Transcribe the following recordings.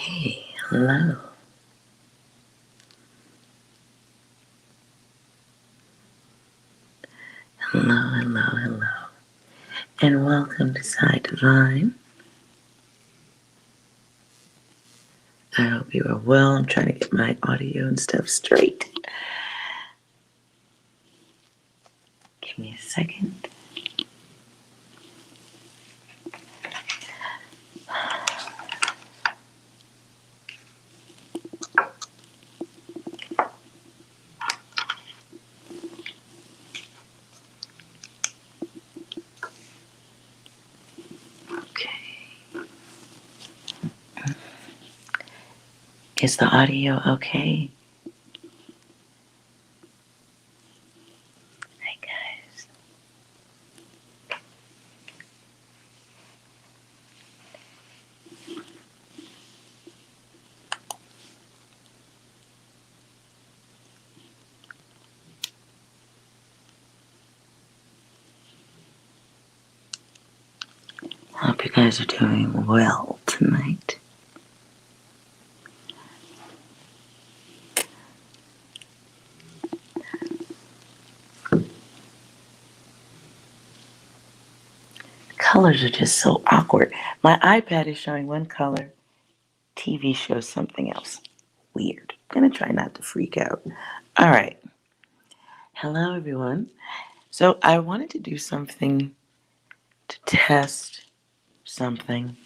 Okay, hello. Hello. And welcome to Psi Divine. I hope you are well. I'm trying to get my audio and stuff straight. Give me a second. Okay. Is the audio okay? Hi, guys. Hope you guys are doing well tonight. Colors are just so awkward. My iPad is showing one color. TV shows something else. Weird. I'm going to try not to freak out. All right. Hello, everyone. So I wanted to do something to test something.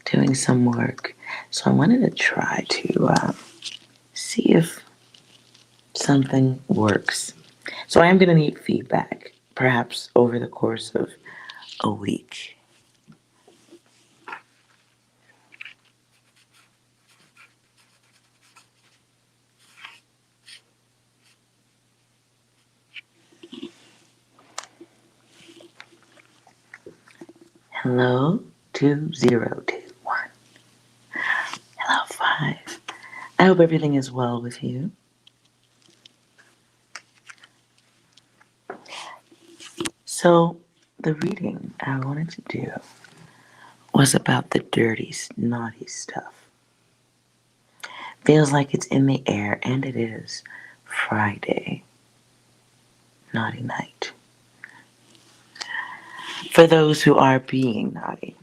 Doing some work. So I wanted to try to see if something works. So I am going to need feedback, perhaps over the course of a week. Hello, 2021. Hello, 5. I hope everything is well with you. So the reading I wanted to do was about the dirty, naughty stuff. Feels like it's in the air, and it is Friday, naughty night. For those who are being naughty.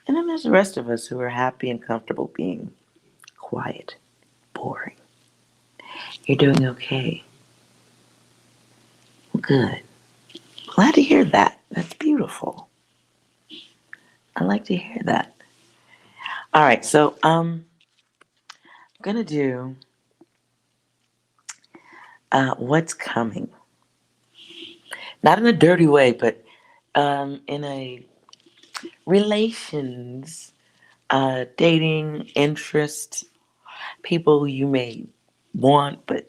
And then there's the rest of us who are happy and comfortable being quiet, boring. You're doing okay. Good. Glad to hear that. That's beautiful. I like to hear that. All right, so I'm gonna do what's coming. Not in a dirty way, but in a relations, dating, interest, people you may want but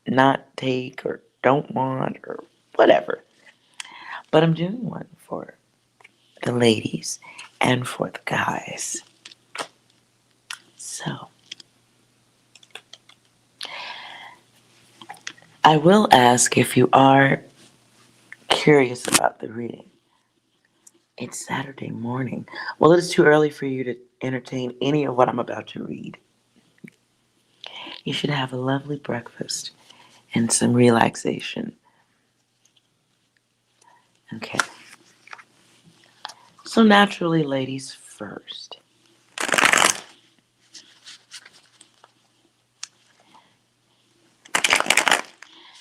not take or don't want or whatever. But I'm doing one for the ladies and for the guys. So I will ask if you are curious about the reading. It's Saturday morning. Well, it is too early for you to entertain any of what I'm about to read. You should have a lovely breakfast and some relaxation. Okay. So naturally, ladies first.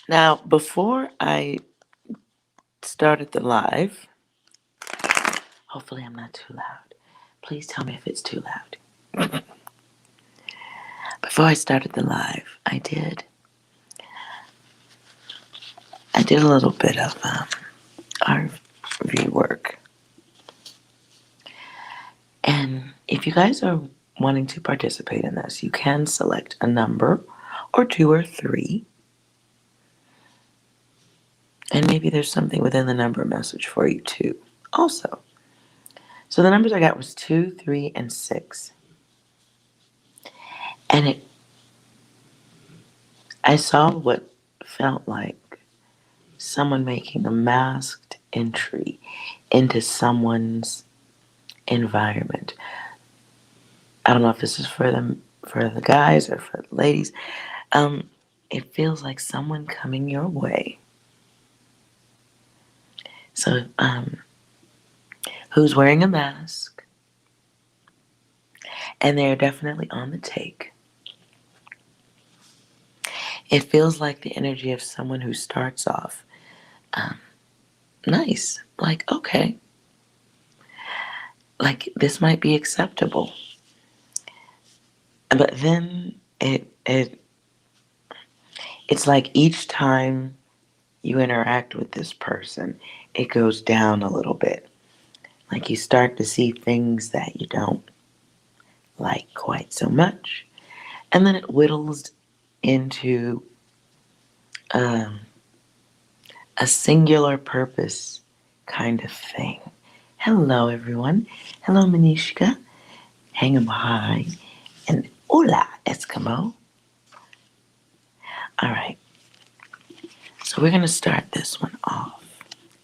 Now, before I started the live, hopefully I'm not too loud. Please tell me if it's too loud. Before I started the live, I did a little bit of RV work. And if you guys are wanting to participate in this, you can select a number or 2 or 3. And maybe there's something within the number message for you too. Also, so the numbers I got was 2, 3, and 6. And I saw what felt like someone making a masked entry into someone's environment. I don't know if this is for the guys or for the ladies. It feels like someone coming your way. So, who's wearing a mask, and they're definitely on the take. It feels like the energy of someone who starts off nice, like, okay, like this might be acceptable. But then it's like each time you interact with this person, it goes down a little bit. Like you start to see things that you don't like quite so much. And then it whittles into a singular purpose kind of thing. Hello, everyone. Hello, Manishka. Hang 'em high. And hola, Eskimo. All right. So we're going to start this one off.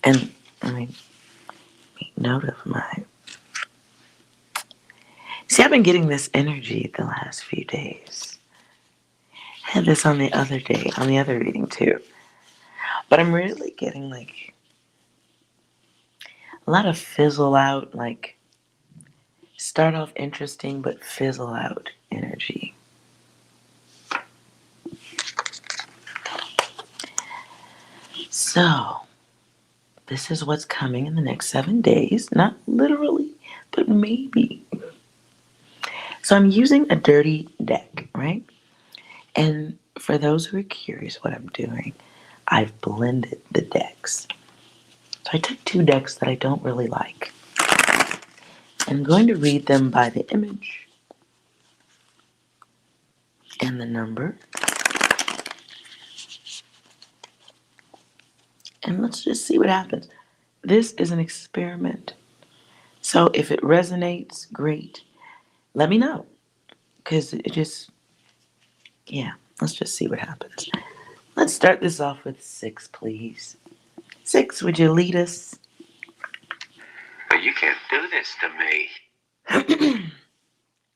And let me make note of my... See, I've been getting this energy the last few days. I had this on the other day, on the other reading too. But I'm really getting like a lot of fizzle out, like start off interesting but fizzle out energy. So, this is what's coming in the next 7 days. Not literally, but maybe. So I'm using a dirty deck, right? And for those who are curious what I'm doing, I've blended the decks. So I took 2 decks that I don't really like. I'm going to read them by the image and the number. And let's just see what happens. This is an experiment. So if it resonates, great. Let me know. Because it just, yeah, let's just see what happens. Let's start this off with 6, please. 6, would you lead us? But you can't do this to me.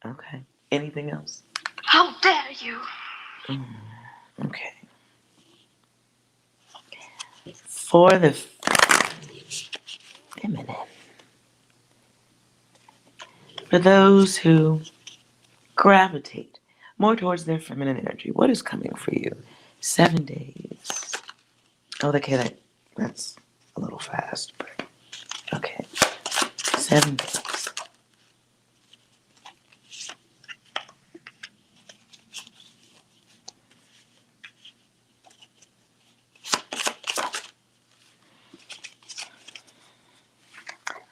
Okay. Anything else? How dare you? Okay. For the feminine. For those who gravitate more towards their feminine energy, what is coming for you? 7 days. Oh, okay, that's a little fast, but okay. 7 days.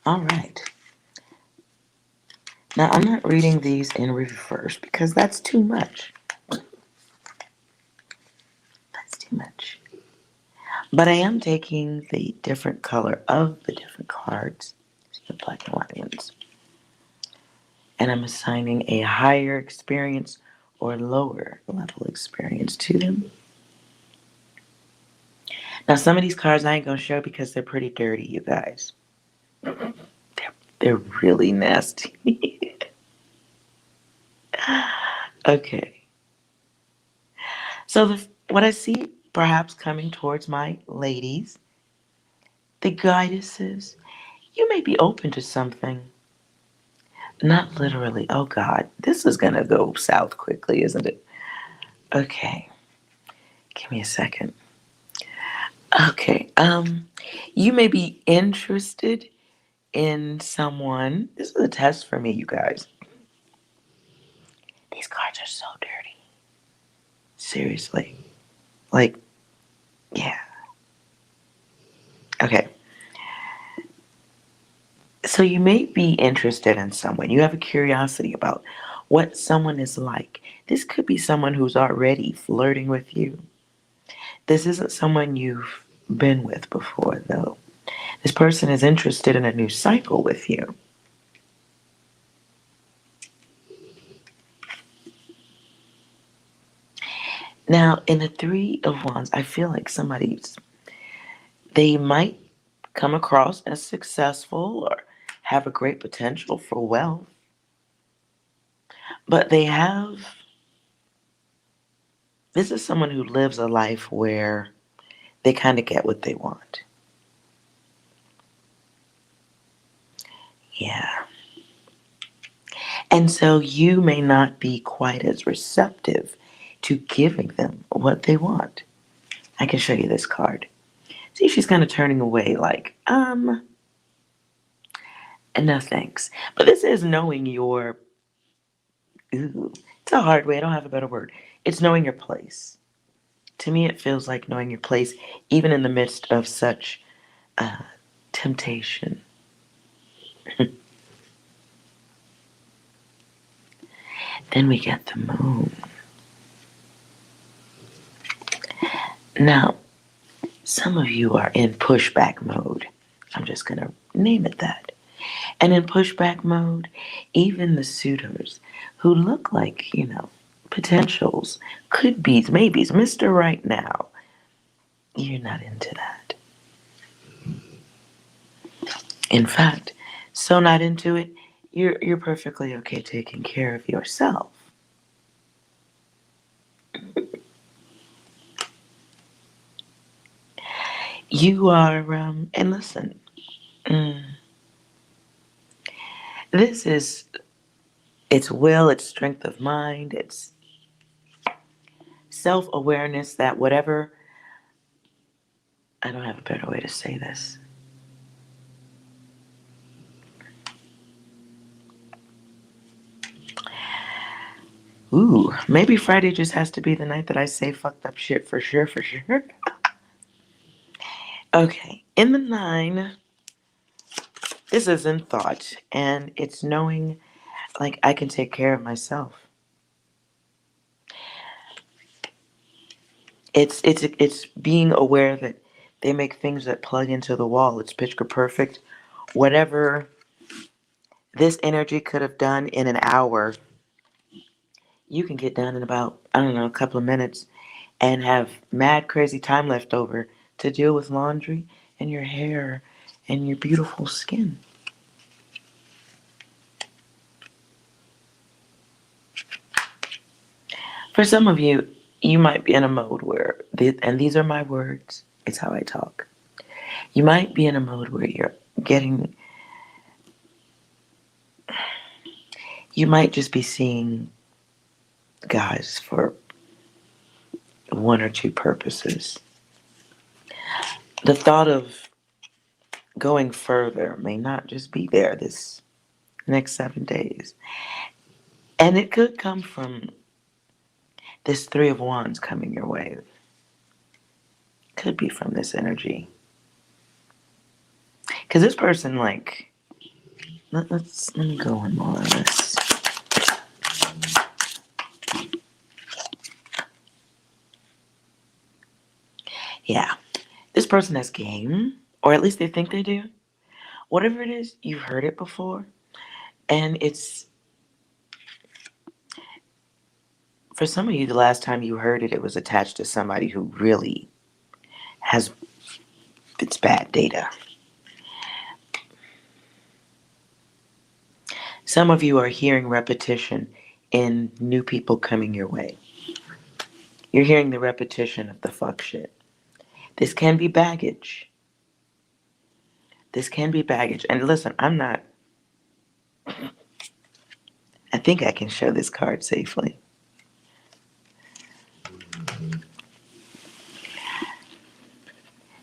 All right. Now, I'm not reading these in reverse because that's too much. That's too much. But I am taking the different color of the different cards, the black and white ones, and I'm assigning a higher experience or lower level experience to them. Now, some of these cards I ain't going to show because they're pretty dirty, you guys. They're really nasty. Okay. So what I see perhaps coming towards my ladies, the goddesses, you may be open to something. Not literally. Oh God, this is going to go south quickly, isn't it? Okay. Give me a second. Okay. You may be interested in someone. This is a test for me, you guys. These cards are so dirty. Seriously. Like, yeah. Okay. So you may be interested in someone. You have a curiosity about what someone is like. This could be someone who's already flirting with you. This isn't someone you've been with before, though. This person is interested in a new cycle with you. Now, in the 3 of Wands, I feel like they might come across as successful or have a great potential for wealth, but this is someone who lives a life where they kind of get what they want. Yeah. And so you may not be quite as receptive to giving them what they want. I can show you this card. See, she's kind of turning away like, no thanks. But this is knowing your, it's a hard way, I don't have a better word. It's knowing your place. To me, it feels like knowing your place, even in the midst of such temptation. Then we get the moon. Now, some of you are in pushback mode. I'm just going to name it that. And in pushback mode, even the suitors who look like, potentials, could be, maybes, Mr. Right Now, you're not into that. In fact, so not into it, you're perfectly okay taking care of yourself. You are, and listen, this is, it's will, it's strength of mind, it's self-awareness that whatever, I don't have a better way to say this. Ooh, maybe Friday just has to be the night that I say fucked up shit for sure, for sure. Okay, in the 9, this is in thought, and it's knowing, like, I can take care of myself. It's being aware that they make things that plug into the wall. It's picture perfect. Whatever this energy could have done in an hour, you can get done in about, I don't know, a couple of minutes and have mad crazy time left over to deal with laundry and your hair and your beautiful skin. For some of you, you might be in a mode where, and these are my words, it's how I talk. You might be in a mode where you might just be seeing guys for one or two purposes. The thought of going further may not just be there this next 7 days. And it could come from this 3 of Wands coming your way. Could be from this energy. Because this person, like, let me go on more on this. Yeah. This person has game, or at least they think they do. Whatever it is, you've heard it before. And it's, for some of you, the last time you heard it, it was attached to somebody who really has, it's bad data. Some of you are hearing repetition in new people coming your way. You're hearing the repetition of the fuck shit. This can be baggage. This can be baggage. And listen, I think I can show this card safely.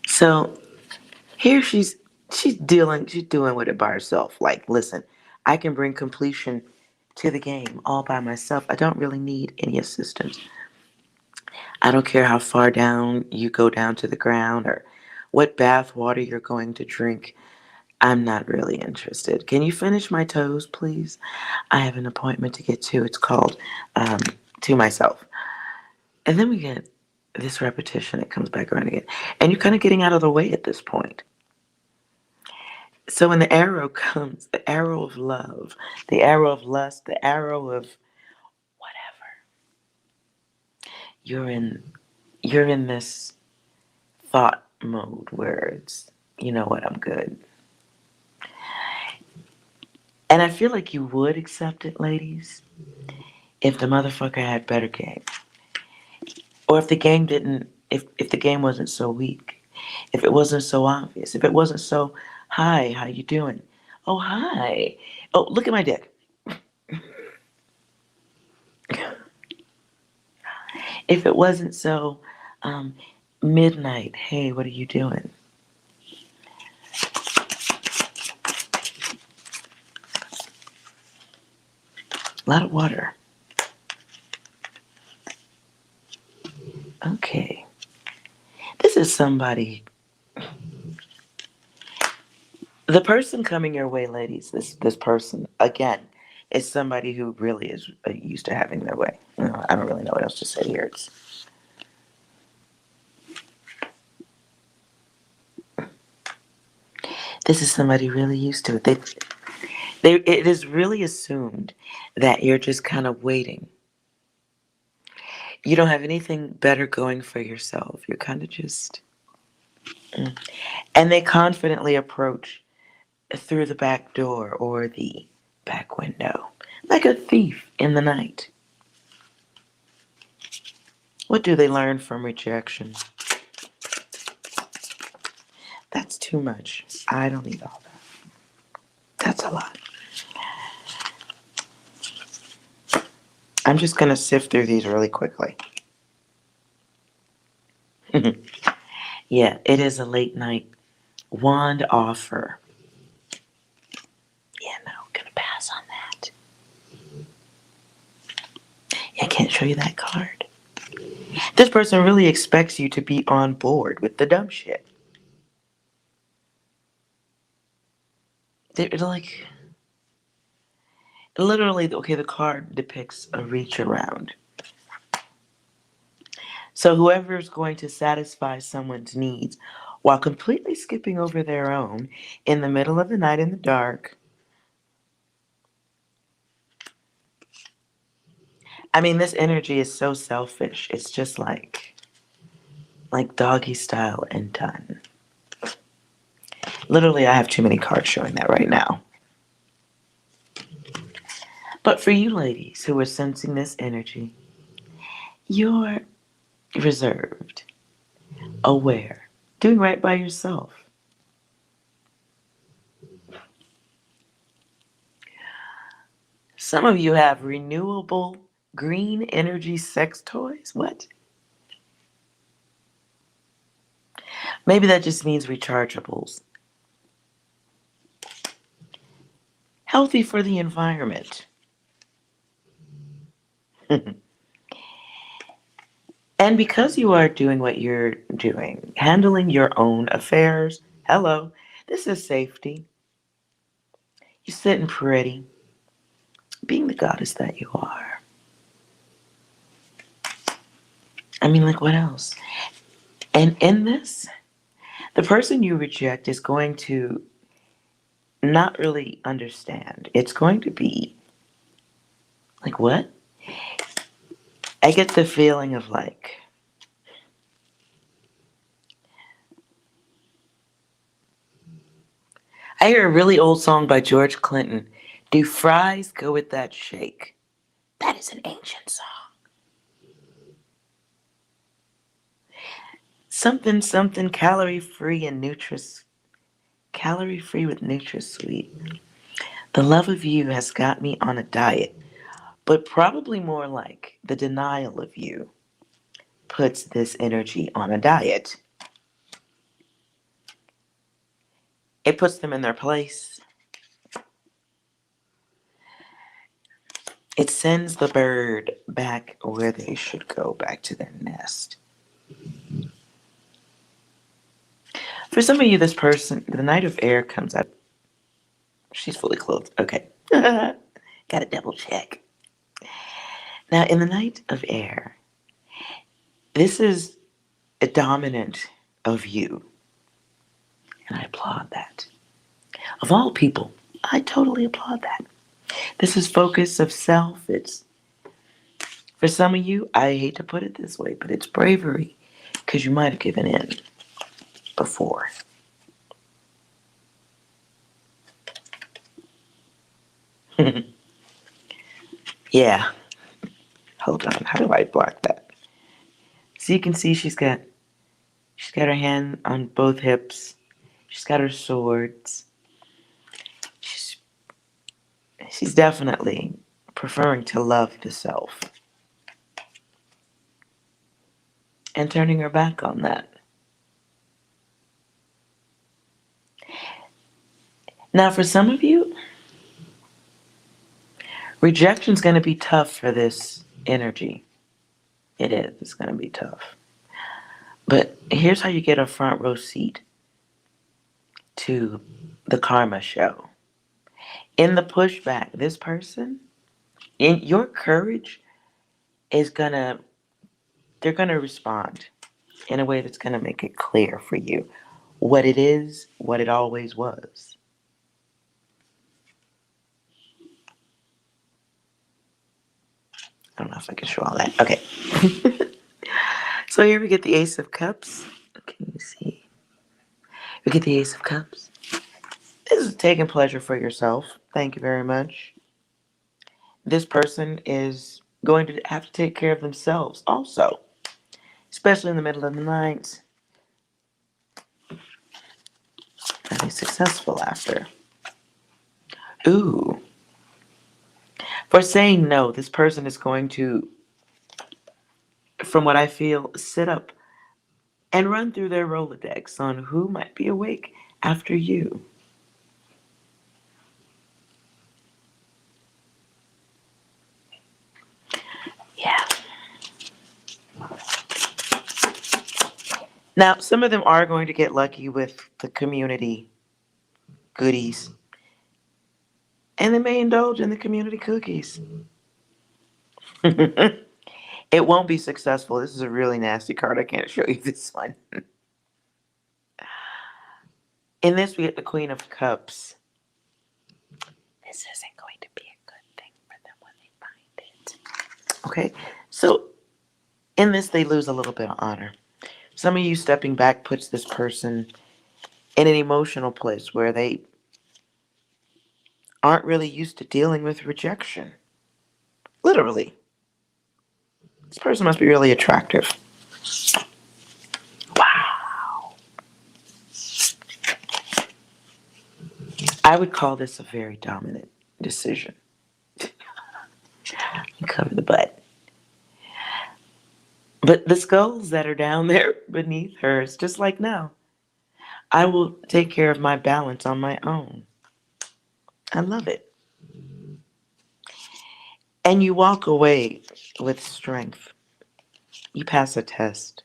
So here she's doing with it by herself. Like, listen, I can bring completion to the game all by myself. I don't really need any assistance. I don't care how far down you go down to the ground or what bath water you're going to drink. I'm not really interested. Can you finish my toes, please? I have an appointment to get to. It's called To Myself. And then we get this repetition. It comes back around again. And you're kind of getting out of the way at this point. So when the arrow comes, the arrow of love, the arrow of lust, the arrow of whatever, you're in this thought mode where it's, you know what, I'm good. And I feel like you would accept it, ladies, if the motherfucker had better game. Or if the game didn't, if the game wasn't so weak. If it wasn't so obvious. If it wasn't so, hi, how you doing? Oh, hi. Oh, look at my dick. If it wasn't so, um, midnight, hey, what are you doing? A lot of water. Okay. This is somebody. The person coming your way, ladies, this person, again, is somebody who really is used to having their way. I don't really know what else to say here. This is somebody really used to it. It is really assumed that you're just kind of waiting. You don't have anything better going for yourself. You're kind of just. And they confidently approach through the back door or the back window, like a thief in the night. What do they learn from rejection? That's too much. I don't need all that. That's a lot. I'm just going to sift through these really quickly. Yeah, it is a late night wand offer. Yeah, no, gonna pass on that. Yeah, I can't show you that card. This person really expects you to be on board with the dumb shit. They're like, literally, okay, the card depicts a reach around. So whoever's going to satisfy someone's needs while completely skipping over their own in the middle of the night in the dark. I mean, this energy is so selfish. It's just like doggy style and done. Literally, I have too many cards showing that right now. But for you ladies who are sensing this energy, you're reserved, aware, doing right by yourself. Some of you have renewable green energy sex toys. What? Maybe that just means rechargeables. Healthy for the environment. And because you are doing what you're doing, handling your own affairs, hello, this is safety. You're sitting pretty, being the goddess that you are. I mean, like, what else? And in this, the person you reject is going to not really understand. It's going to be like, what? I get the feeling of like, I hear a really old song by George Clinton. Do fries go with that shake? That is an ancient song. Something, something calorie free and calorie free with NutraSweet. The love of you has got me on a diet, but probably more like the denial of you puts this energy on a diet. It puts them in their place. It sends the bird back where they should go, back to their nest. For some of you, this person, the Knight of Air comes out. She's fully clothed. Okay. Gotta double check. Now, in the Knight of Air, this is a dominant of you. And I applaud that. Of all people, I totally applaud that. This is focus of self. It's, for some of you, I hate to put it this way, but it's bravery because you might have given in before. Yeah. Hold on. How do I block that? So you can see she's got her hand on both hips. She's got her swords. She's she's definitely preferring to love the self and turning her back on that. Now, for some of you, rejection's going to be tough for this energy. It is. It's going to be tough. But here's how you get a front row seat to the karma show. In the pushback, this person, in your courage is gonna, they're gonna respond in a way that's gonna make it clear for you what it is, what it always was. I don't know if I can show all that. Okay. So here we get the Ace of Cups. Can you see? We get the Ace of Cups. This is taking pleasure for yourself. Thank you very much. This person is going to have to take care of themselves also, especially in the middle of the night. And be successful after. Ooh. For saying no, this person is going to, from what I feel, sit up and run through their Rolodex on who might be awake after you. Yeah. Now, some of them are going to get lucky with the community goodies, and they may indulge in the community cookies. It won't be successful. This is a really nasty card. I can't show you this one. In this, we get the Queen of Cups. This isn't going to be a good thing for them when they find it. Okay, so in this, they lose a little bit of honor. Some of you stepping back puts this person in an emotional place where they aren't really used to dealing with rejection. Literally. This person must be really attractive. Wow. I would call this a very dominant decision. Cover the butt. But the skulls that are down there beneath her, it's just like now. I will take care of my balance on my own. I love it. And you walk away with strength. You pass a test.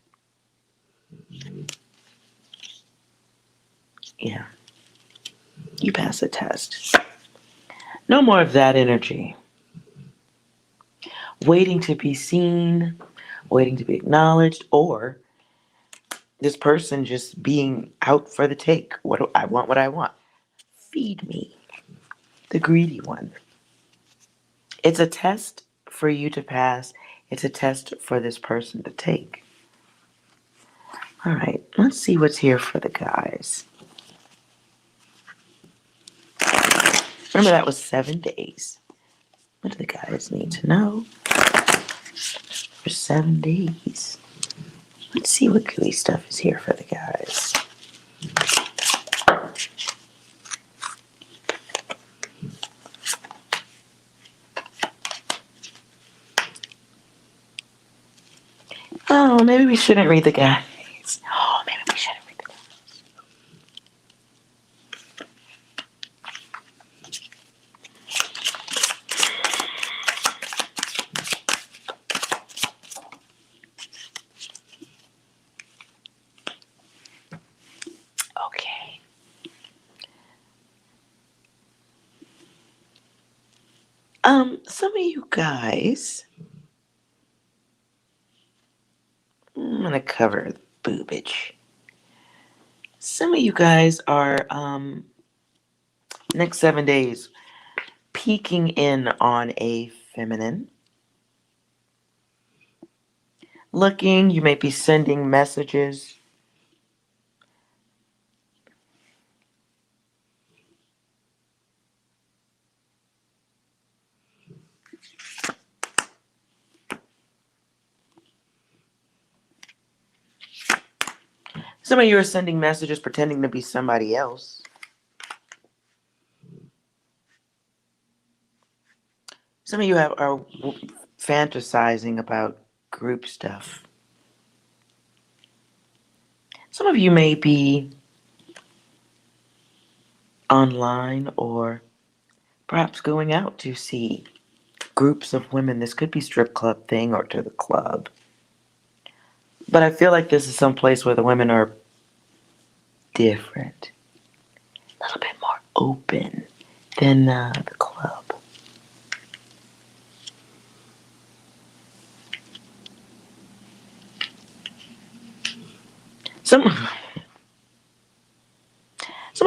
Yeah. You pass a test. No more of that energy. Waiting to be seen, waiting to be acknowledged, or this person just being out for the take. What do I want? What I want. Feed me. The greedy one. It's a test for you to pass. It's a test for this person to take. All right, let's see what's here for the guys. Remember that was 7 days. What do the guys need to know for 7 days? Let's see what gooey stuff is here for the guys. Oh, maybe we shouldn't read the guys. Oh, maybe we shouldn't read the guys. Okay. Some of you guys, I'm gonna cover the boobage. Some of you guys are, next 7 days, peeking in on a feminine. Looking, you may be sending messages. Some of you are sending messages pretending to be somebody else. Some of you are fantasizing about group stuff. Some of you may be online or perhaps going out to see groups of women. This could be strip club thing or to the club. But I feel like this is some place where the women are different. A little bit more open than the club. Some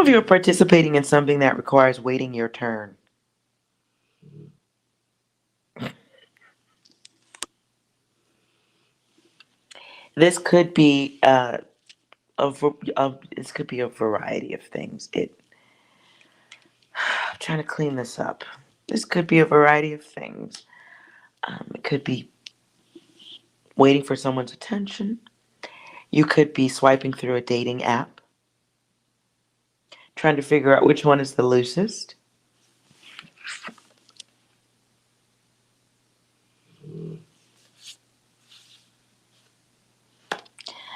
of you are participating in something that requires waiting your turn. This could be this could be a variety of things. I'm trying to clean this up. This could be a variety of things. It could be waiting for someone's attention. You could be swiping through a dating app, trying to figure out which one is the loosest.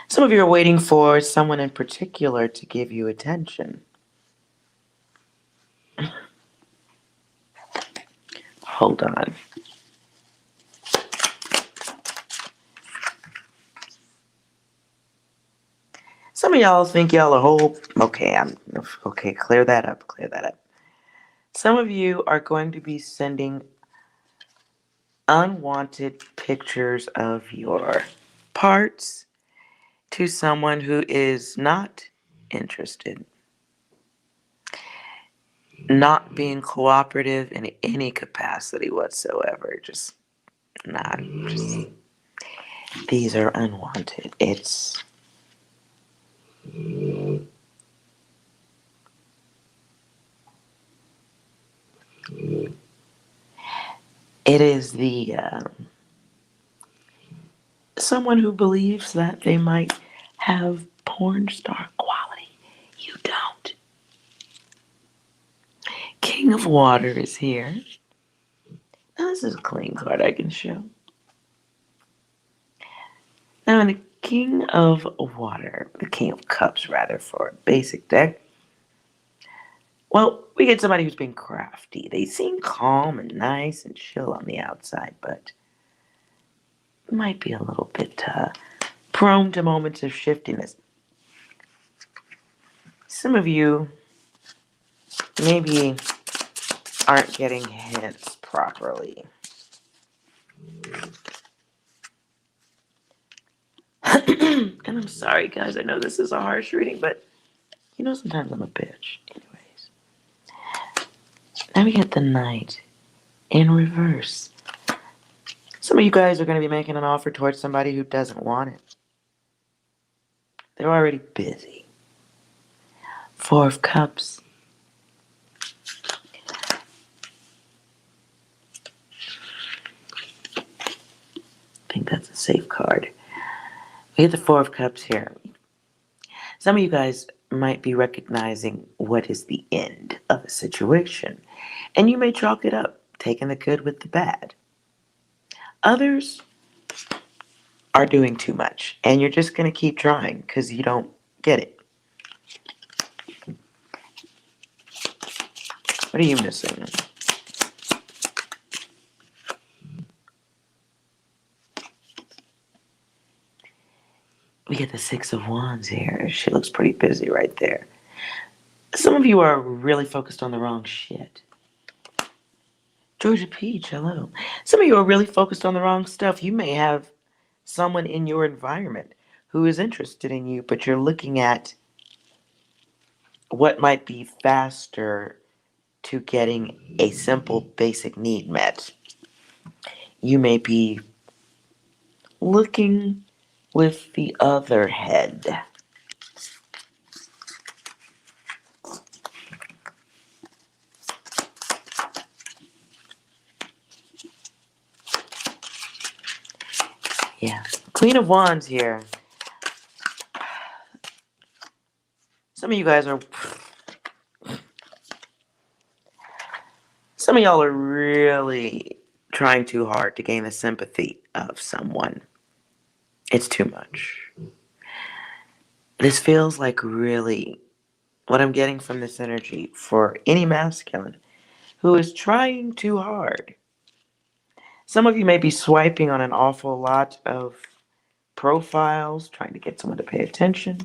Some of you are waiting for someone in particular to give you attention. Hold on. Some of y'all think y'all are whole. Okay, clear that up. Some of you are going to be sending unwanted pictures of your parts to someone who is not interested, not being cooperative in any capacity whatsoever. Just not. These are unwanted. It is the someone who believes that they might have porn star quality. You don't. King of Water is here. Now this is a clean card I can show. Now in the King of Water, the King of Cups rather, for a basic deck. Well, we get somebody who's being crafty. They seem calm and nice and chill on the outside, but might be a little bit prone to moments of shiftiness. Some of you maybe aren't getting hints properly. And I'm sorry, guys. I know this is a harsh reading, but you know sometimes I'm a bitch. Anyways. Now we get the Knight in reverse. Some of you guys are going to be making an offer towards somebody who doesn't want it. They're already busy. Four of Cups. I think that's a safe card. We get the Four of Cups here. Some of you guys might be recognizing what is the end of a situation, and you may chalk it up, taking the good with the bad. Others are doing too much, and you're just going to keep trying because you don't get it. What are you missing? We get the Six of Wands here. She looks pretty busy right there. Some of you are really focused on the wrong shit. Georgia Peach, hello. Some of you are really focused on the wrong stuff. You may have someone in your environment who is interested in you, but you're looking at what might be faster to getting a simple basic need met. You may be looking with the other head. Yeah. Queen of Wands here. Some of you guys are... Some of y'all are really trying too hard to gain the sympathy of someone. It's too much. This feels like really what I'm getting from this energy for any masculine who is trying too hard. Some of you may be swiping on an awful lot of profiles, trying to get someone to pay attention.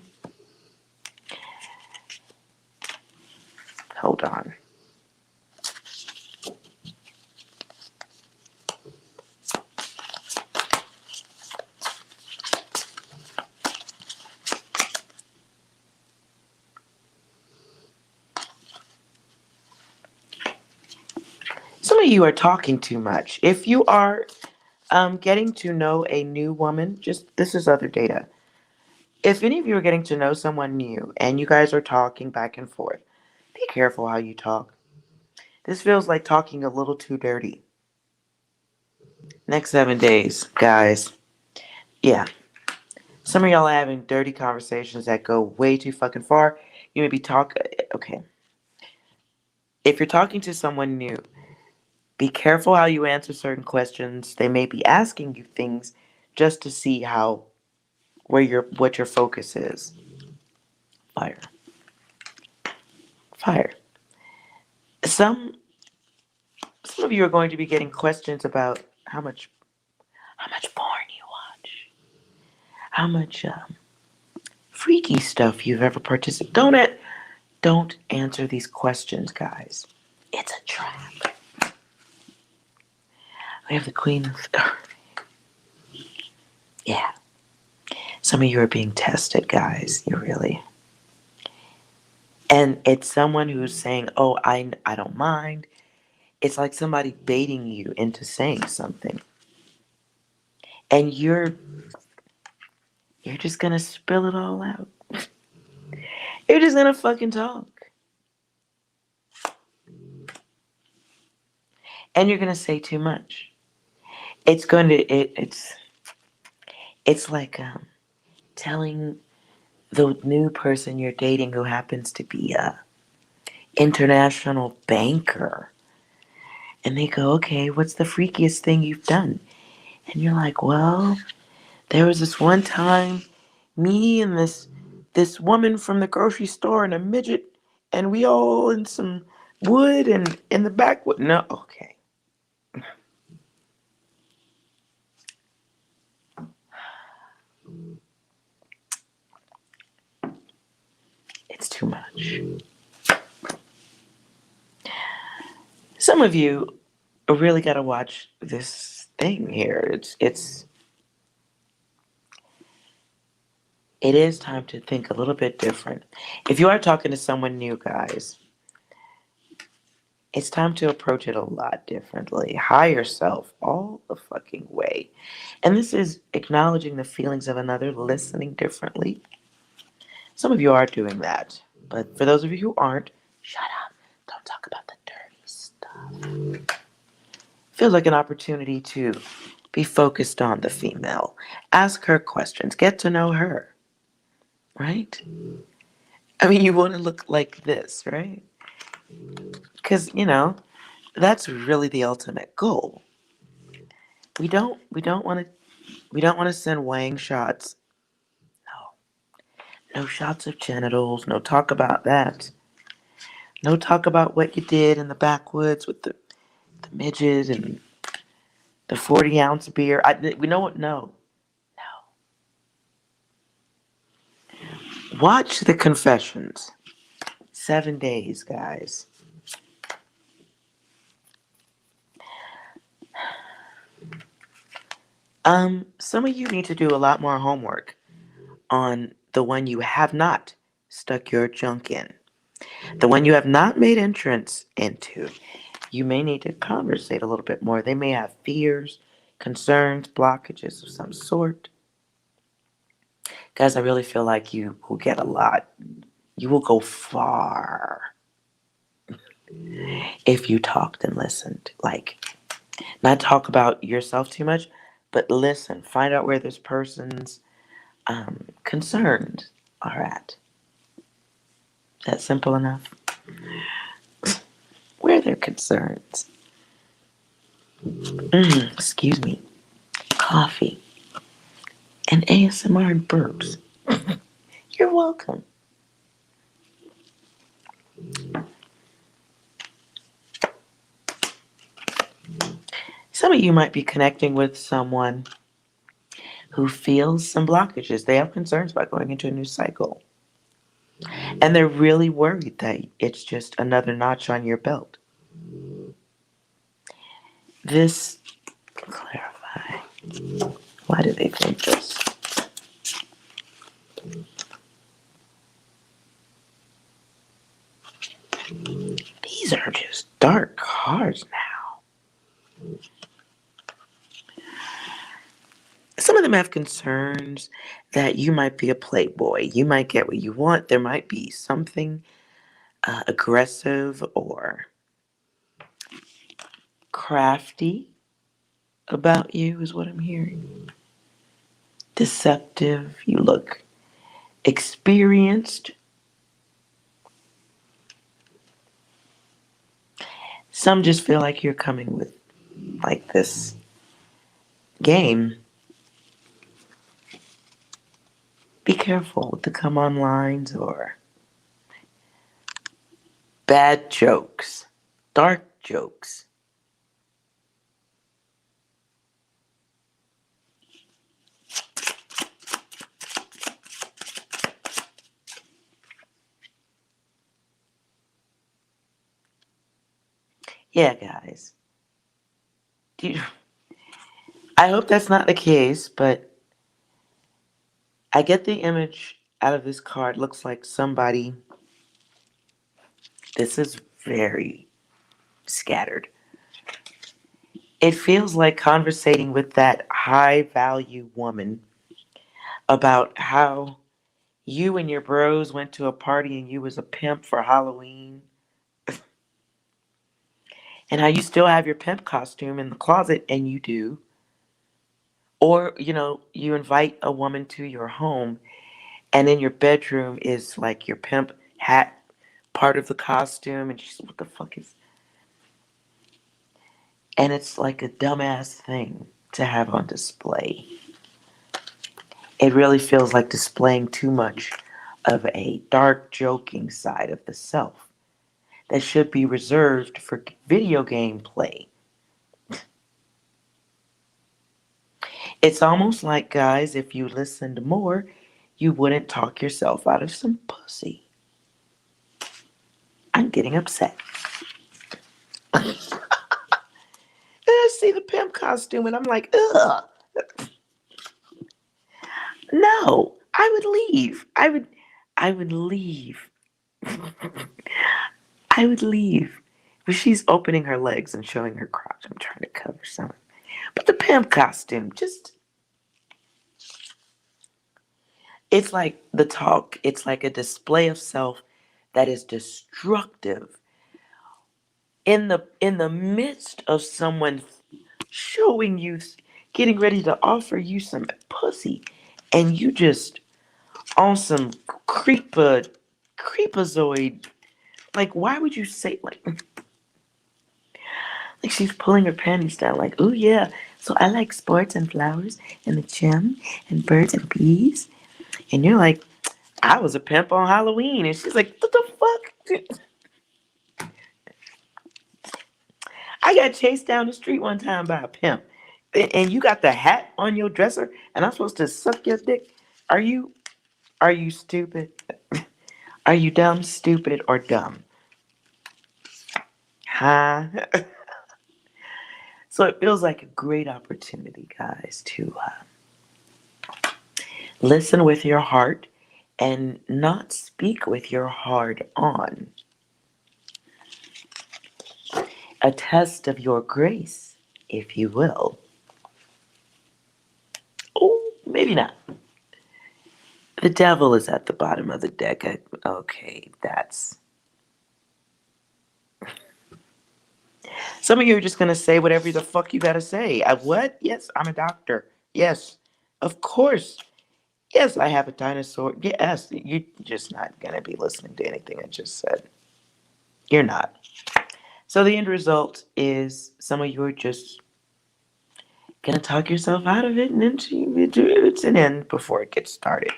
Hold on. Some of you are talking too much. If you are getting to know a new woman, this is other data. If any of you are getting to know someone new and you guys are talking back and forth, be careful how you talk. This feels like talking a little too dirty. Next 7 days, guys. Yeah. Some of y'all are having dirty conversations that go way too fucking far. You may be okay. If you're talking to someone new, be careful how you answer certain questions. They may be asking you things just to see what your focus is. Fire. Fire. Some of you are going to be getting questions about how much porn you watch, how much freaky stuff you've ever participated. Don't answer these questions, guys. It's a trap. We have the Queen of... Yeah. Some of you are being tested, guys. You really... And it's someone who's saying, oh, I don't mind. It's like somebody baiting you into saying something. And you're just going to spill it all out. You're just going to fucking talk. And you're going to say too much. It's going to... It's like telling the new person you're dating who happens to be a international banker, and they go, okay, what's the freakiest thing you've done? And you're like, well, there was this one time me and this woman from the grocery store and a midget, and we all in some wood and in the backwood. No, okay. It's too much. Some of you really got to watch this thing here. It is time to think a little bit different. If you are talking to someone new, guys, it's time to approach it a lot differently. Higher self all the fucking way. And this is acknowledging the feelings of another, listening differently. Some of you are doing that. But for those of you who aren't, shut up. Don't talk about the dirty stuff. Feels like an opportunity to be focused on the female. Ask her questions. Get to know her. Right? I mean, you want to look like this, right? Because, that's really the ultimate goal. We don't want to send Wang shots. No shots of genitals. No talk about that. No talk about what you did in the backwoods with the midget and the 40-ounce beer. We know what? No. Watch the confessions. 7 days, guys. Some of you need to do a lot more homework on the one you have not stuck your junk in. The one you have not made entrance into. You may need to conversate a little bit more. They may have fears, concerns, blockages of some sort. Guys, I really feel like you will get a lot. You will go far if you talked and listened. Like, not talk about yourself too much, But listen, find out where this person's concerns are at. Is that simple enough? Where are their concerns? Excuse me. Coffee and ASMR and burps. You're welcome. Some of you might be connecting with someone who feels some blockages. They have concerns about going into a new cycle. And they're really worried that it's just another notch on your belt. This, clarify. Why do they think this? These are just dark cards now. Some of them have concerns that you might be a playboy. You might get what you want. There might be something aggressive or crafty about you, is what I'm hearing. Deceptive. You look experienced. Some just feel like you're coming with like this game. Be careful with the come on lines or bad jokes, dark jokes. Yeah, guys. I hope that's not the case, but I get the image out of this card. Looks like somebody, this is very scattered. It feels like conversating with that high value woman about how you and your bros went to a party and you was a pimp for Halloween, and how you still have your pimp costume in the closet, and you do. Or, you invite a woman to your home and in your bedroom is like your pimp hat part of the costume, and she's, what the fuck is. And it's like a dumbass thing to have on display. It really feels like displaying too much of a dark, joking side of the self that should be reserved for video game play. It's almost like, guys, if you listened more, you wouldn't talk yourself out of some pussy. I'm getting upset. I see the pimp costume and I'm like, ugh. No, I would leave. I would leave. I would leave. But she's opening her legs and showing her crotch. I'm trying to cover some. But the pimp costume, it's like the talk. It's like a display of self that is destructive in the midst of someone showing you, getting ready to offer you some pussy, and you just on some creepazoid. Like, why would you say like she's pulling her panties down? Like, oh yeah, so I like sports and flowers and the gym and birds and bees. And you're like, I was a pimp on Halloween, and she's like, what the fuck? I got chased down the street one time by a pimp, and you got the hat on your dresser, and I'm supposed to suck your dick. Are you stupid? Are you dumb, stupid, or dumb? Huh? So it feels like a great opportunity, guys, to listen with your heart and not speak with your heart on. A test of your grace, if you will. Oh, maybe not. The devil is at the bottom of the deck. Okay, that's. Some of you are just going to say whatever the fuck you got to say. What? Yes, I'm a doctor. Yes, of course. Yes, I have a dinosaur. Yes, you're just not going to be listening to anything I just said. You're not. So the end result is some of you are just going to talk yourself out of it and it's an end before it gets started.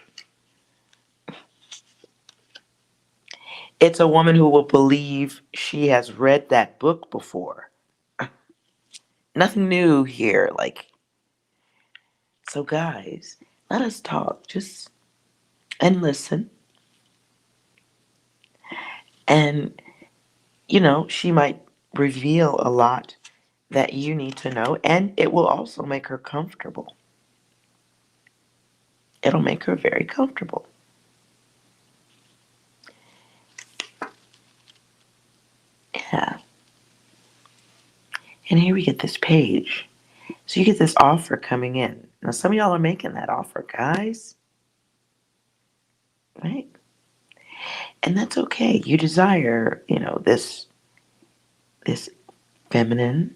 It's a woman who will believe she has read that book before. Nothing new here. So guys, let us talk. Just and listen. And, she might reveal a lot that you need to know, and it will also make her comfortable. It'll make her very comfortable. Yeah. And here we get this page. So you get this offer coming in. Now, some of y'all are making that offer, guys. Right? And that's okay. You desire, this feminine.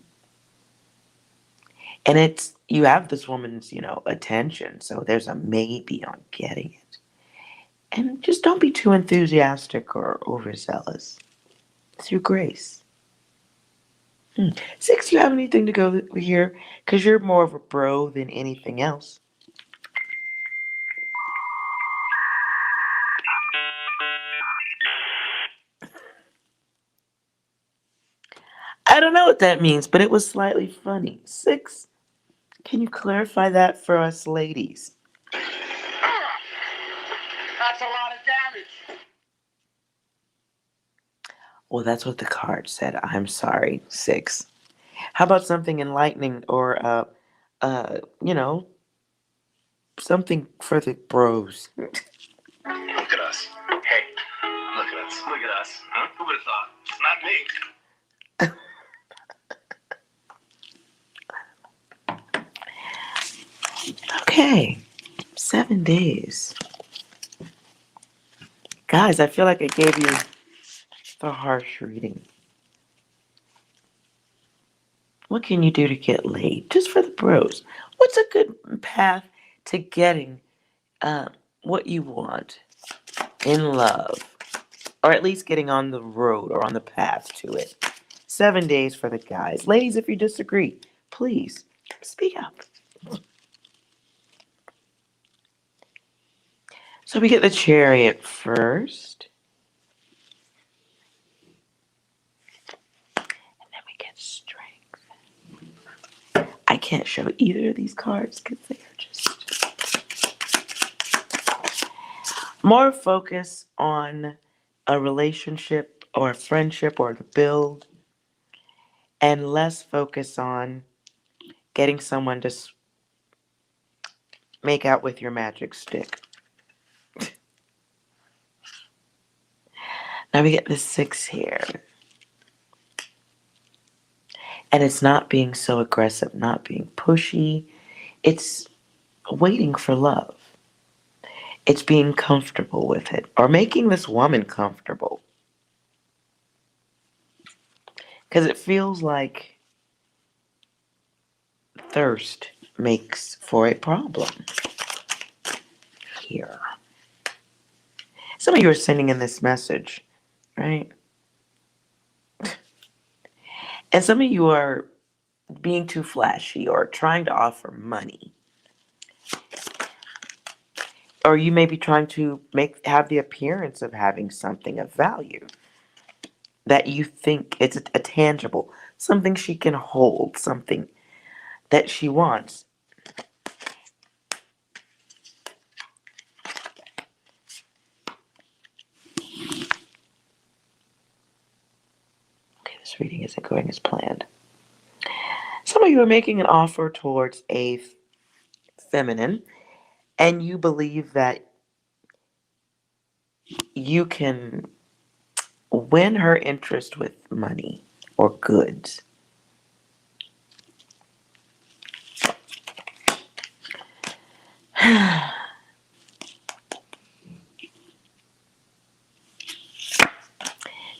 And you have this woman's, attention. So there's a maybe on getting it. And just don't be too enthusiastic or overzealous. Through grace. 6, you have anything to go here? Because you're more of a bro than anything else. I don't know what that means, but it was slightly funny. 6, can you clarify that for us ladies? That's a lot of damage. Well, that's what the card said. I'm sorry, 6. How about something enlightening or, something for the bros? Look at us. Hey, look at us. Look at us. Huh? Who would have thought? Not me. Okay, 7 days. Guys, I feel like I gave you the harsh reading. What can you do to get laid? Just for the bros. What's a good path to getting what you want in love? Or at least getting on the road or on the path to it. 7 days for the guys. Ladies, if you disagree, please speak up. So we get the Chariot first. And then we get Strength. I can't show either of these cards because they are just more focus on a relationship or a friendship or the build, and less focus on getting someone to make out with your magic stick. Now we get the 6 here. And it's not being so aggressive, not being pushy. It's waiting for love. It's being comfortable with it, or making this woman comfortable. Because it feels like thirst makes for a problem here. Some of you are sending in this message, right? And some of you are being too flashy or trying to offer money. Or you may be trying to have the appearance of having something of value that you think it's a tangible, something she can hold, something that she wants. Okay, this reading isn't going as planned. Some of you are making an offer towards a feminine, and you believe that you can win her interest with money or goods.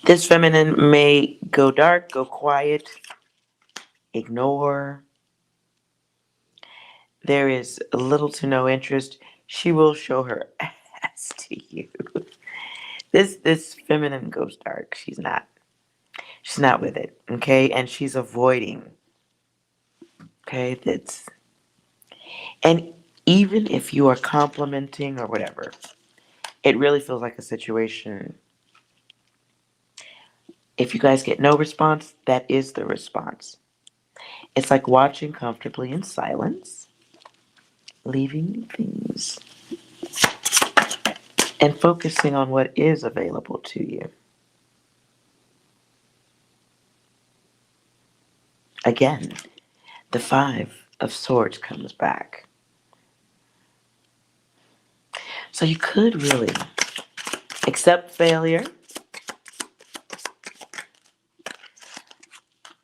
This feminine may go dark, go quiet, ignore. There is little to no interest. She will show her ass to you. This feminine goes dark. She's not. She's not with it. Okay, and she's avoiding. Okay, that's and even if you are complimenting or whatever, it really feels like a situation. If you guys get no response, that is the response. It's like watching comfortably in silence, leaving things, and focusing on what is available to you. Again, the Five of Swords comes back. So you could really accept failure.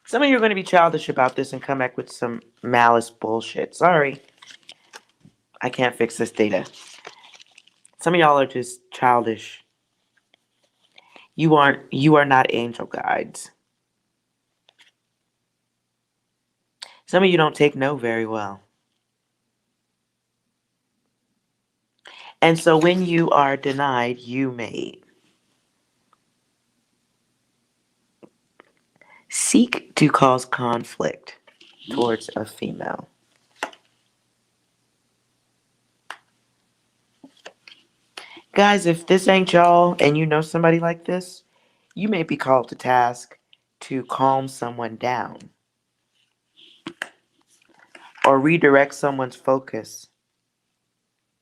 Some of you are going to be childish about this and come back with some malice bullshit. Sorry, I can't fix this data. Some of y'all are just childish. You are not angel guides. Some of you don't take no very well. And so when you are denied, you may seek to cause conflict towards a female. Guys, if this ain't y'all and you know somebody like this, you may be called to task to calm someone down or redirect someone's focus.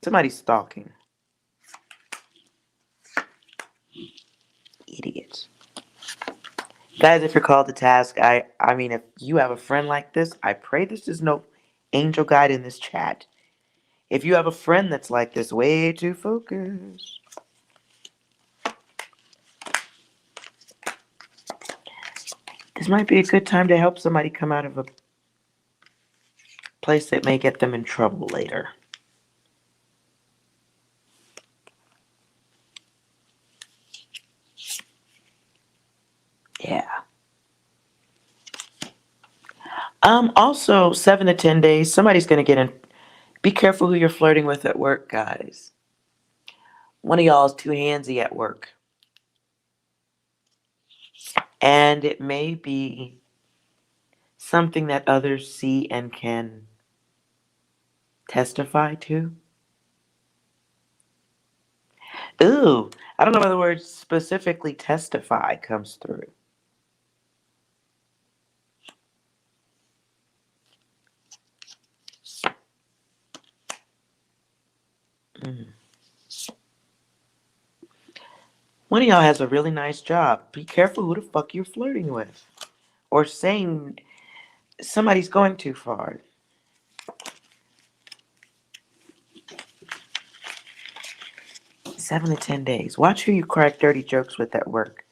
Somebody's stalking. Idiots. Guys, if you're called to task, I mean, if you have a friend like this, I pray this is no angel guide in this chat. If you have a friend that's like this, way too focused. This might be a good time to help somebody come out of a place that may get them in trouble later. Yeah. Also, 7 to 10 days, somebody's going to get in. Be careful who you're flirting with at work, guys. One of y'all is too handsy at work. And it may be something that others see and can testify to. Ooh, I don't know whether the word specifically testify comes through. Mm. One of y'all has a really nice job. Be careful who the fuck you're flirting with. Or saying somebody's going too far. Seven to 10 days. Watch who you crack dirty jokes with at work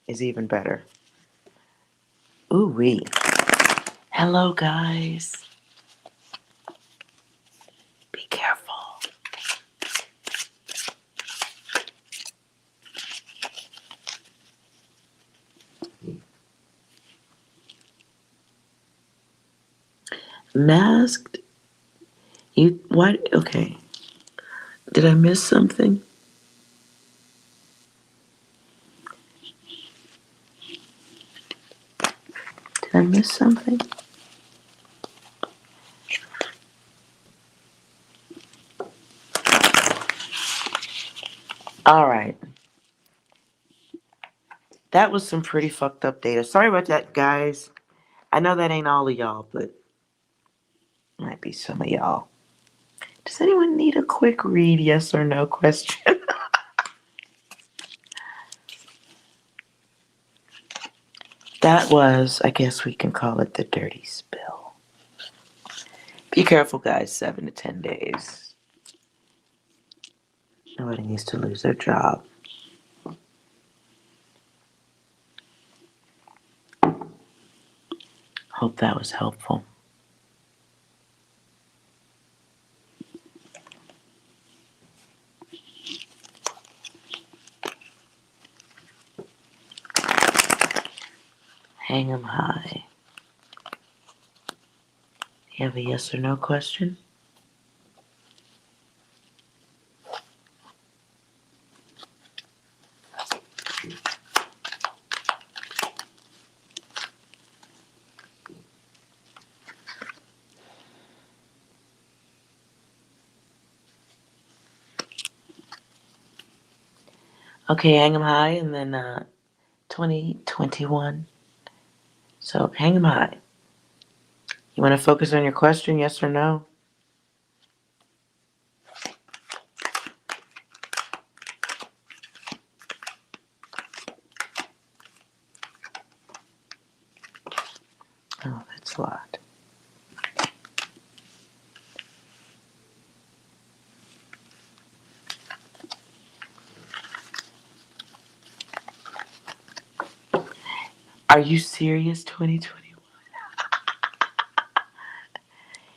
is even better. Ooh wee. Hello guys. Be careful. Masked? You what? Okay. Did I miss something? Did I miss something? Alright. That was some pretty fucked up data. Sorry about that, guys. I know that ain't all of y'all, but might be some of y'all. Does anyone need a quick read, yes or no question? That was, I guess we can call it the dirty spill. Be careful, guys. 7 to 10 days. Nobody needs to lose their job. Hope that was helpful. Hang 'em high. You have a yes or no question? Okay, hang them high, and then 2021. So hang them high. You want to focus on your question, yes or no? Oh, that's a lot. Are you serious, 2021?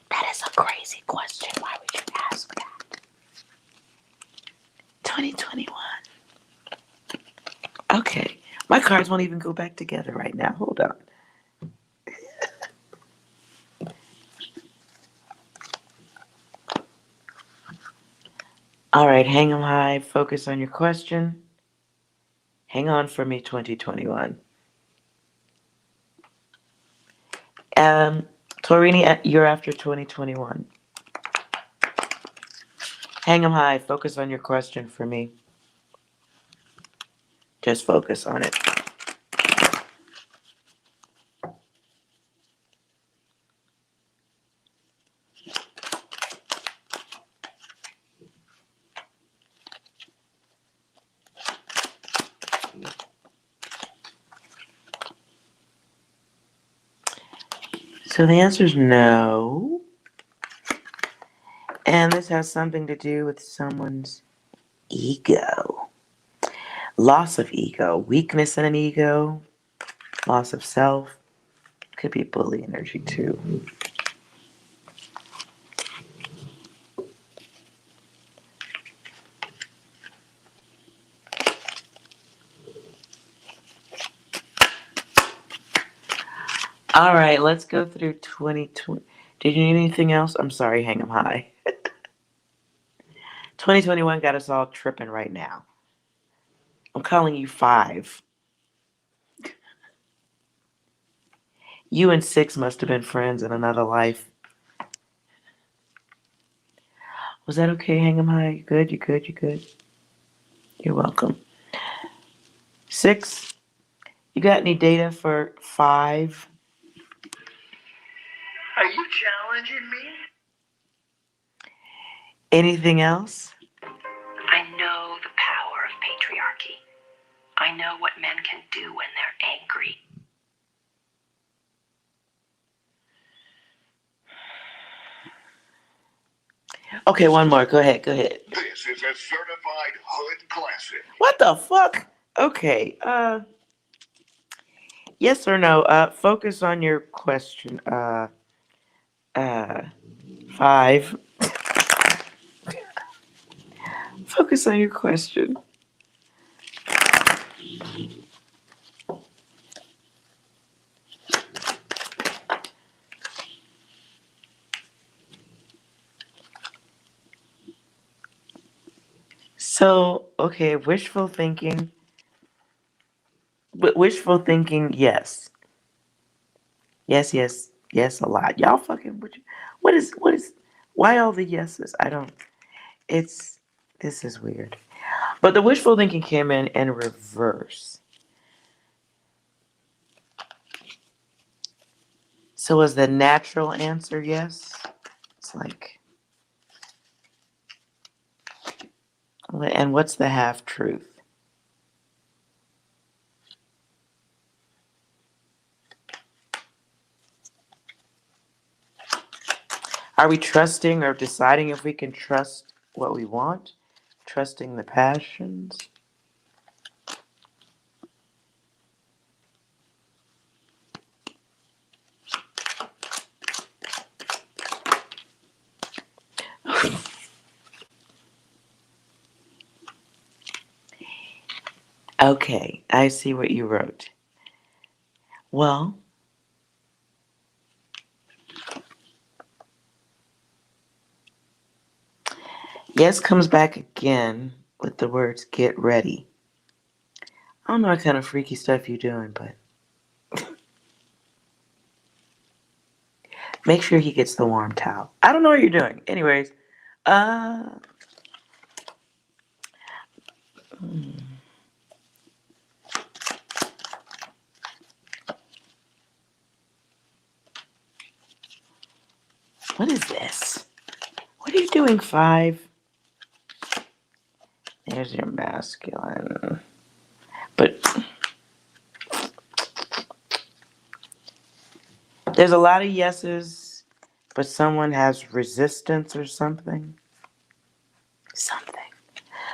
That is a crazy question. Why would you ask that? 2021. Okay. My cards won't even go back together right now. Hold on. All right, hang them high. Focus on your question. Hang on for me, 2021. Torini, you're after 2021. Hang them high. Focus on your question for me. Just focus on it. So the answer is no. And this has something to do with someone's ego. Loss of ego, weakness in an ego, loss of self. Could be bully energy too. All right, let's go through 2020. Did you need anything else? I'm sorry, hang 'em high. 2021 got us all tripping right now. I'm calling you 5. You and 6 must have been friends in another life. Was that okay, hang 'em high? You good? You good? You good? You're welcome. 6, you got any data for 5? Are you challenging me? Anything else? I know the power of patriarchy. I know what men can do when they're angry. Okay, one more. Go ahead. Go ahead. This is a certified hood classic. What the fuck? Okay. Yes or no? Focus on your question. 5. Focus on your question. So, okay, wishful thinking. Wishful thinking, yes. Yes, yes, yes, a lot. Y'all fucking, what is, why all the yeses? I don't, this is weird. But the wishful thinking came in reverse. So was the natural answer yes? It's like, and what's the half truth? Are we trusting or deciding if we can trust what we want? Trusting the passions? Okay, I see what you wrote. Well, Guest comes back again with the words, get ready. I don't know what kind of freaky stuff you're doing, but make sure he gets the warm towel. I don't know what you're doing. Anyways, what is this? What are you doing, 5? There's your masculine. But there's a lot of yeses, but someone has resistance or something. Something.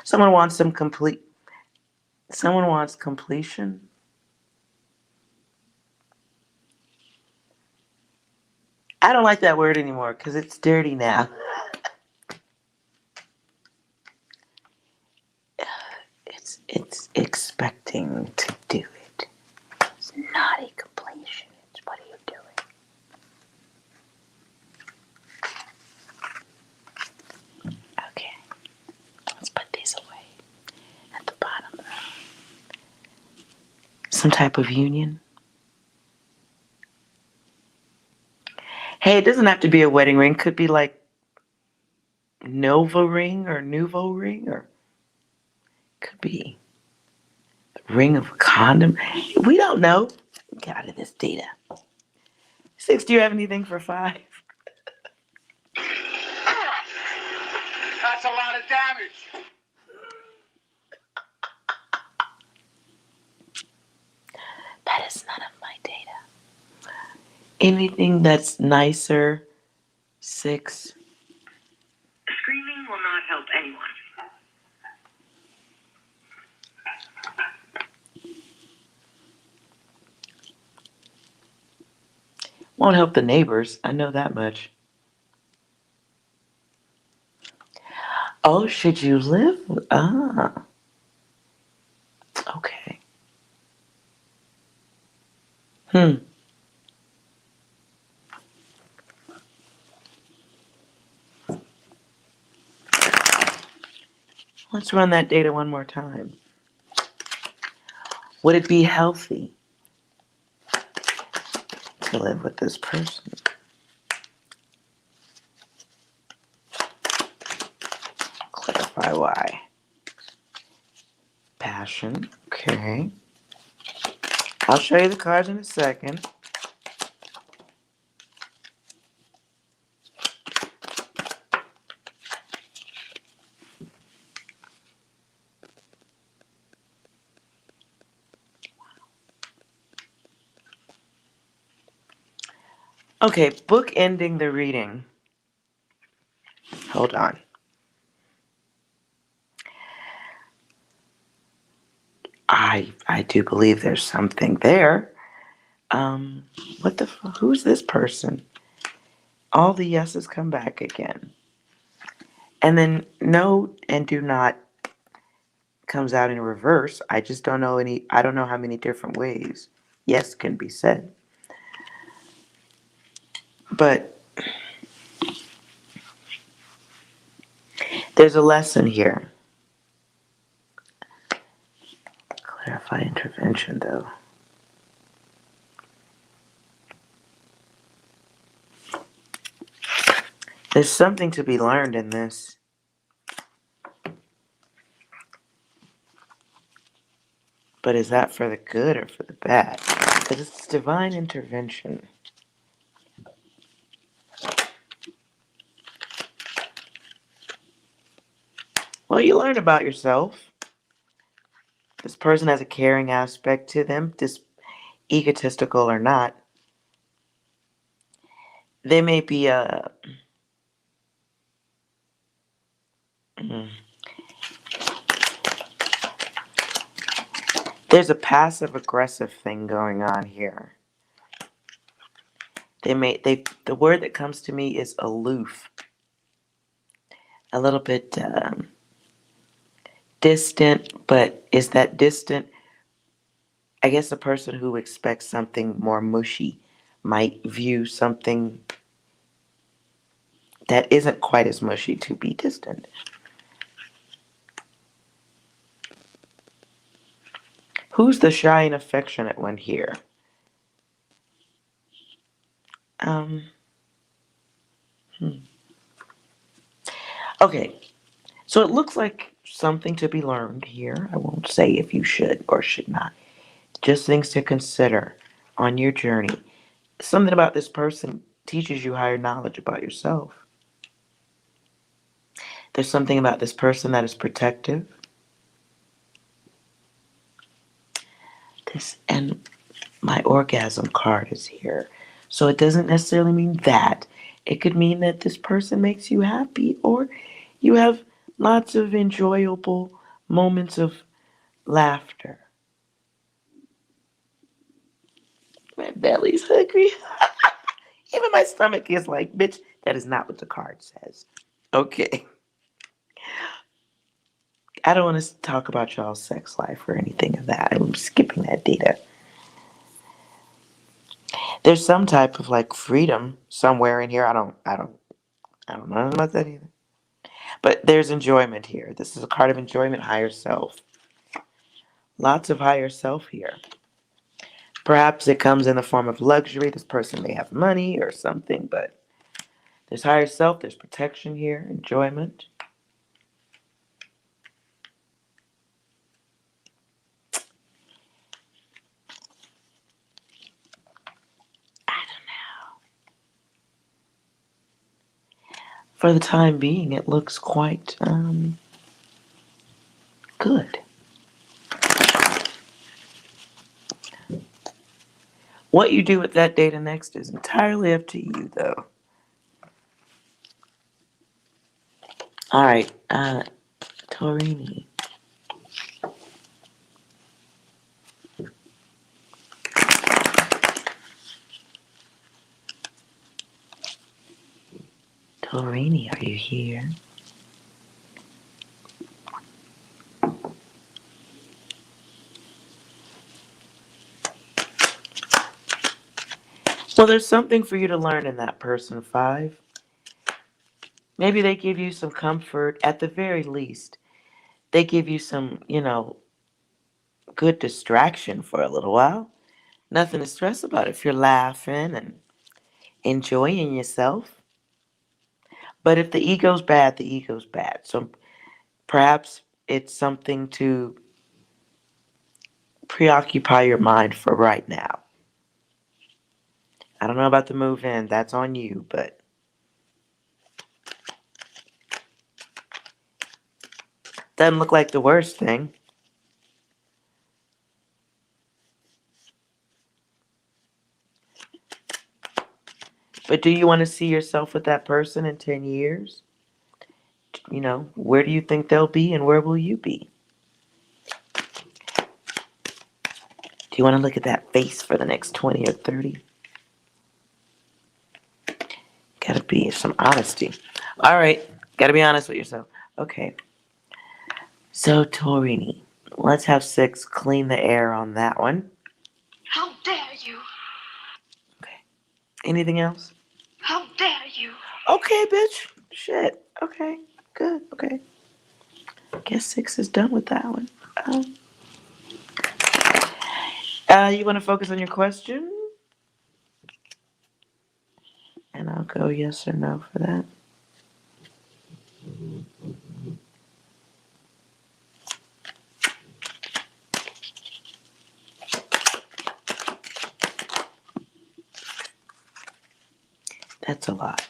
Someone wants someone wants completion. I don't like that word anymore because it's dirty now. It's expecting to do it. It's not a completion. It's what are you doing? Okay. Let's put these away at the bottom. Some type of union. Hey, it doesn't have to be a wedding ring. Could be like Nova ring or Nouveau ring, or could be a ring of a condom. We don't know. Get out of this data. 6, do you have anything for 5? That's a lot of damage. That is none of my data. Anything that's nicer, 6. Screaming will not help anyone. Won't help the neighbors. I know that much. Oh, should you live? Okay. Let's run that data one more time. Would it be healthy to live with this person? Clarify why. Passion. Okay. I'll show you the cards in a second. Okay, bookending the reading. Hold on. I do believe there's something there. Who's this person? All the yeses come back again. And then no and do not comes out in reverse. I just don't know I don't know how many different ways yes can be said. But there's a lesson here. Clarify intervention, though. There's something to be learned in this. But is that for the good or for the bad? Because it's divine intervention. Well, you learn about yourself. This person has a caring aspect to them, egotistical or not. They may be there's a passive aggressive thing going on here. The word that comes to me is aloof. A little bit distant, but is that distant? I guess a person who expects something more mushy might view something that isn't quite as mushy to be distant. Who's the shy and affectionate one here? Um, okay, so it looks like something to be learned here. I won't say if you should or should not. Just things to consider on your journey. Something about this person teaches you higher knowledge about yourself. There's something about this person that is protective. And my orgasm card is here. So it doesn't necessarily mean that. It could mean that this person makes you happy or you have lots of enjoyable moments of laughter. My belly's hungry. Even my stomach is like, bitch, that is not what the card says. Okay. I don't want to talk about y'all's sex life or anything of that. I'm skipping that data. There's some type of like freedom somewhere in here. I don't know about that either. But there's enjoyment here. This is a card of enjoyment, higher self. Lots of higher self here. Perhaps it comes in the form of luxury. This person may have money or something, but there's higher self, there's protection here, enjoyment. I don't know. For the time being, it looks quite good. What you do with that data next is entirely up to you, though. All right, Torini. Torini, are you here? Well, there's something for you to learn in that person, 5. Maybe they give you some comfort at the very least. They give you some, good distraction for a little while. Nothing to stress about if you're laughing and enjoying yourself. But if the ego's bad, the ego's bad. So perhaps it's something to preoccupy your mind for right now. I don't know about the move in, that's on you, but doesn't look like the worst thing. But do you want to see yourself with that person in 10 years? Where do you think they'll be and where will you be? Do you want to look at that face for the next 20 or 30? Gotta be some honesty. All right, gotta be honest with yourself. Okay, so Torini, let's have 6 clean the air on that one. How dare you? Okay, anything else? How dare you? Okay, bitch. Shit. Okay, good. Okay. Guess 6 is done with that one. You want to focus on your question? And I'll go yes or no for that. That's a lot.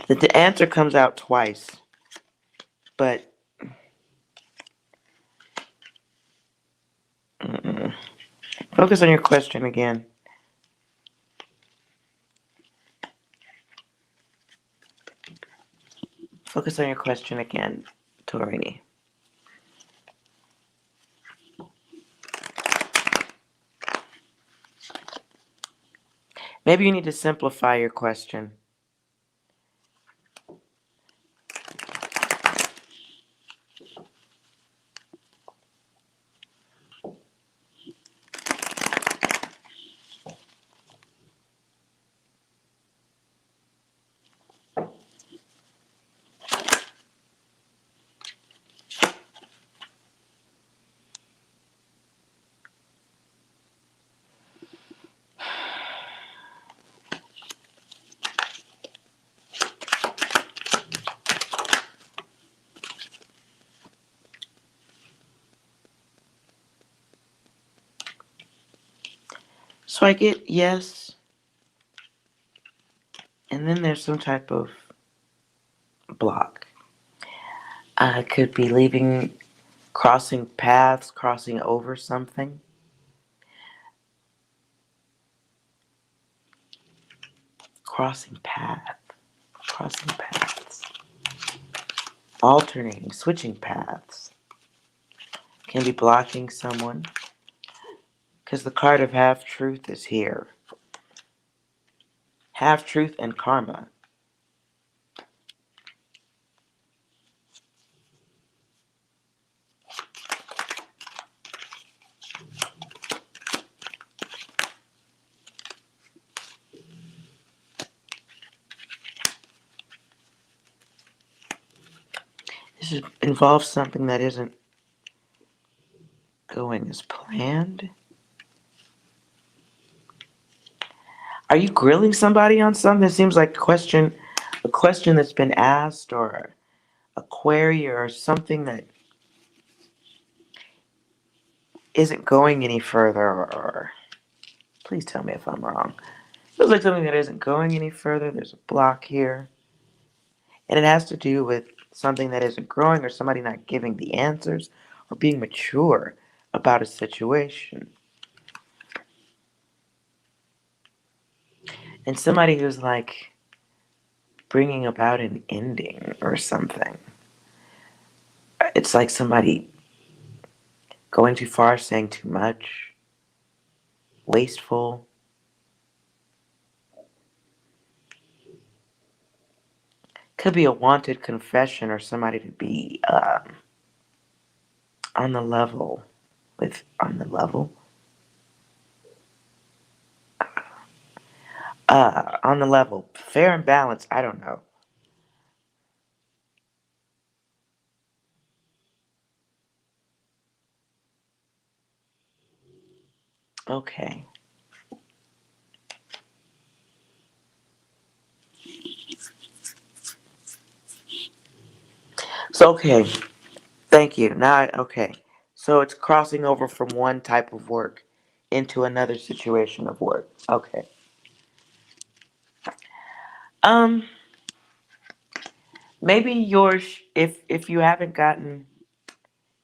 The answer comes out twice, but focus on your question again. Focus on your question again, Torini. Maybe you need to simplify your question. So I get yes, and then there's some type of block. I could be leaving, crossing paths, crossing over something. Crossing paths, alternating, switching paths. Can be blocking someone because the card of half truth is here. Half truth and karma. This involves something that isn't going as planned. Are you grilling somebody on something? It seems like a question that's been asked, or a query, or something that isn't going any further, or please tell me if I'm wrong. Feels like something that isn't going any further. There's a block here. And it has to do with something that isn't growing, or somebody not giving the answers, or being mature about a situation. And somebody who's like bringing about an ending or something. It's like somebody going too far, saying too much, wasteful. Could be a wanted confession, or somebody to be on the level with on the level, fair and balanced. I don't know. Okay. So okay. Thank you. Okay. So it's crossing over from one type of work into another situation of work. Okay. Um, maybe yours, if you haven't gotten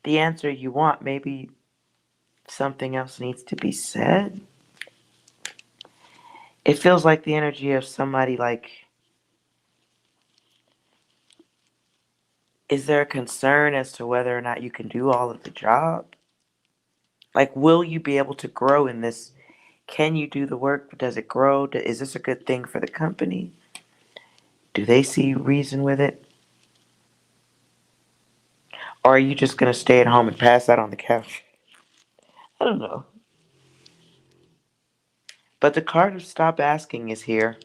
the answer you want, maybe something else needs to be said. It feels like the energy of somebody like, is there a concern as to whether or not you can do all of the job? Like, will you be able to grow in this? Can you do the work? Does it grow? Is this a good thing for the company? Do they see reason with it? Or are you just going to stay at home and pass out on the couch? I don't know. But the card of stop asking is here.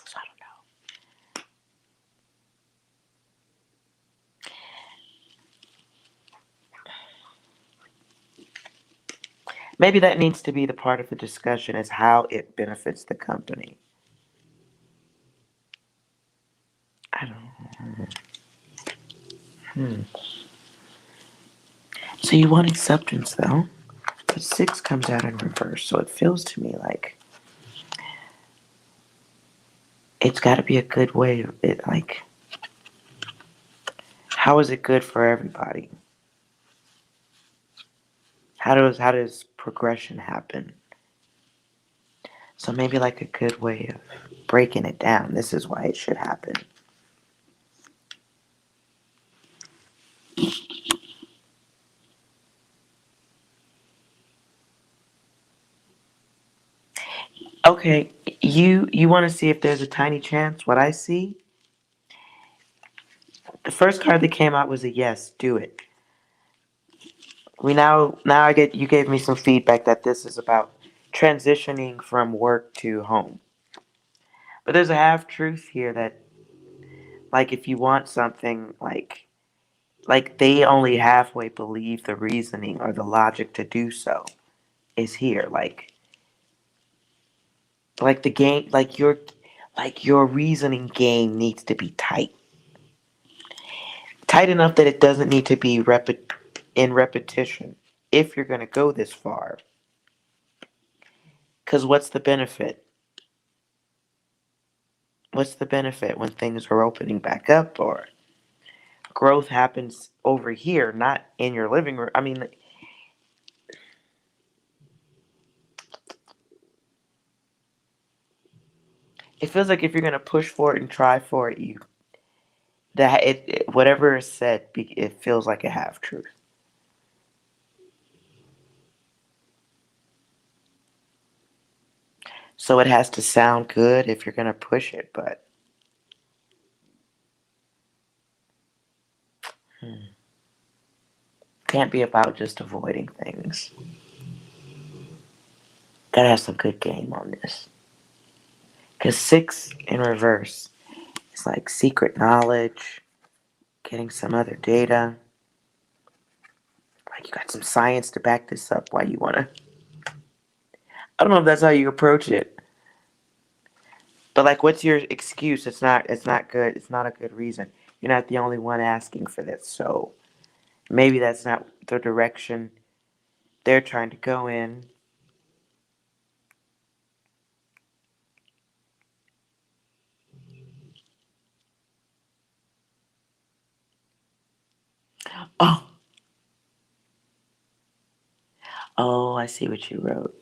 So I don't know. Maybe that needs to be the part of the discussion, is how it benefits the company. I don't know. So you want acceptance though? But 6 comes out in reverse, so it feels to me like it's got to be a good way. It like, how is it good for everybody? How does progression happen? So maybe like a good way of breaking it down. This is why it should happen. Okay, you want to see if there's a tiny chance. What I see, the first card that came out was a yes. Do it. We now I get, you gave me some feedback that this is about transitioning from work to home. But there's a half truth here that, like, if you want something, like they only halfway believe the reasoning or the logic to do so is here. Like the game, like your reasoning game needs to be tight enough that it doesn't need to be in repetition. if you're going to go this far. Because what's the benefit? What's the benefit when things are opening back up or growth happens over here, not in your living room? I mean, it feels like if you're going to push for it and try for it, whatever is said, it feels like a half truth. So it has to sound good if you're going to push it, but can't be about just avoiding things. Gotta have some good game on this. Because 6 in reverse is like secret knowledge, getting some other data. Like you got some science to back this up. Why you wanna? I don't know if that's how you approach it. But like, what's your excuse? It's not. It's not good. It's not a good reason. You're not the only one asking for this. So maybe that's not the direction they're trying to go in. Oh, oh, I see what you wrote.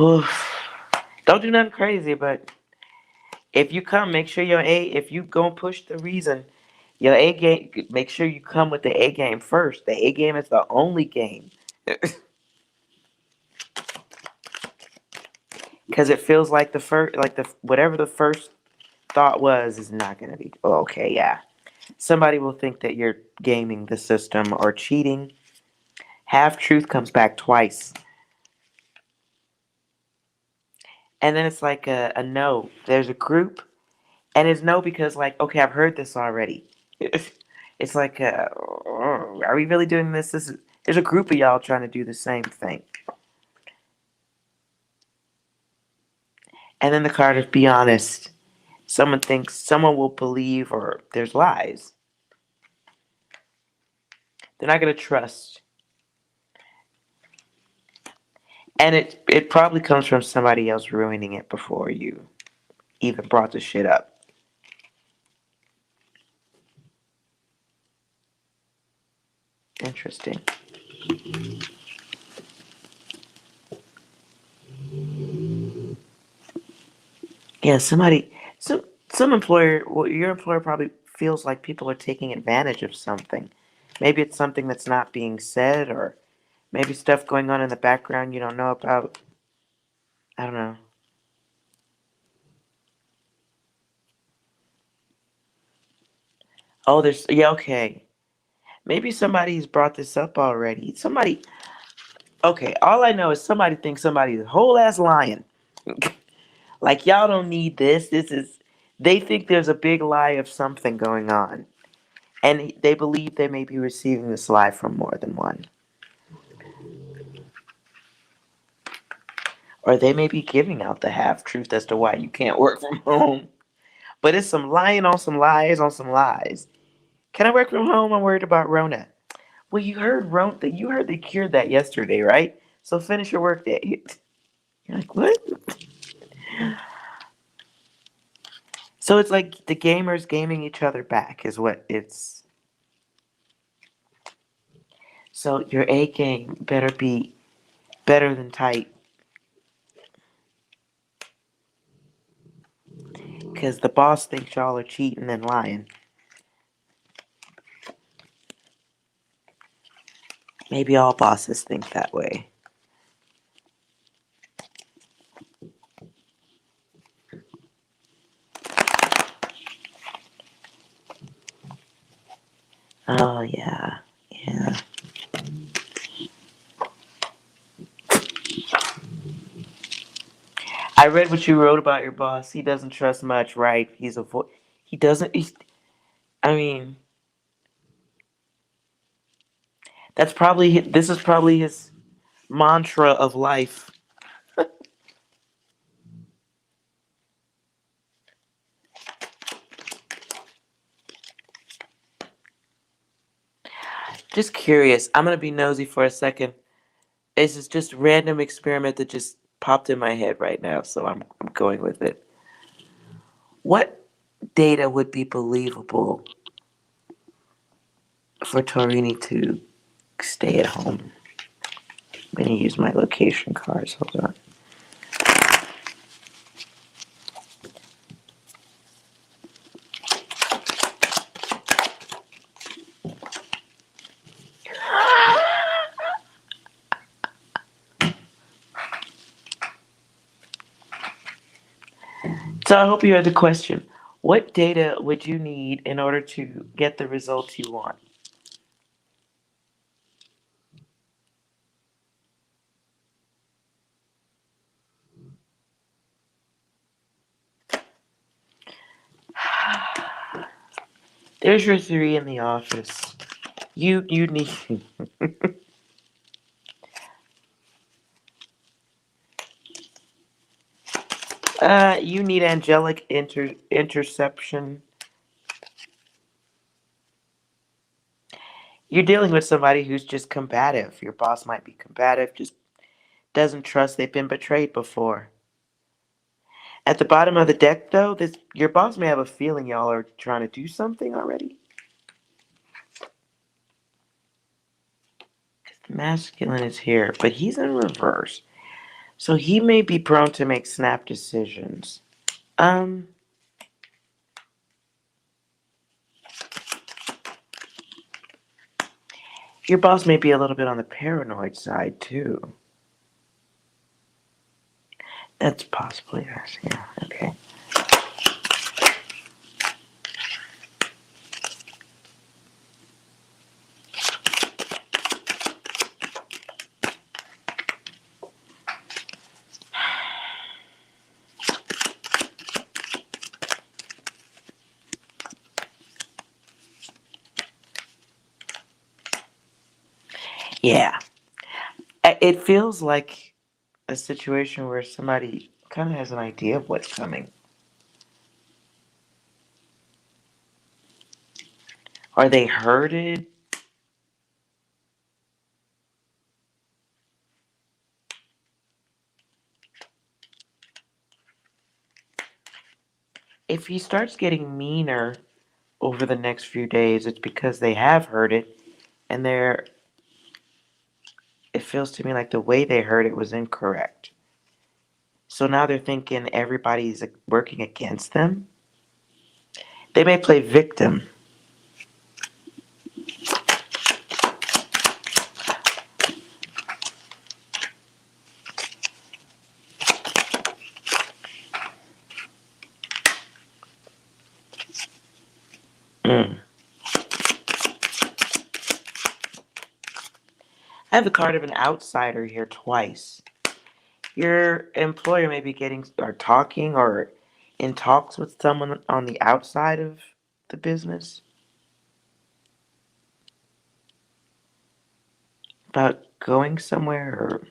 Oof. Don't do nothing crazy, but if you come, make sure your A. If you gonna push the reason, your A game. Make sure you come with the A game first. The A game is the only game. Because it feels like the first, like the whatever the first thought was is not gonna be. Oh, okay, yeah. Somebody will think that you're gaming the system or cheating. Half truth comes back twice, and then it's like a no. There's a group, and it's no because like okay, I've heard this already. It's like, are we really doing this? There's a group of y'all trying to do the same thing. And then the card of be honest. Someone thinks someone will believe or there's lies. They're not going to trust. And it probably comes from somebody else ruining it before you even brought the shit up. Interesting. Yeah, some employer, well, your employer probably feels like people are taking advantage of something. Maybe it's something that's not being said, or maybe stuff going on in the background you don't know about. I don't know. Oh, yeah, okay. Maybe somebody's brought this up already. Okay, all I know is somebody thinks somebody's a whole ass lying. Like, y'all don't need this. They think there's a big lie of something going on. And they believe they may be receiving this lie from more than one. Or they may be giving out the half truth as to why you can't work from home. But it's some lying on some lies on some lies. Can I work from home? I'm worried about Rona. Well, you heard they cured that yesterday, right? So finish your work day. You're like, what? So it's like the gamers gaming each other back is what it's. So your A game better be better than tight. Because the boss thinks y'all are cheating and lying. Maybe all bosses think that way. Oh, yeah. Yeah. I read what you wrote about your boss. He doesn't trust much, right? He doesn't. I mean, this is probably his mantra of life. Just curious. I'm gonna be nosy for a second. This is just a random experiment that just popped in my head right now, so I'm going with it. What data would be believable for Torini to stay at home? I'm gonna use my location cards. Hold on. So I hope you heard the question. What data would you need in order to get the results you want? There's your three in the office. You need you need angelic interception. You're dealing with somebody who's just combative. Your boss might be combative, just doesn't trust they've been betrayed before. At the bottom of the deck, though, this your boss may have a feeling y'all are trying to do something already. The masculine is here, but he's in reverse, so he may be prone to make snap decisions. Um, your boss may be a little bit on the paranoid side too. That's possibly us. Yeah. Okay. Yeah. It feels like a situation where somebody kind of has an idea of what's coming. Or they heard it. If he starts getting meaner over the next few days, it's because they have heard it and it feels to me like the way they heard it was incorrect. So now they're thinking everybody's working against them. They may play victim. Mm. I have the card of an outsider here twice. Your employer may be getting or talking or in talks with someone on the outside of the business about going somewhere or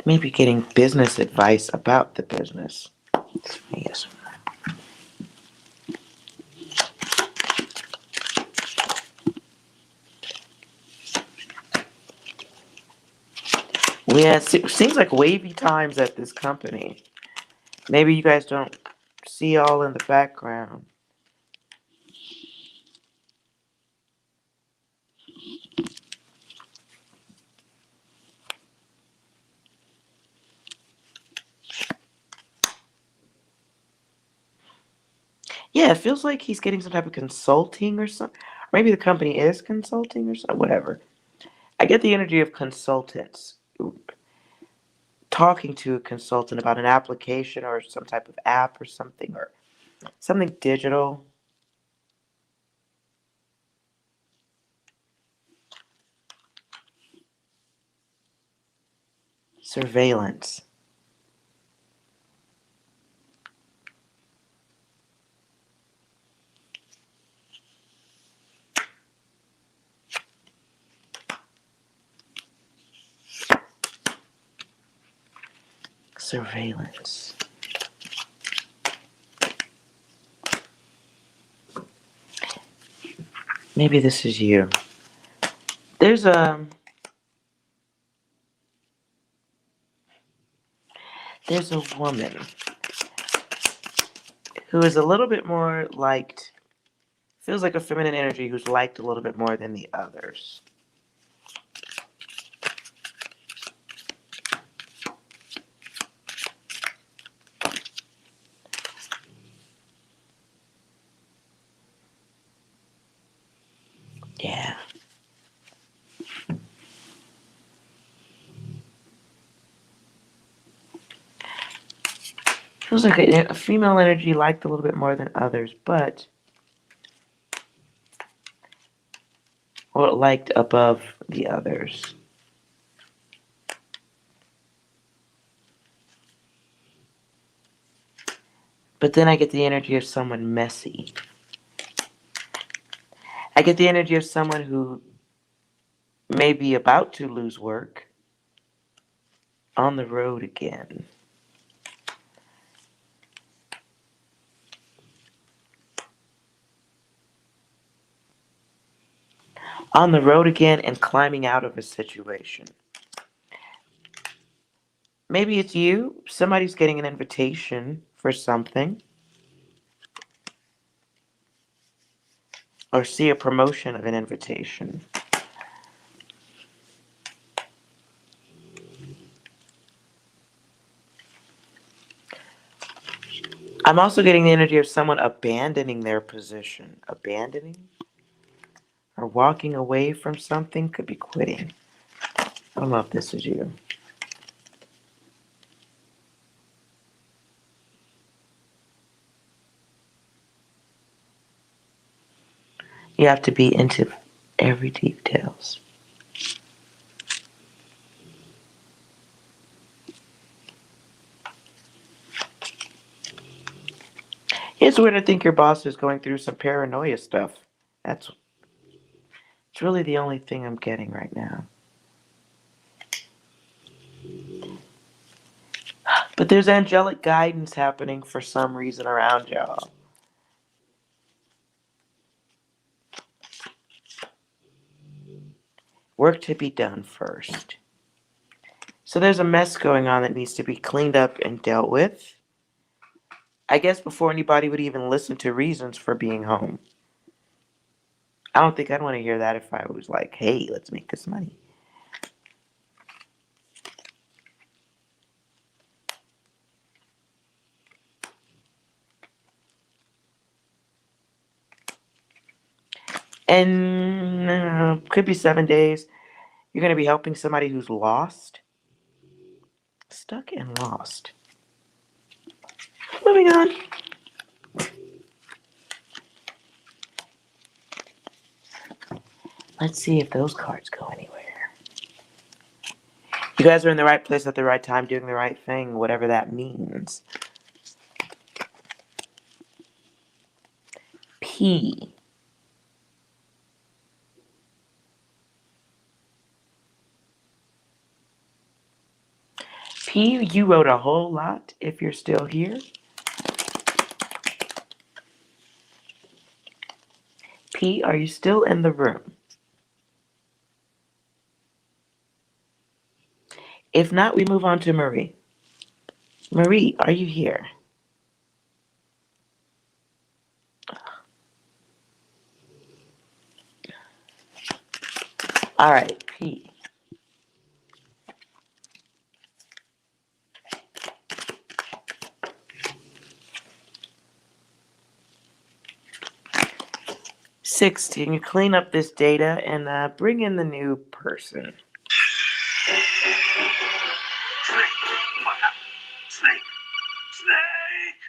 maybe getting business advice about the business. Yes. Yeah, it seems like wavy times at this company. Maybe you guys don't see all in the background. Yeah, it feels like he's getting some type of consulting or something. Maybe the company is consulting or something. Whatever. I get the energy of consultants talking to a consultant about an application or some type of app or something digital. Surveillance. Surveillance. Maybe this is you. There's a woman who is a little bit more liked, feels like a feminine energy who's liked a little bit more than the others. Yeah. Feels like a female energy liked a little bit more than others, but or liked above the others. But then I get the energy of someone messy. I get the energy of someone who may be about to lose work, on the road again. On the road again and climbing out of a situation. Maybe it's you. Somebody's getting an invitation for something. Or see a promotion of an invitation. I'm also getting the energy of someone abandoning their position. Abandoning? Or walking away from something. Could be quitting. I don't know if this is you. You have to be into every details. It's weird to think your boss is going through some paranoia stuff. It's really the only thing I'm getting right now. But there's angelic guidance happening for some reason around y'all. Work to be done first. So there's a mess going on that needs to be cleaned up and dealt with. I guess before anybody would even listen to reasons for being home. I don't think I'd want to hear that if I was like, hey, let's make this money. And could be 7 days. You're going to be helping somebody who's lost. Stuck and lost. Moving on. Let's see if those cards go anywhere. You guys are in the right place at the right time, doing the right thing, whatever that means. P. P, you wrote a whole lot if you're still here. P, are you still in the room? If not, we move on to Marie. Marie, are you here? All right, P. Six, can you clean up this data and bring in the new person? Snake! What happened? Snake! Snake!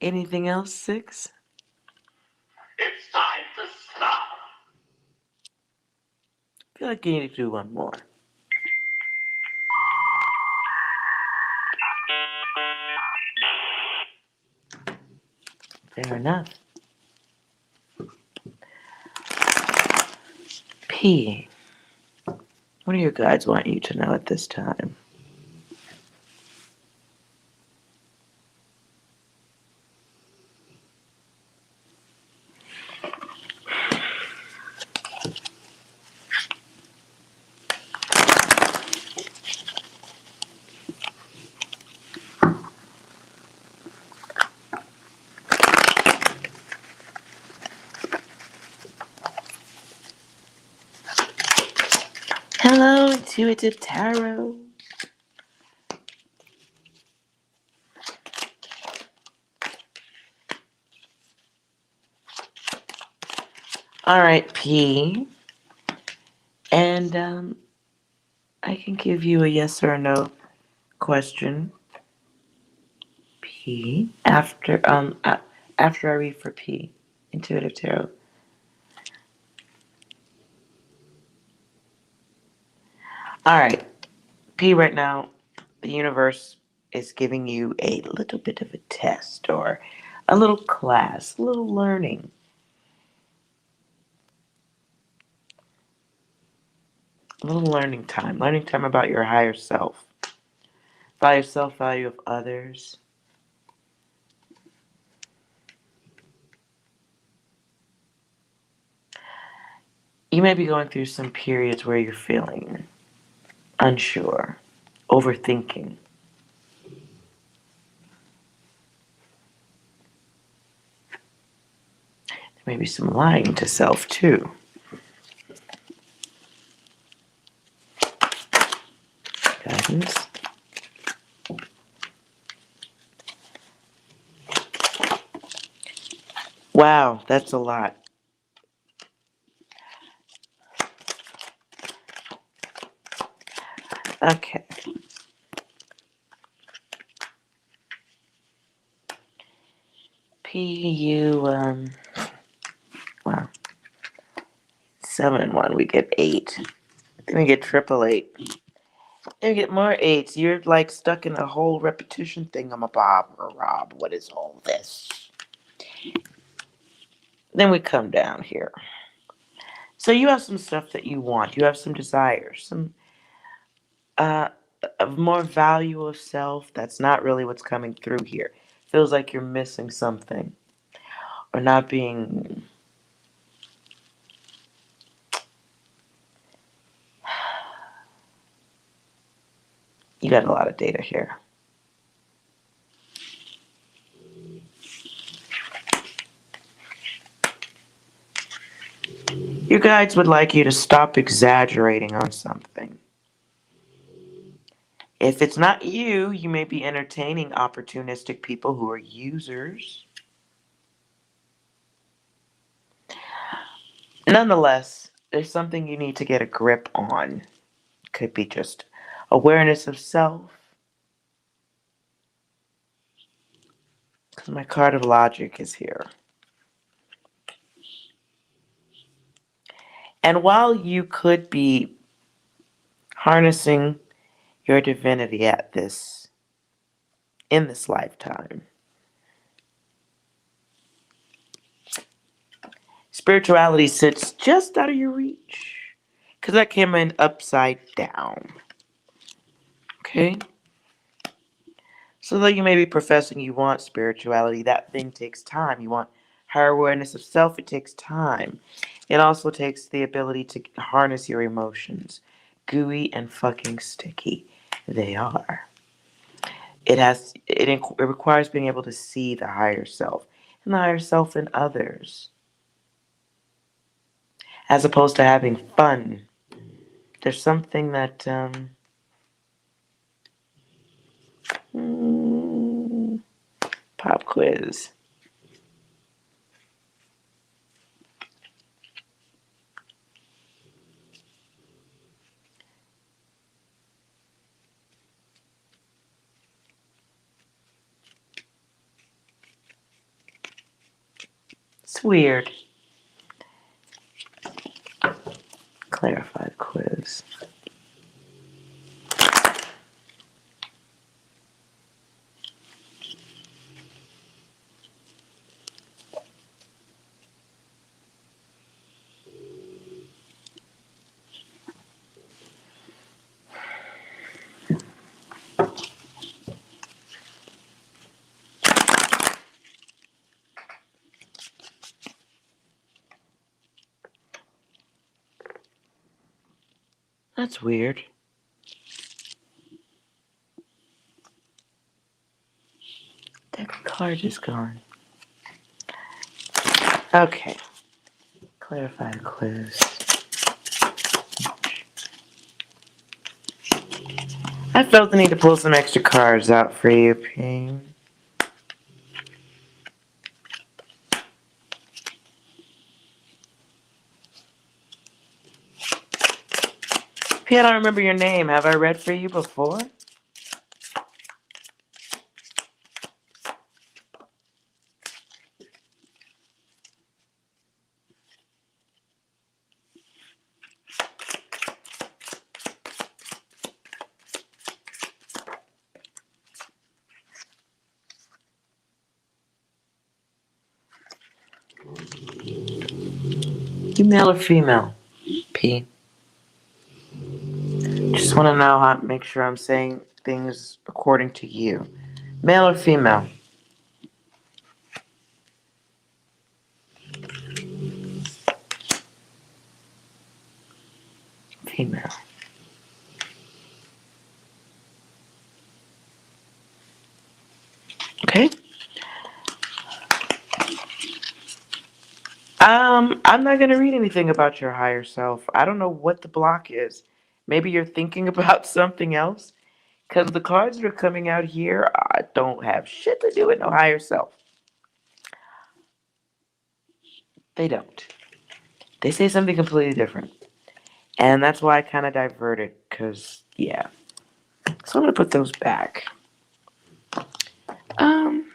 Anything else, Six? It's time to stop! I feel like you need to do one more. Fair enough. P. What do your guides want you to know at this time? Intuitive Tarot. All right, P. And I can give you a yes or no question, P, after I read for P, Intuitive Tarot. All right, P, right now, the universe is giving you a little bit of a test or a little class, a little learning. A little learning time about your higher self, value, self-value of others. You may be going through some periods where you're feeling unsure, overthinking. There may be some lying to self too. Guidance. Wow, that's a lot. Okay. PU, wow. 7 and 1, we get 8. Then we get triple 8. Then we get more 8s. You're like stuck in a whole repetition thing. I'm a Bob or Rob. What is all this? Then we come down here. So you have some stuff that you want. You have some desires, some of more value of self. That's not really what's coming through here. Feels like you're missing something or not being. You got a lot of data here. Your guides would like you to stop exaggerating on something. If it's not you, you may be entertaining opportunistic people who are users. Nonetheless, there's something you need to get a grip on. Could be just awareness of self. Because my card of logic is here. And while you could be harnessing your divinity in this lifetime, spirituality sits just out of your reach. Because that came in upside down. Okay? So though you may be professing you want spirituality, that thing takes time. You want higher awareness of self, it takes time. It also takes the ability to harness your emotions. Gooey and fucking sticky they are. It requires being able to see the higher self and the higher self in others. As opposed to having fun. There's something that pop quiz. It's weird. Clarify the quiz. That's weird. That card is gone. Okay. Clarify the quiz. I felt the need to pull some extra cards out for you, P. P, I don't remember your name. Have I read for you before? You male or female, P? Just want to know how to make sure I'm saying things according to you. Male or female? Female. Okay. I'm not gonna read anything about your higher self. I don't know what the block is. Maybe you're thinking about something else. Because the cards that are coming out here don't have shit to do with no higher self. They don't. They say something completely different. And that's why I kind of diverted. Because, yeah. So I'm going to put those back. Um,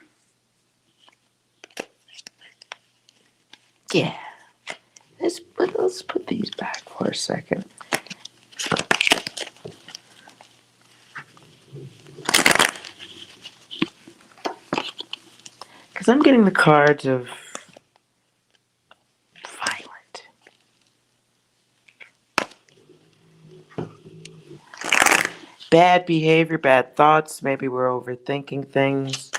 yeah. Let's put these back for a second. Because I'm getting the cards of violent. Bad behavior, bad thoughts. Maybe we're overthinking things.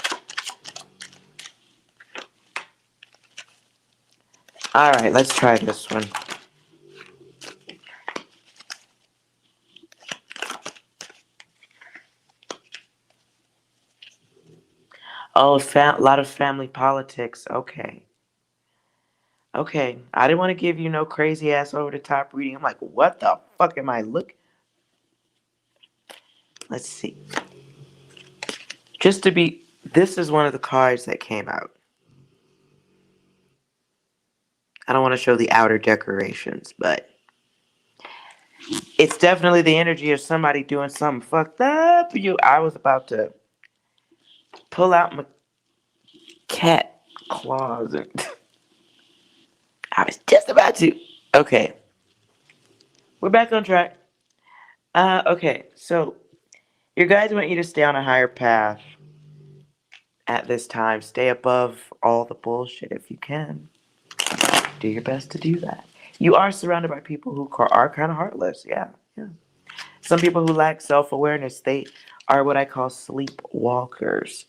All right, let's try this one. Oh, a lot of family politics. Okay. Okay. I didn't want to give you no crazy ass over the top reading. I'm like, what the fuck am I looking? Let's see. This is one of the cards that came out. I don't want to show the outer decorations, but it's definitely the energy of somebody doing something fucked up. I was about to pull out my cat claws and I was just about to. Okay. We're back on track. Okay, so your guides want you to stay on a higher path at this time. Stay above all the bullshit if you can. Do your best to do that. You are surrounded by people who are kind of heartless. Yeah, yeah. Some people who lack self-awareness, they are what I call sleepwalkers.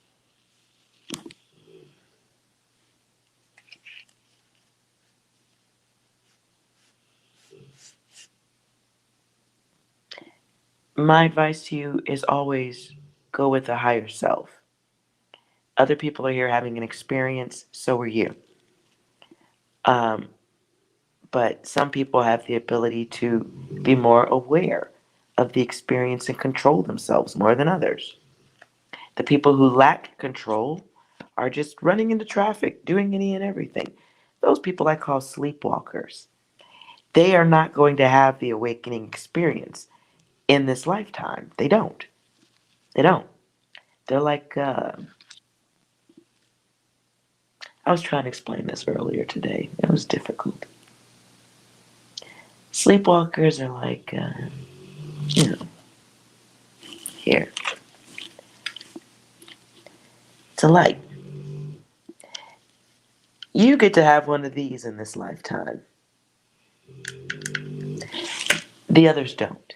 My advice to you is always go with the higher self. Other people are here having an experience, so are you. Um, but some people have the ability to be more aware of the experience and control themselves more than others. The people who lack control are just running into traffic, doing any and everything. Those people I call sleepwalkers. They are not going to have the awakening experience in this lifetime. They don't. They don't. They're like, I was trying to explain this earlier today. It was difficult. Sleepwalkers are like, you know, here. It's a light. You get to have one of these in this lifetime. The others don't.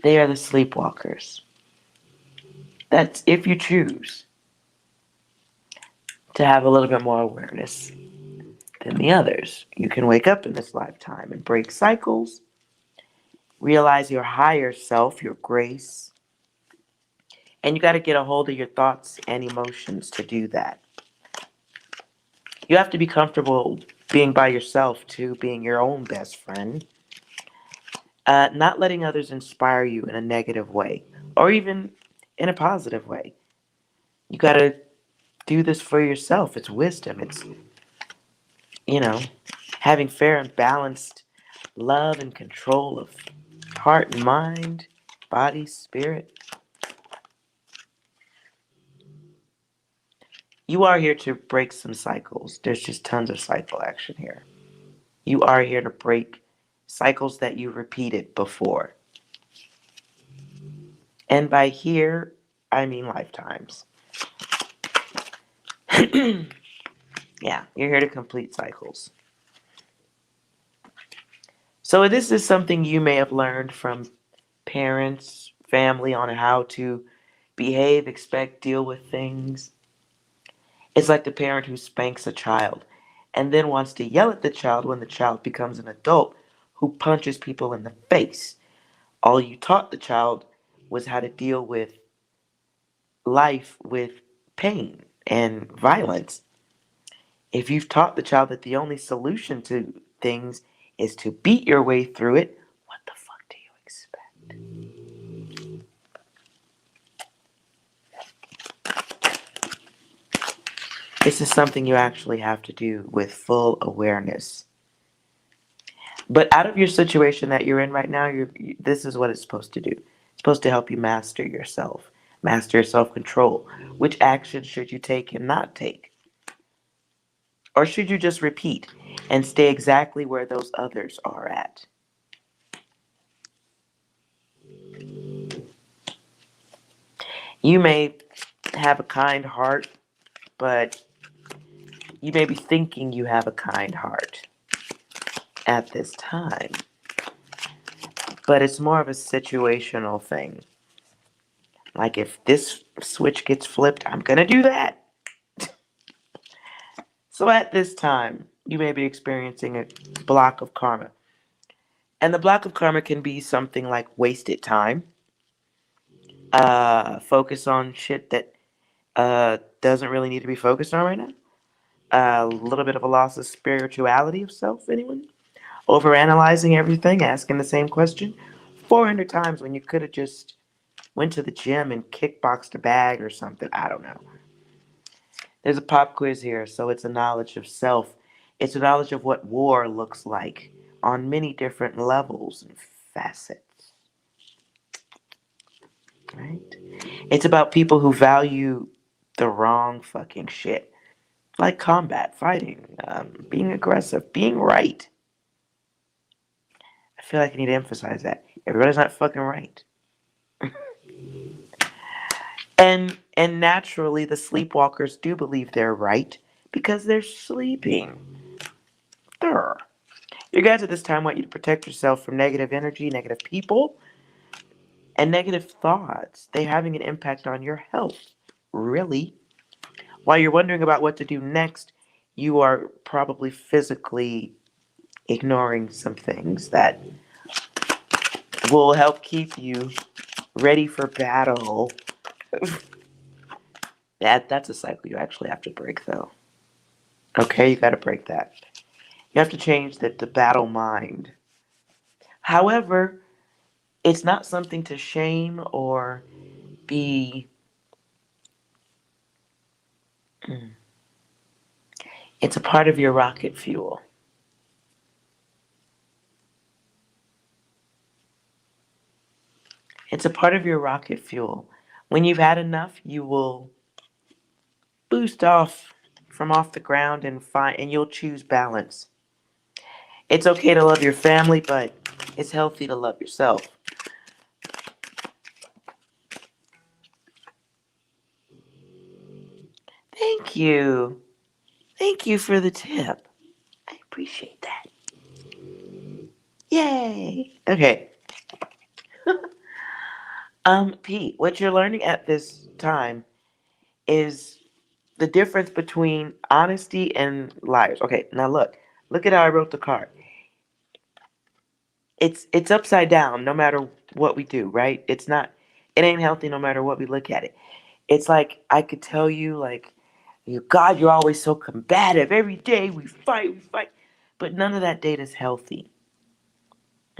They are the sleepwalkers. That's if you choose to have a little bit more awareness than the others. You can wake up in this lifetime and break cycles, realize your higher self, your grace, and you got to get a hold of your thoughts and emotions to do that. You have to be comfortable being by yourself too, being your own best friend. Not letting others inspire you in a negative way or even in a positive way. You got to do this for yourself. It's wisdom. It's, you know, having fair and balanced love and control of heart and mind, body, spirit. You are here to break some cycles. There's just tons of cycle action here. You are here to break cycles that you repeated before. And by here, I mean lifetimes. Yeah, you're here to complete cycles. So this is something you may have learned from parents, family on how to behave, expect, deal with things. It's like the parent who spanks a child and then wants to yell at the child when the child becomes an adult who punches people in the face. All you taught the child was how to deal with life with pain and violence. If you've taught the child that the only solution to things is to beat your way through it, what the fuck do you expect? This is something you actually have to do with full awareness. But out of your situation that you're in right now, this is what it's supposed to do. It's supposed to help you master yourself, master your self-control. Which action should you take and not take? Or should you just repeat and stay exactly where those others are at? You may have a kind heart, but you may be thinking you have a kind heart at this time. But it's more of a situational thing. Like if this switch gets flipped, I'm going to do that. So at this time, you may be experiencing a block of karma. And the block of karma can be something like wasted time, focus on shit that doesn't really need to be focused on right now. A little bit of a loss of spirituality of self, anyone? Overanalyzing everything, asking the same question 400 times when you could have just went to the gym and kickboxed a bag or something. I don't know. There's a pop quiz here, so it's a knowledge of self. It's a knowledge of what war looks like on many different levels and facets. Right? It's about people who value the wrong fucking shit. Like combat, fighting, being aggressive, being right. I feel like I need to emphasize that. Everybody's not fucking right. And naturally the sleepwalkers do believe they're right because they're sleeping. Durr. Your guides at this time want you to protect yourself from negative energy, negative people, and negative thoughts. They're having an impact on your health. Really? While you're wondering about what to do next, you are probably physically ignoring some things that will help keep you ready for battle. That's a cycle you actually have to break, though. Okay, you got to break that. You have to change the battle mind. However, it's not something to shame or be. It's a part of your rocket fuel. It's a part of your rocket fuel. When you've had enough, you will boost off from off the ground and you'll choose balance. It's okay to love your family, but it's healthy to love yourself. Thank you. Thank you for the tip. I appreciate that. Yay. Okay. Pete, what you're learning at this time is the difference between honesty and liars. Okay, now look at how I wrote the card. It's upside down no matter what we do, right? It ain't healthy no matter what we look at it. It's like I could tell you like God, you're always so combative. Every day we fight. But none of that data is healthy.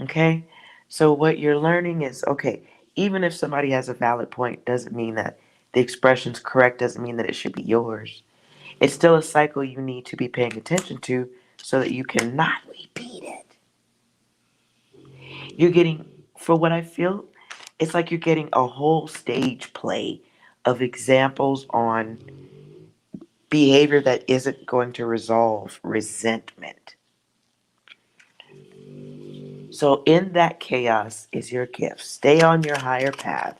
Okay? So what you're learning is, okay, even if somebody has a valid point, doesn't mean that the expression's correct, doesn't mean that it should be yours. It's still a cycle you need to be paying attention to so that you cannot repeat it. You're getting, for what I feel, it's like you're getting a whole stage play of examples on behavior that isn't going to resolve resentment. So, in that chaos is your gift. Stay on your higher path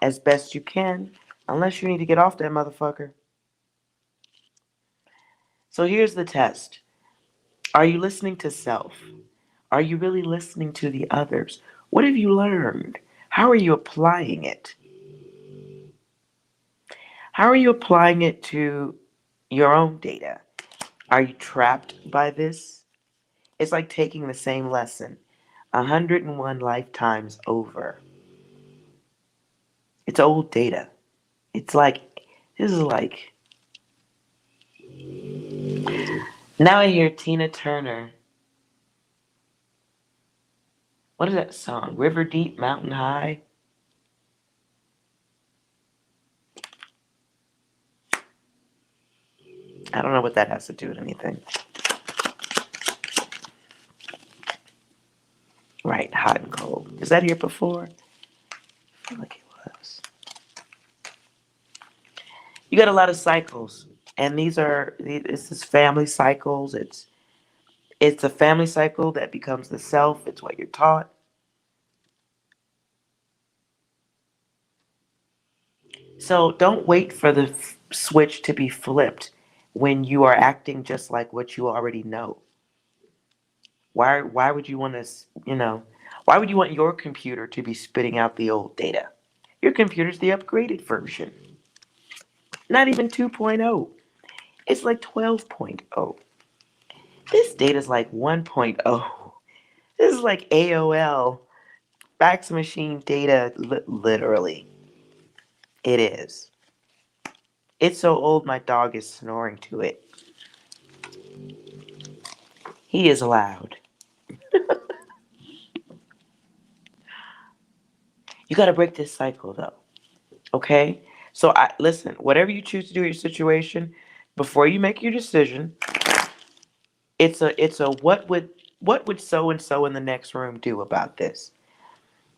as best you can, unless you need to get off that motherfucker. So, here's the test. Are you listening to self? Are you really listening to the others? What have you learned? How are you applying it? How are you applying it to your own data? Are you trapped by this? It's like taking the same lesson 101 lifetimes over. It's old data. It's like, this is like, now I hear Tina Turner. What is that song? River Deep, Mountain High? I don't know what that has to do with anything. Right, hot and cold. Is that here before? I feel like it was. You got a lot of cycles, and this is family cycles. It's a family cycle that becomes the self. It's what you're taught. So don't wait for the switch to be flipped when you are acting just like what you already know. Why would you want to, why would you want your computer to be spitting out the old data? Your computer's the upgraded version. Not even 2.0. It's like 12.0. This data's like 1.0. This is like AOL, fax machine data, literally. It is. It's so old my dog is snoring to it. He is loud. You got to break this cycle though. Okay? So listen, whatever you choose to do in your situation, before you make your decision, it's a what would so and so in the next room do about this?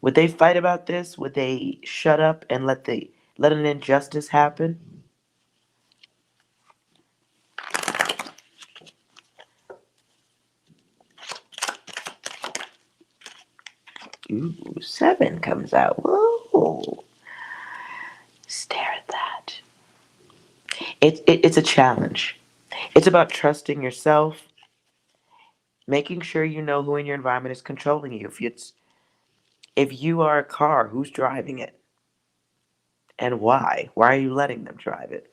Would they fight about this? Would they shut up and let an injustice happen? Ooh, 7 comes out. Whoa. Stare at that. It's a challenge. It's about trusting yourself, making sure you know who in your environment is controlling you. If you are a car, who's driving it? And why? Why are you letting them drive it?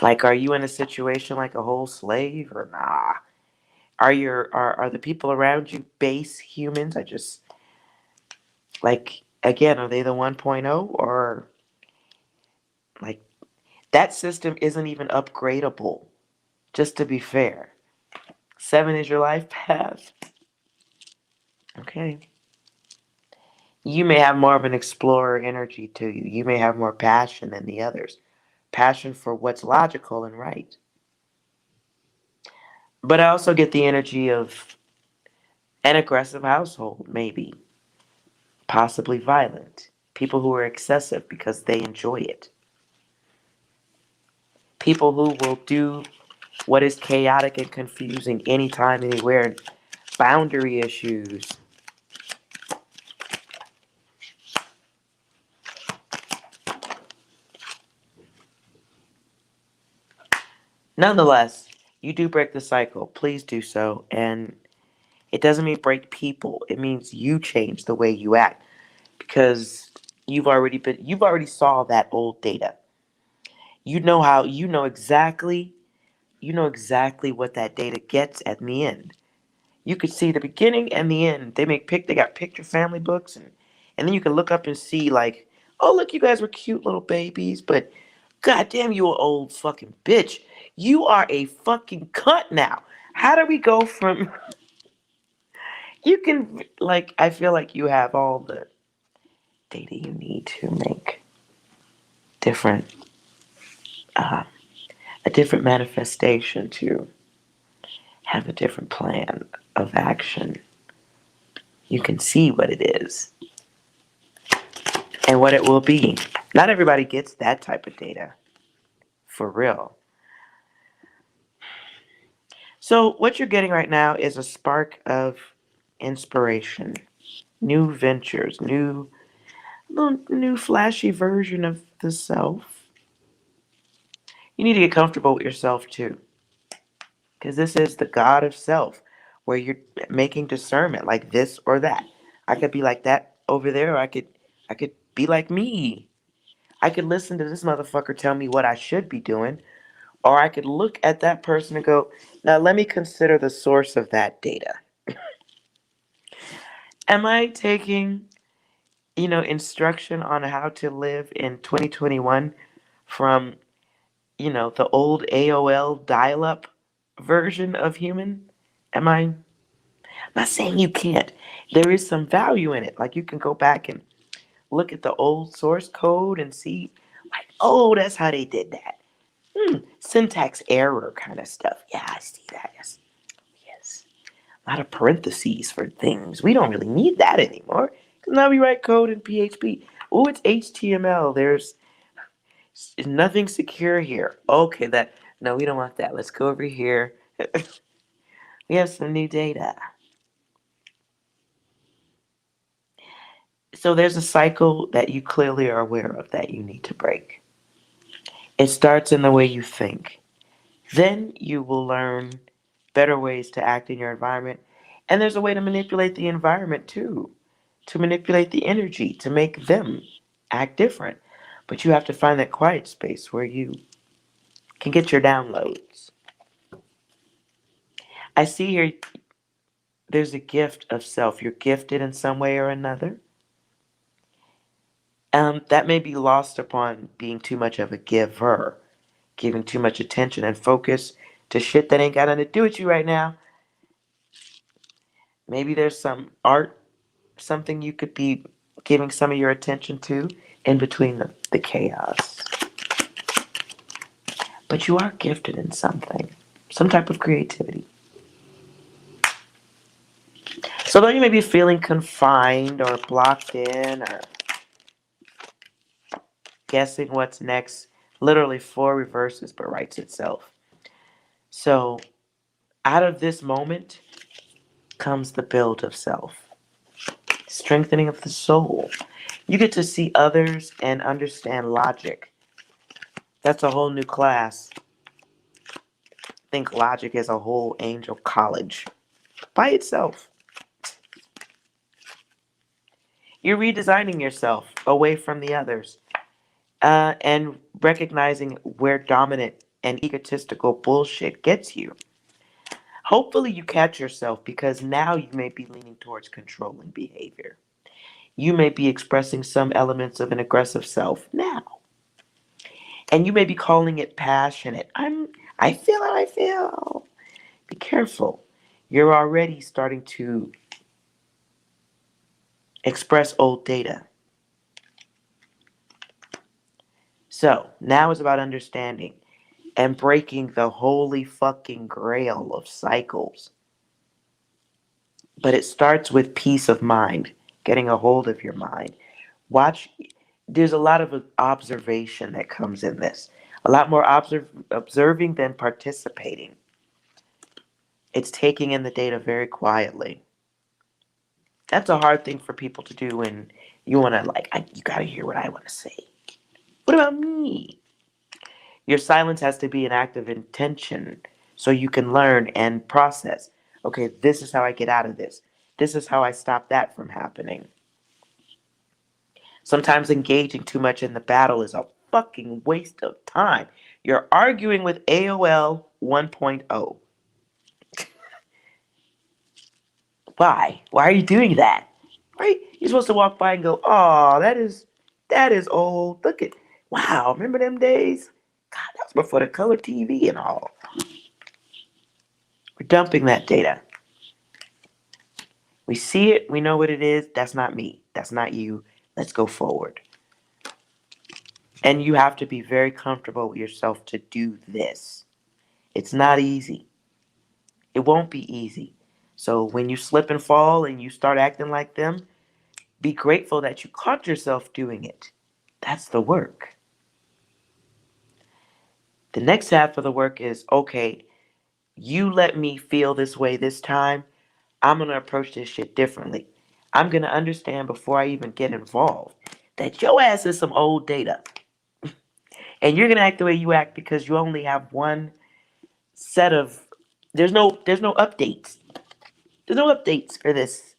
Like, are you in a situation like a whole slave or nah? Are the people around you base humans? Again, are they the 1.0 or like that system isn't even upgradable, just to be fair. 7 is your life path. Okay. You may have more of an explorer energy to you. You may have more passion than the others. Passion for what's logical and right. But I also get the energy of an aggressive household, maybe. Possibly violent. People who are excessive because they enjoy it. People who will do what is chaotic and confusing anytime, anywhere. Boundary issues. Nonetheless, you do break the cycle. Please do so. And it doesn't mean break people. It means you change the way you act because you've already saw that old data. You know exactly what that data gets at the end. You could see the beginning and the end. They got picture family books and then you can look up and see like, oh look, you guys were cute little babies, but goddamn, you an old fucking bitch. You are a fucking cunt now. How do we go from You can, like, I feel like you have all the data you need to make different, uh, a different manifestation, to have a different plan of action. You can see what it is and what it will be. Not everybody gets that type of data, for real. So, what you're getting right now is a spark of inspiration, new ventures, new flashy version of the self. You need to get comfortable with yourself too, because this is the God of self, where you're making discernment, like this or that. I could be like that over there, or I could be like me. I could listen to this motherfucker tell me what I should be doing, or I could look at that person and go, now let me consider the source of that data. Am I taking, instruction on how to live in 2021 from, the old AOL dial-up version of human? I'm not saying you can't. There is some value in it. Like, you can go back and look at the old source code and see, like, oh, that's how they did that. Syntax error kind of stuff. Yeah, I see that. Yes. Yes. A lot of parentheses for things. We don't really need that anymore. Because now we write code in PHP. Oh, it's HTML. There's nothing secure here. Okay, no, we don't want that. Let's go over here. We have some new data. So there's a cycle that you clearly are aware of that you need to break. It starts in the way you think. Then you will learn better ways to act in your environment. And there's a way to manipulate the environment too, to manipulate the energy, to make them act different. But you have to find that quiet space where you can get your downloads. I see here there's a gift of self. You're gifted in some way or another. That may be lost upon being too much of a giver, giving too much attention and focus to shit that ain't got nothing to do with you right now. Maybe there's some art, something you could be giving some of your attention to in between the chaos. But you are gifted in something, some type of creativity. So though you may be feeling confined or blocked in or guessing what's next, literally 4 reverses but writes itself. So out of this moment comes the build of self, strengthening of the soul. You get to see others and understand logic. That's a whole new class. Think logic as a whole angel college by itself. You're redesigning yourself away from the others, and recognizing where dominant and egotistical bullshit gets you. Hopefully, you catch yourself, because now you may be leaning towards controlling behavior. You may be expressing some elements of an aggressive self now, and you may be calling it passionate. I feel how I feel. Be careful. You're already starting to express old data. So now it's about understanding and breaking the holy fucking grail of cycles. But it starts with peace of mind, getting a hold of your mind. Watch, there's a lot of observation that comes in this. A lot more observing than participating. It's taking in the data very quietly. That's a hard thing for people to do when you want to, like, you got to hear what I want to say. What about me? Your silence has to be an act of intention so you can learn and process. Okay, this is how I get out of this. This is how I stop that from happening. Sometimes engaging too much in the battle is a fucking waste of time. You're arguing with AOL 1.0. Why? Why are you doing that? Right? You're supposed to walk by and go, "Oh, that is old. Look at, wow, remember them days? God, that was before the color TV and all." We're dumping that data. We see it, we know what it is. That's not me. That's not you. Let's go forward. And you have to be very comfortable with yourself to do this. It's not easy. It won't be easy. So when you slip and fall and you start acting like them, be grateful that you caught yourself doing it. That's the work. The next half of the work is, okay, you let me feel this way this time. I'm going to approach this shit differently. I'm going to understand before I even get involved that your ass is some old data. And you're going to act the way you act because you only have one set of there's no updates. There's no updates for this.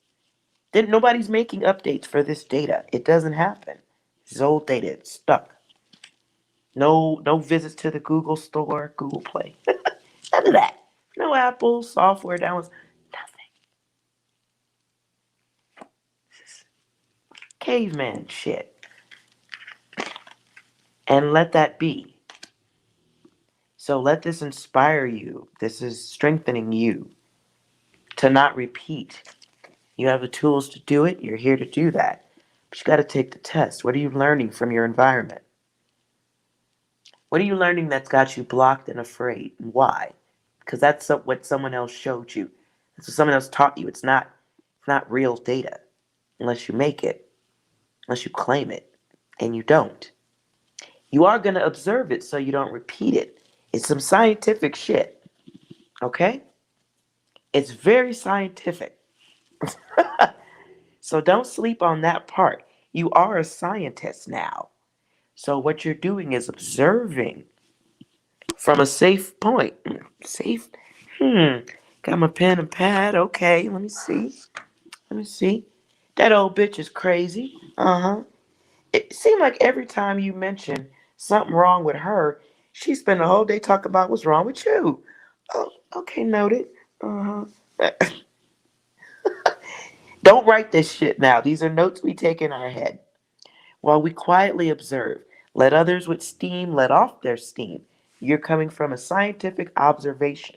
Then nobody's making updates for this data. It doesn't happen. It's old data. It's stuck. No visits to the Google store, Google Play. None of that. No Apple software downloads. Nothing. This is caveman shit. And let that be. So let this inspire you. This is strengthening you to not repeat. You have the tools to do it. You're here to do that. But you got to take the test. What are you learning from your environment? What are you learning that's got you blocked and afraid? And why? Because that's what someone else showed you. That's what someone else taught you. It's not real data unless you make it, unless you claim it, and you don't. You are going to observe it so you don't repeat it. It's some scientific shit, okay? It's very scientific. So don't sleep on that part. You are a scientist now. So what you're doing is observing from a safe point. Safe? Got my pen and pad. Okay, let me see. Let me see. That old bitch is crazy. Uh-huh. It seemed like every time you mention something wrong with her, she spent the whole day talking about what's wrong with you. Oh, okay, noted. Uh-huh. Don't write this shit now. These are notes we take in our head. While we quietly observe, let others with steam let off their steam. You're coming from a scientific observation.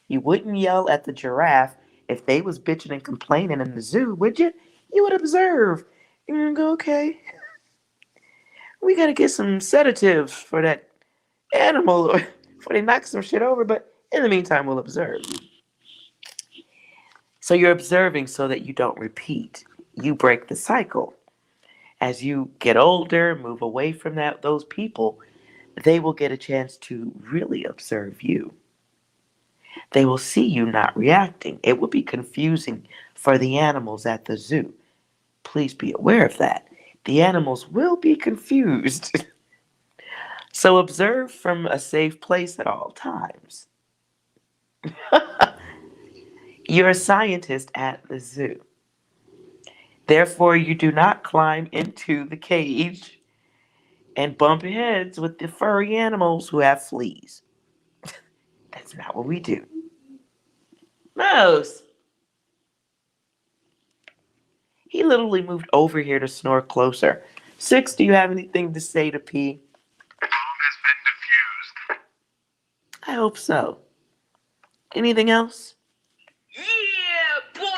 You wouldn't yell at the giraffe if they was bitching and complaining in the zoo, would you? You would observe. You're gonna go, okay, we gotta get some sedatives for that animal or before they knock some shit over, but in the meantime, we'll observe. So you're observing so that you don't repeat. You break the cycle. As you get older, move away from those people, they will get a chance to really observe you. They will see you not reacting. It will be confusing for the animals at the zoo. Please be aware of that. The animals will be confused. So observe from a safe place at all times. You're a scientist at the zoo. Therefore, you do not climb into the cage and bump heads with the furry animals who have fleas. That's not what we do. Mouse! He literally moved over here to snore closer. Six, do you have anything to say to P? The bomb has been defused. I hope so. Anything else? Yeah, boy!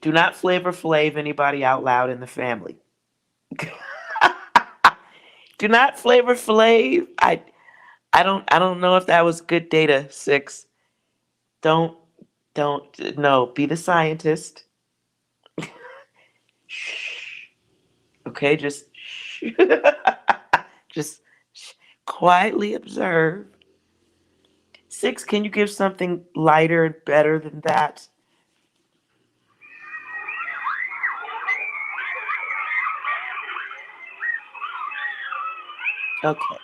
Do not Flavor Flav anybody out loud in the family. Do not Flavor Flav. I don't know if that was good data, Six. Don't no, be the scientist. Shh. Okay, just shh. Just quietly observe. Six, can you give something lighter and better than that? Okay,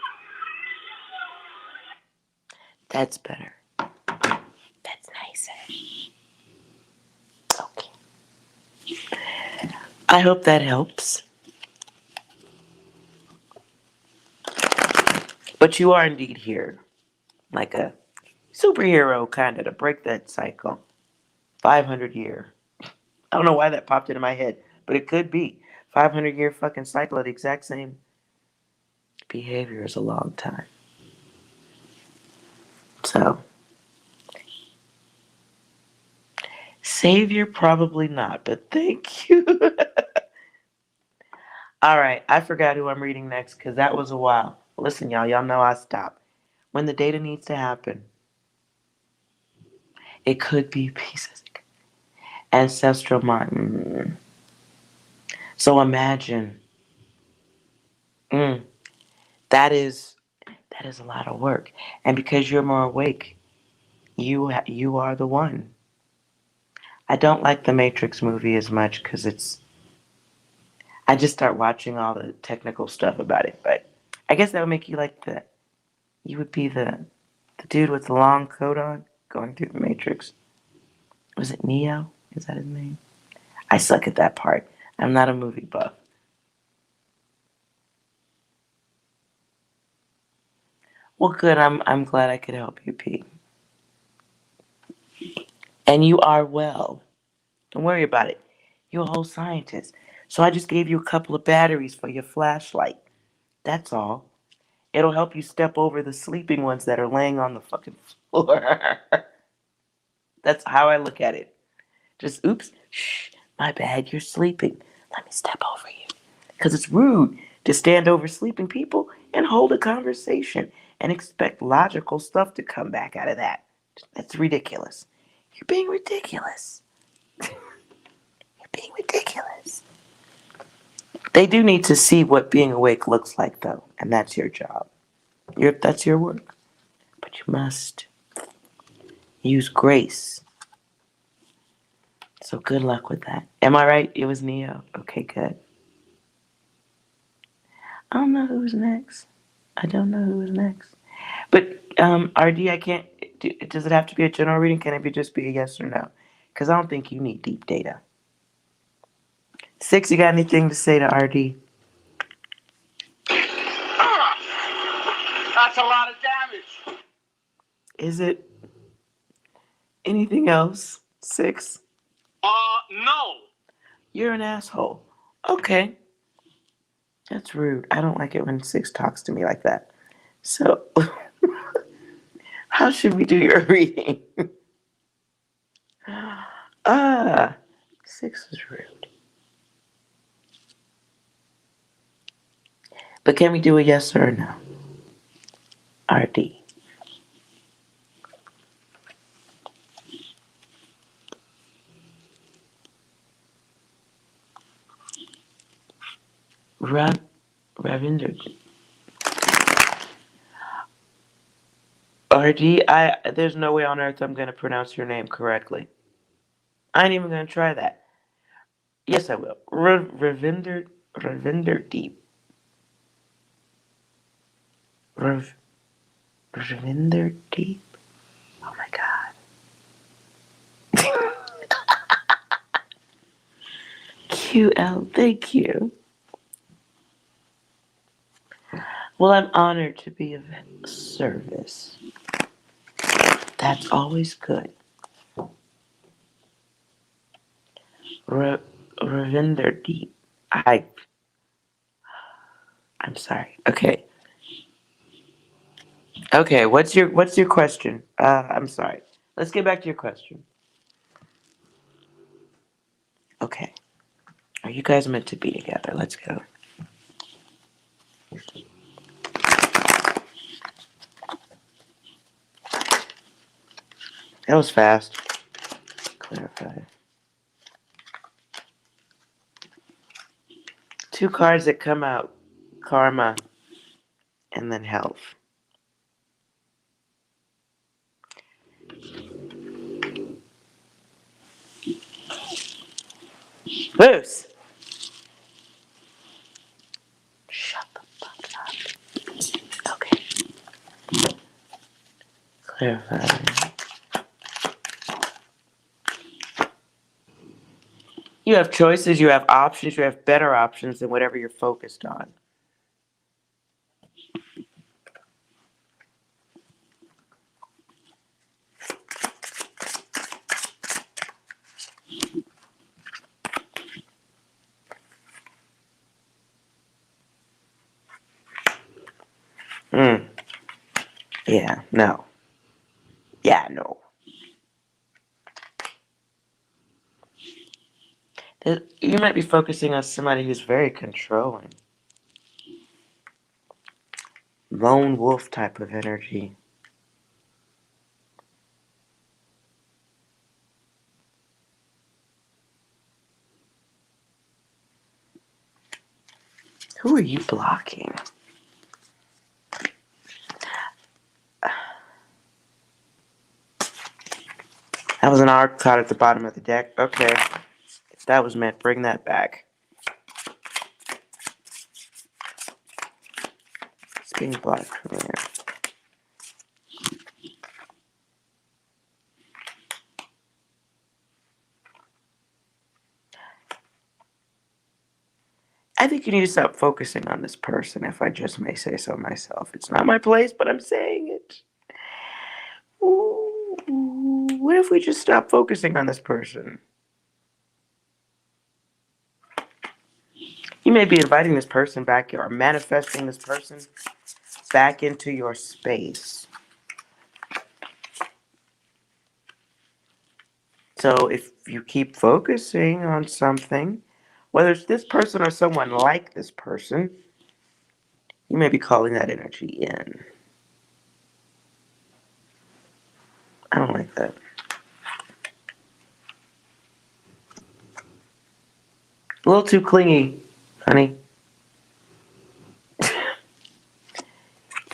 that's better. That's nicer. Okay. I hope that helps. But you are indeed here, like a superhero kind of to break that cycle. 500-year. I don't know why that popped into my head, but it could be. 500-year fucking cycle of the exact same behavior is a long time. So, savior, probably not, but thank you. All right, I forgot who I'm reading next because that was a while. Listen, y'all know I stop. When the data needs to happen, it could be pieces. Ancestral mind. So imagine, mm, that is a lot of work. And because you're more awake, you are the one. I don't like the Matrix movie as much because I just start watching all the technical stuff about it. But I guess that would make you like you would be the dude with the long coat on going through the Matrix. Was it Neo? Is that his name? I suck at that part. I'm not a movie buff. Well, good. I'm glad I could help you, Pete. And you are well. Don't worry about it. You're a whole scientist. So I just gave you a couple of batteries for your flashlight. That's all. It'll help you step over the sleeping ones that are laying on the fucking floor. That's how I look at it. Just, oops, shh, my bad, you're sleeping. Let me step over you. Because it's rude to stand over sleeping people and hold a conversation and expect logical stuff to come back out of that. That's ridiculous. You're being ridiculous. You're being ridiculous. They do need to see what being awake looks like, though, and that's your job. That's your work. But you must use grace. So good luck with that. Am I right? It was Neo. Okay, good. I don't know who's next. I don't know who's next. But RD, I can't. Does it have to be a general reading? Can it just be a yes or no? Because I don't think you need deep data. 6, you got anything to say to RD? That's a lot of damage. Is it anything else? 6? No. You're an asshole. Okay. That's rude. I don't like it when 6 talks to me like that. So, how should we do your reading? 6 is rude. But can we do a yes or a no? RD. Ravinder. RD, there's no way on earth I'm going to pronounce your name correctly. I ain't even going to try that. Yes, I will. Ravinder Deep. Ravinder Deep. Oh my God. QL, thank you. Well, I'm honored to be of service. That's always good. Ravinder Deep. I'm sorry. Okay. Okay, what's your question? I'm sorry. Let's get back to your question. Okay. Are you guys meant to be together? Let's go. That was fast. Clarify. 2 cards that come out. Karma and then health. Loose. Shut the fuck up. Okay. Clarify. You have choices, you have options, you have better options than whatever you're focused on. Yeah, no. Yeah, no. You might be focusing on somebody who's very controlling. Lone wolf type of energy. Who are you blocking? That was an arc card at the bottom of the deck. Okay. If that was meant, bring that back. It's being blocked from here. I think you need to stop focusing on this person, if I just may say so myself. It's not my place, but I'm saying it. Ooh, what if we just stop focusing on this person? You may be inviting this person back or manifesting this person back into your space. So if you keep focusing on something, whether it's this person or someone like this person, you may be calling that energy in. I don't like that. A little too clingy, honey. A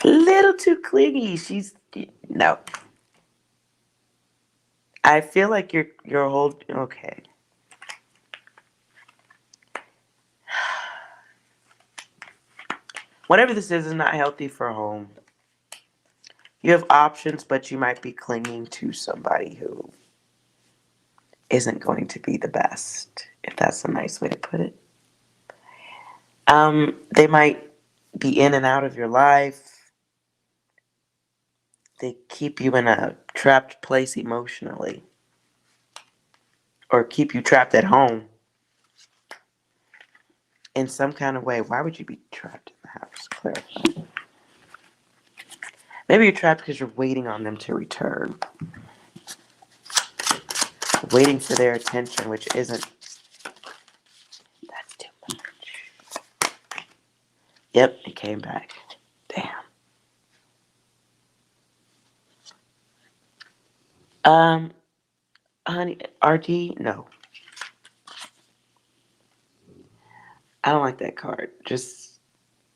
little too clingy. No. I feel like you're hold. Okay. Whatever this is not healthy for home. You have options, but you might be clinging to somebody who isn't going to be the best, if that's a nice way to put it. They might be in and out of your life. They keep you in a trapped place emotionally, or keep you trapped at home in some kind of way. Why would you be trapped in the house? Clarify. Maybe you're trapped because you're waiting on them to return. Waiting for their attention, which isn't. That's too much. Yep, it came back. Damn. Honey, RD, no. I don't like that card. This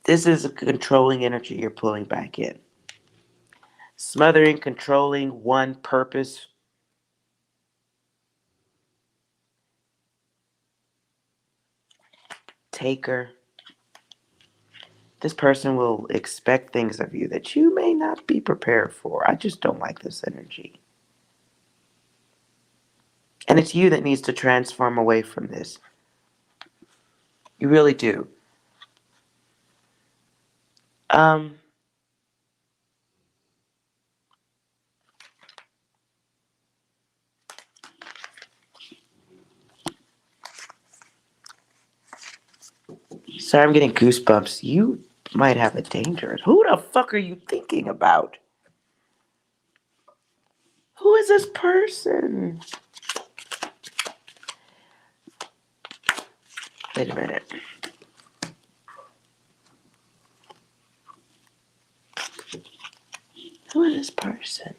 is a controlling energy you're pulling back in. Smothering, controlling, one purpose. Taker. This person will expect things of you that you may not be prepared for. I just don't like this energy. And it's you that needs to transform away from this. You really do. Um, Sorry, I'm getting goosebumps. You might have a danger. Who the fuck are you thinking about? Who is this person? Wait a minute. Who is this person?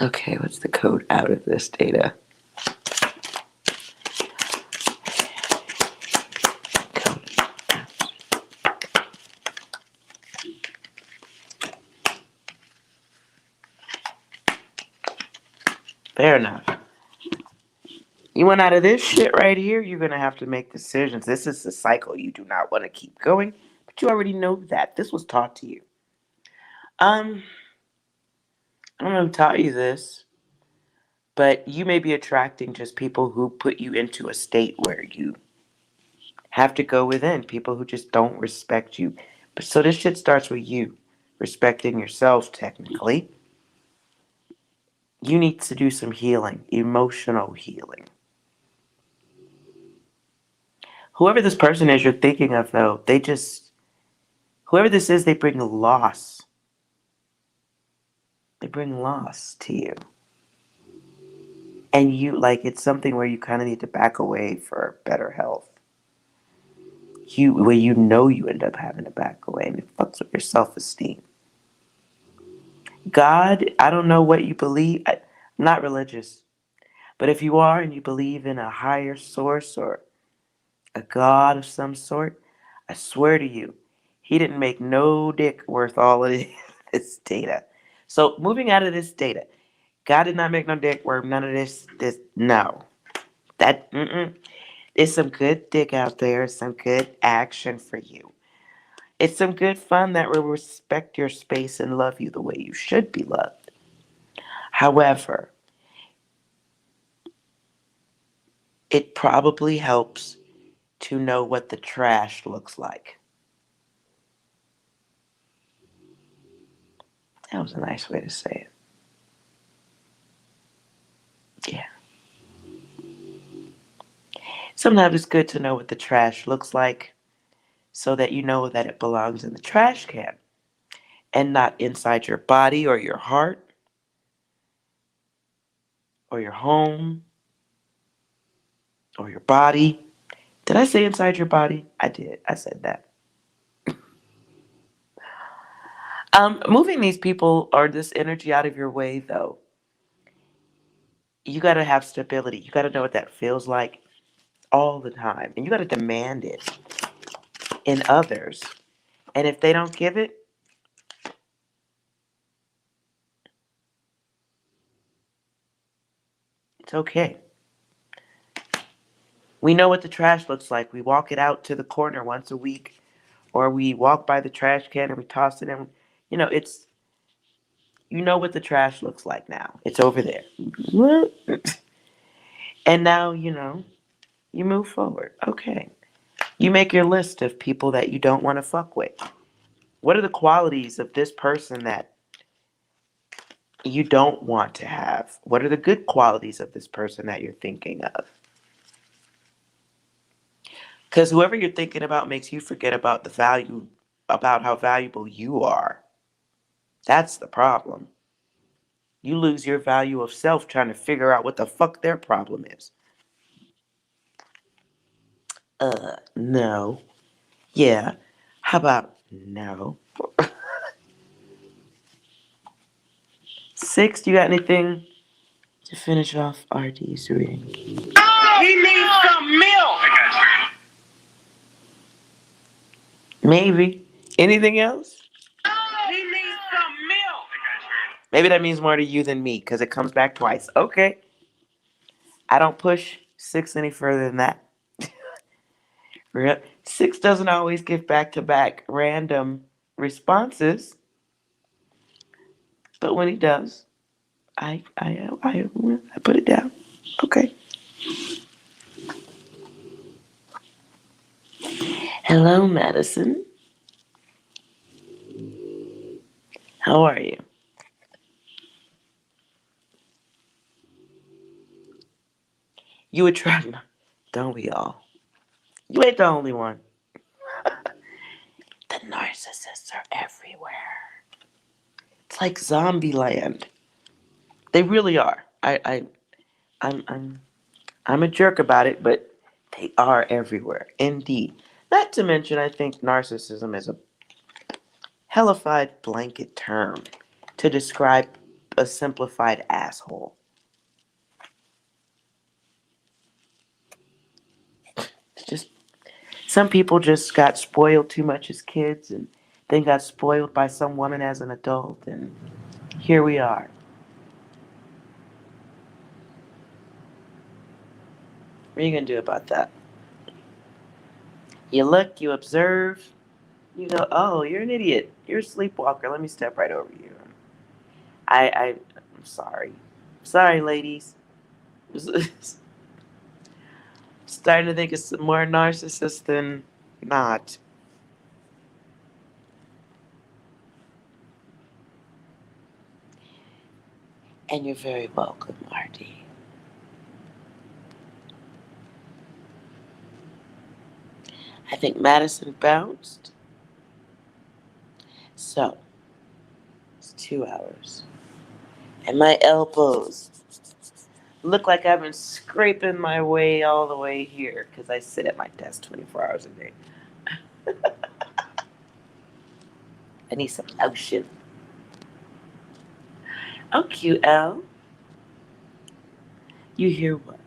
Okay, what's the code out of this data? Code out. Fair enough. You want out of this shit right here, you're going to have to make decisions. This is the cycle you do not want to keep going, but you already know that. This was taught to you. I don't know who taught you this, but you may be attracting just people who put you into a state where you have to go within, people who just don't respect you. But so this shit starts with you respecting yourself, technically. You need to do some healing, emotional healing. Whoever this person is you're thinking of, though, they just Whoever this is, they bring loss. They bring loss to you. And you, like, it's something where you kind of need to back away for better health. Where you know you end up having to back away, and it fucks with your self-esteem. God, I don't know what you believe. I'm not religious. But if you are and you believe in a higher source or a God of some sort, I swear to you, he didn't make no dick worth all of this data. So moving out of this data, God did not make no dick worth none of this. No. There's some good dick out there, some good action for you. It's some good fun that will respect your space and love you the way you should be loved. However, it probably helps to know what the trash looks like. That was a nice way to say it. Yeah. Sometimes it's good to know what the trash looks like so that you know that it belongs in the trash can and not inside your body or your heart or your home or your body. Did I say inside your body? I did. I said that. Moving these people or this energy out of your way, though, you got to have stability. You got to know what that feels like all the time. And you got to demand it in others. And if they don't give it, it's okay. We know what the trash looks like. We walk it out to the corner once a week, or we walk by the trash can and we toss it in. You know, you know what the trash looks like now. It's over there. And now, you move forward. Okay. You make your list of people that you don't want to fuck with. What are the qualities of this person that you don't want to have? What are the good qualities of this person that you're thinking of? Because whoever you're thinking about makes you forget about about how valuable you are. That's the problem. You lose your value of self trying to figure out what the fuck their problem is. No. Yeah. How about no? Six, you got anything to finish off RD's reading? He needs some milk. Maybe. Anything else? He needs some milk. Maybe that means more to you than me because it comes back twice. Okay. I don't push six any further than that. Six doesn't always give back to back random responses, but when he does, I put it down. Okay. Hello, Madison. How are you? You attract, don't we all? You ain't the only one. The narcissists are everywhere. It's like zombie land. They really are. I'm a jerk about it, but they are everywhere. Indeed. Not to mention, I think narcissism is a hellified blanket term to describe a simplified asshole. It's just some people just got spoiled too much as kids and then got spoiled by some woman as an adult, and here we are. What are you gonna do about that? You look, you observe, you go, oh, you're an idiot. You're a sleepwalker. Let me step right over you. I'm sorry. Sorry, ladies. Starting to think it's more narcissist than not. And you're very welcome, Marty. I think Madison bounced. So, it's 2 hours. And my elbows look like I've been scraping my way all the way here because I sit at my desk 24 hours a day. I need some lotion. Oh, QL. You hear what?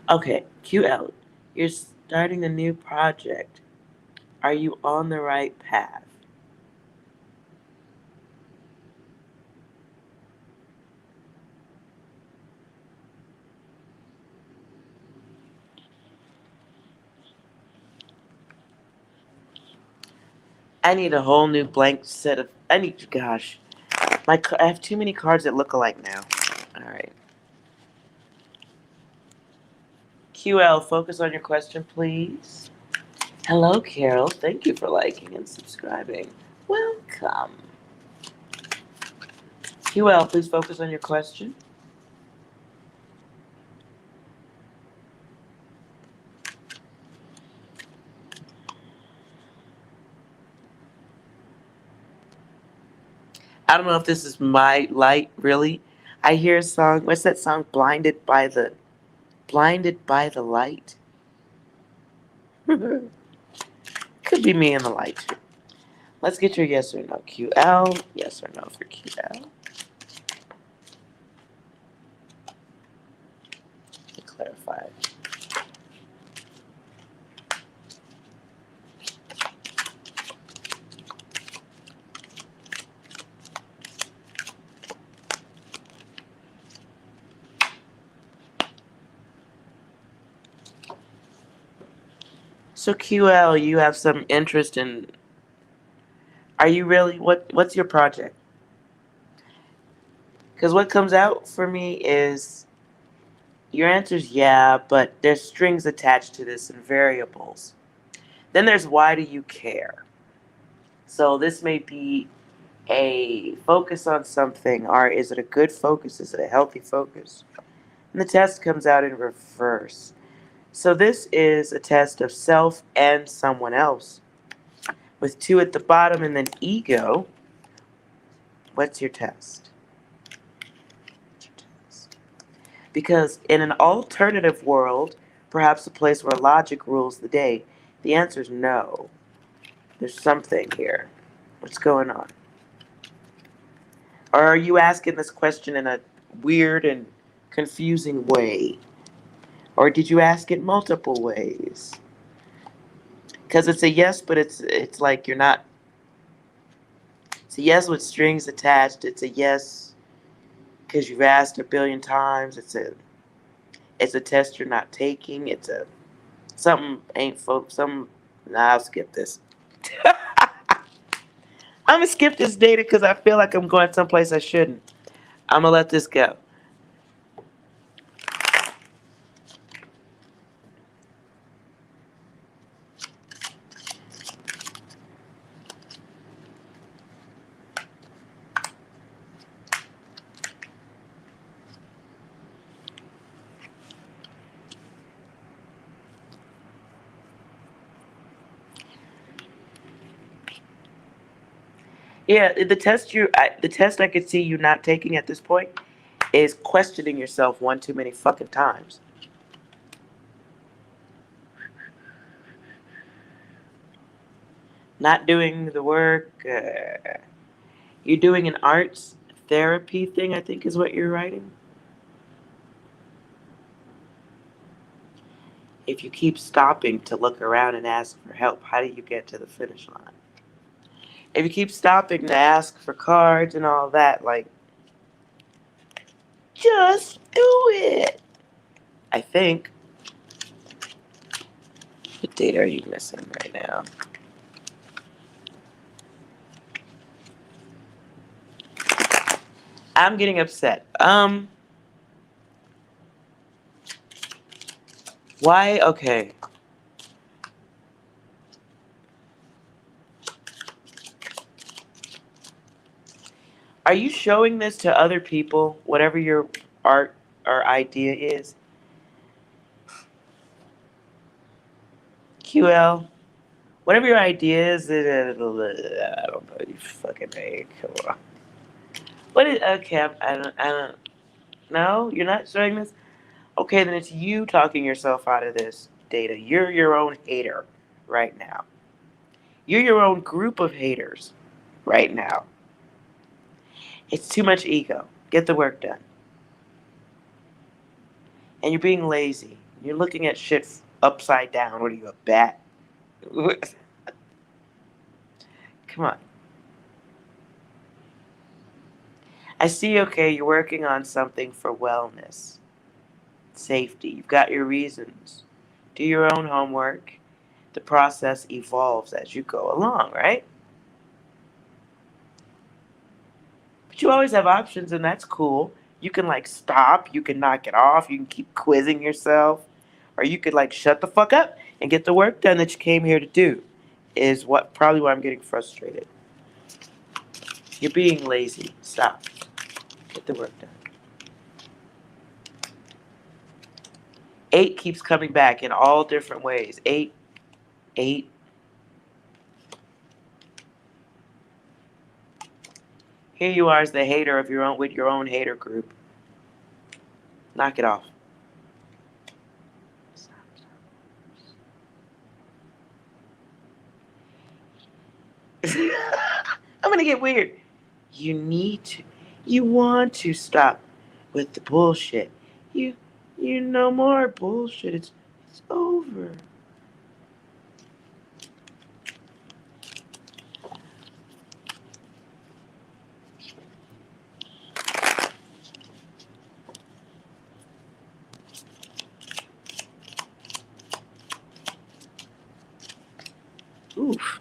Okay, QL. You're starting a new project. Are you on the right path? I need a whole new blank set of. Gosh, I have too many cards that look alike now. All right. QL, focus on your question, please. Hello, Carol. Thank you for liking and subscribing. Welcome. QL, please focus on your question. I don't know if this is my light, really. I hear a song. What's that song? Blinded by the light. Could be me in the light too. Let's get your yes or no. QL. Yes or no for QL. To clarify. So QL, you have some interest in. Are you really? What's your project? Because what comes out for me is your answer is yeah, but there's strings attached to this and variables. Then there's why do you care? So this may be a focus on something, or is it a good focus? Is it a healthy focus? And the test comes out in reverse. So this is a test of self and someone else. With 2 at the bottom and then ego, what's your test? Because in an alternative world, perhaps a place where logic rules the day, the answer is no. There's something here. What's going on? Or are you asking this question in a weird and confusing way? Or did you ask it multiple ways? Because it's a yes, but it's like you're not. It's a yes with strings attached. It's a yes because you've asked a billion times. It's a test you're not taking. It's a something ain't folks. Nah, I'll skip this. I'm gonna skip this data because I feel like I'm going someplace I shouldn't. I'm gonna let this go. Yeah, the test I could see you not taking at this point is questioning yourself one too many fucking times. Not doing the work. You're doing an arts therapy thing, I think is what you're writing. If you keep stopping to look around and ask for help, how do you get to the finish line? If you keep stopping to ask for cards and all that, like, just do it. I think. What date are you missing right now? I'm getting upset. Why? Okay. Are you showing this to other people, whatever your art or idea is? QL, Whatever your idea is, I don't know. You fucking A. Come on. What is okay? I don't. No, you're not showing this. Okay, then it's you talking yourself out of this data. You're your own hater right now. You're your own group of haters right now. It's too much ego. Get the work done. And you're being lazy. You're looking at shit upside down. What are you, a bat? Come on. I see, okay, you're working on something for wellness, safety. You've got your reasons. Do your own homework. The process evolves as you go along, right? But you always have options, and that's cool. You can like stop, you can knock it off, you can keep quizzing yourself, or you could like shut the fuck up and get the work done that you came here to do. Is what probably why I'm getting frustrated. You're being lazy. Stop. Get the work done. 8 keeps coming back in all different ways. 8, 8. Here you are as the hater of your own with your own hater group. Knock it off. I'm gonna get weird. You need to. You want to stop with the bullshit. You no more bullshit. It's over. Oof.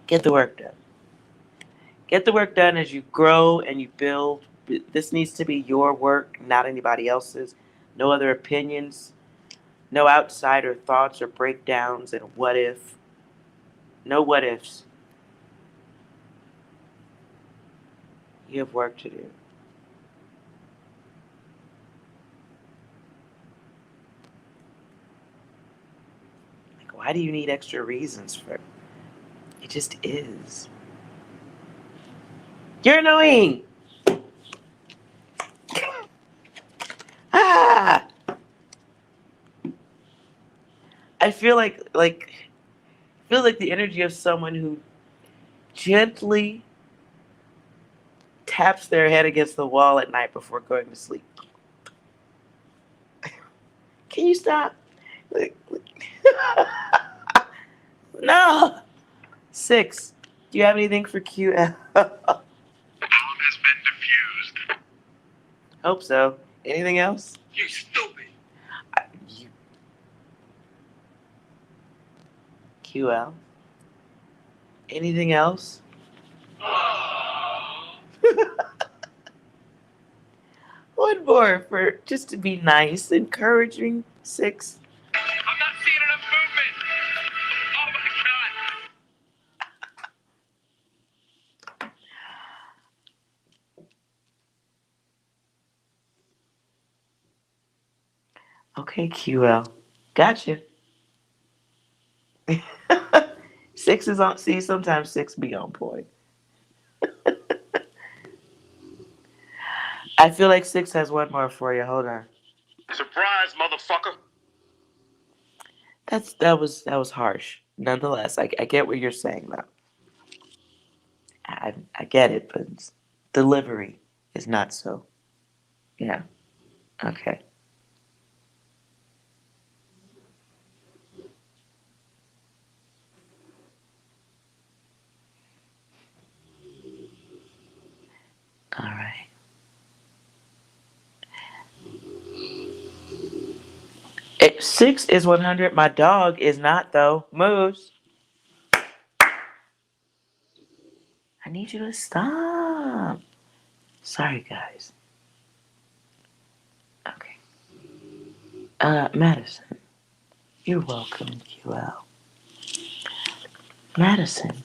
Get the work done. Get the work done as you grow and you build. This needs to be your work, not anybody else's. No other opinions. No outsider thoughts or breakdowns and what if. No what ifs. You have work to do. Like, why do you need extra reasons for it? It just is. You're annoying. Ah! I feel like the energy of someone who gently taps their head against the wall at night before going to sleep. Can you stop? No. 6. Do you have anything for QL? Bomb has been defused. Hope so. Anything else? You stupid. You... QL. Anything else? One more for just to be nice, encouraging. 6. I'm not seeing enough movement. Oh my god. Okay, QL. Gotcha. 6 is on. See, sometimes 6 be on point. I feel like 6 has one more for you. Hold on. Surprise, motherfucker. That was harsh. Nonetheless, I get what you're saying though. I get it, but delivery is not so. Yeah. Okay. All right. 6 is 100. My dog is not though. Moose. I need you to stop. Sorry, guys. Okay. Madison. You're welcome, QL. Madison.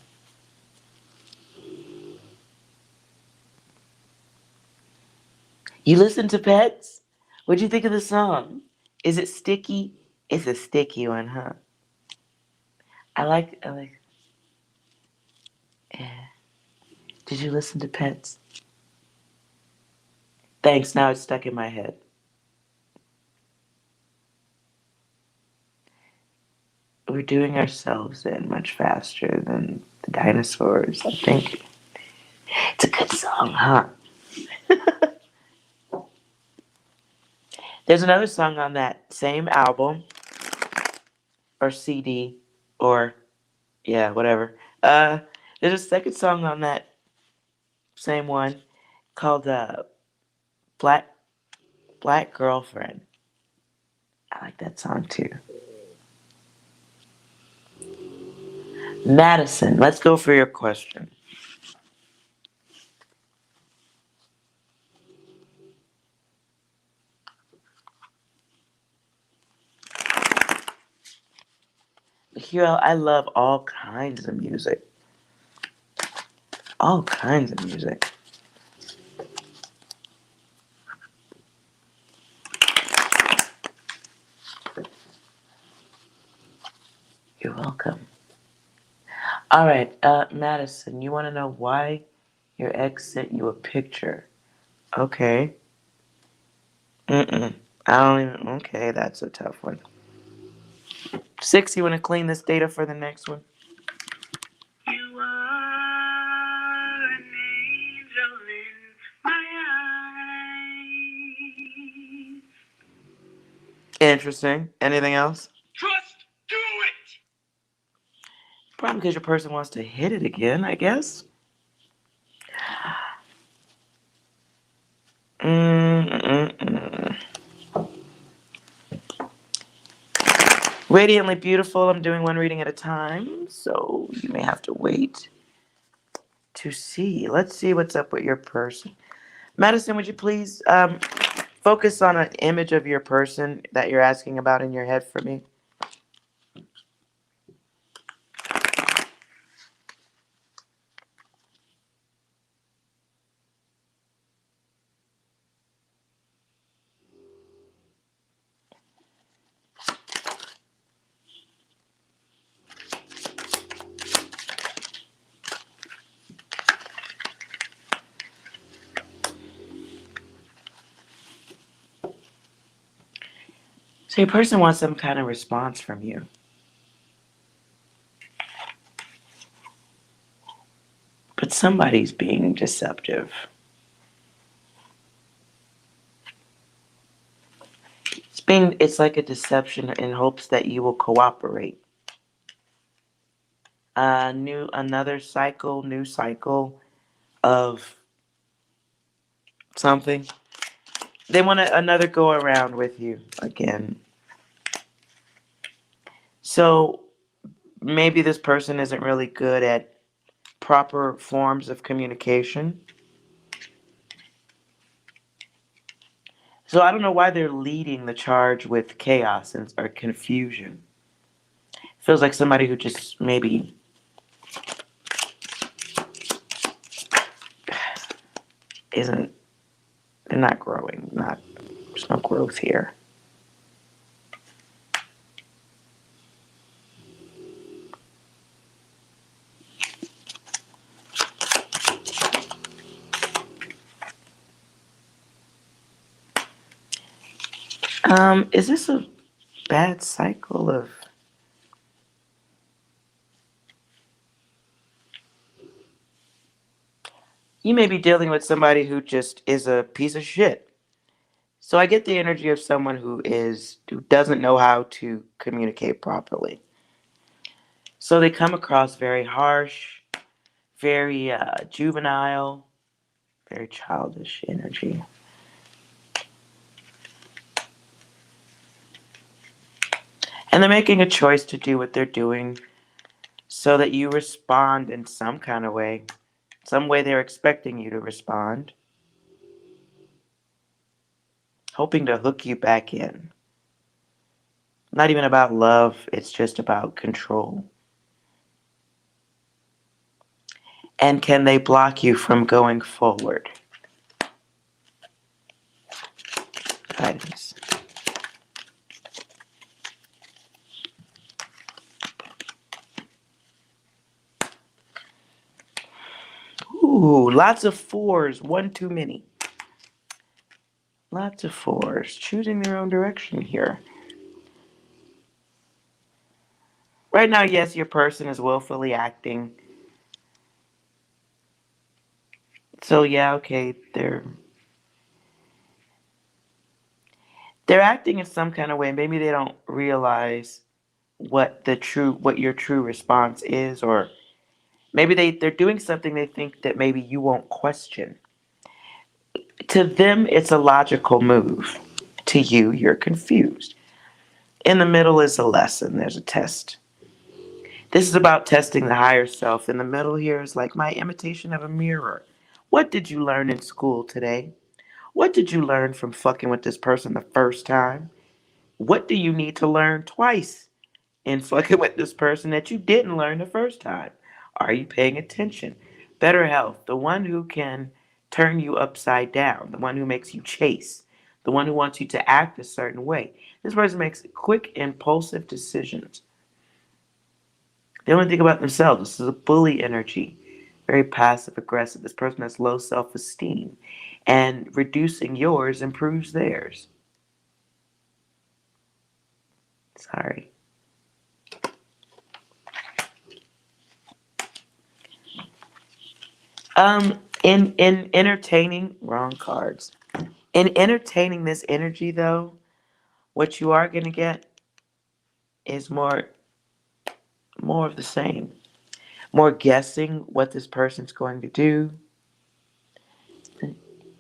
You listen to Pets? What'd you think of the song? Is it sticky? It's a sticky one, huh? I like. Yeah. Did you listen to Pets? Thanks. Now it's stuck in my head. We're doing ourselves in much faster than the dinosaurs. I think it's a good song, huh? There's another song on that same album or CD or yeah, whatever. There's a second song on that same one called Black Black Girlfriend. I like that song too. Madison, let's go for your question. Hero, I love all kinds of music. All kinds of music. You're welcome. All right, Madison, you want to know why your ex sent you a picture? Okay. Mm-mm. I don't even. Okay, that's a tough one. 6, you want to clean this data for the next one? You are an angel in my eyes. Interesting. Anything else? Just do it! Probably because your person wants to hit it again, I guess. Mm-mm-mm. Radiantly beautiful. I'm doing one reading at a time, so you may have to wait to see. Let's see what's up with your person. Madison, would you please focus on an image of your person that you're asking about in your head for me? So your person wants some kind of response from you. But somebody's being deceptive. It's like a deception in hopes that you will cooperate. New cycle of something. They want another go around with you again. So maybe this person isn't really good at proper forms of communication. So I don't know why they're leading the charge with chaos or confusion. Feels like somebody who just maybe isn't, they're not growing. There's no growth here. Is this a bad cycle of you may be dealing with somebody who just is a piece of shit. So I get the energy of someone who doesn't know how to communicate properly. So they come across very harsh, very juvenile, very childish energy. And they're making a choice to do what they're doing so that you respond in some kind of way. Some way they're expecting you to respond, hoping to hook you back in. Not even about love, it's just about control. And can they block you from going forward? Guidance. Ooh, lots of fours. One too many. Lots of fours. Choosing their own direction here. Right now, yes, your person is willfully acting. So yeah, okay, they're acting in some kind of way. Maybe they don't realize what your true response is, or maybe they're doing something they think that maybe you won't question. To them, it's a logical move. To you, you're confused. In the middle is a lesson. There's a test. This is about testing the higher self. In the middle here is like my imitation of a mirror. What did you learn in school today? What did you learn from fucking with this person the first time? What do you need to learn twice in fucking with this person that you didn't learn the first time? Are you paying attention? Better health, the one who can turn you upside down, the one who makes you chase, the one who wants you to act a certain way. This person makes quick, impulsive decisions. They only think about themselves. This is a bully energy. Very passive aggressive. This person has low self-esteem. And reducing yours improves theirs. Sorry. In entertaining, wrong cards. In entertaining this energy though, what you are gonna get is more of the same. More guessing what this person's going to do.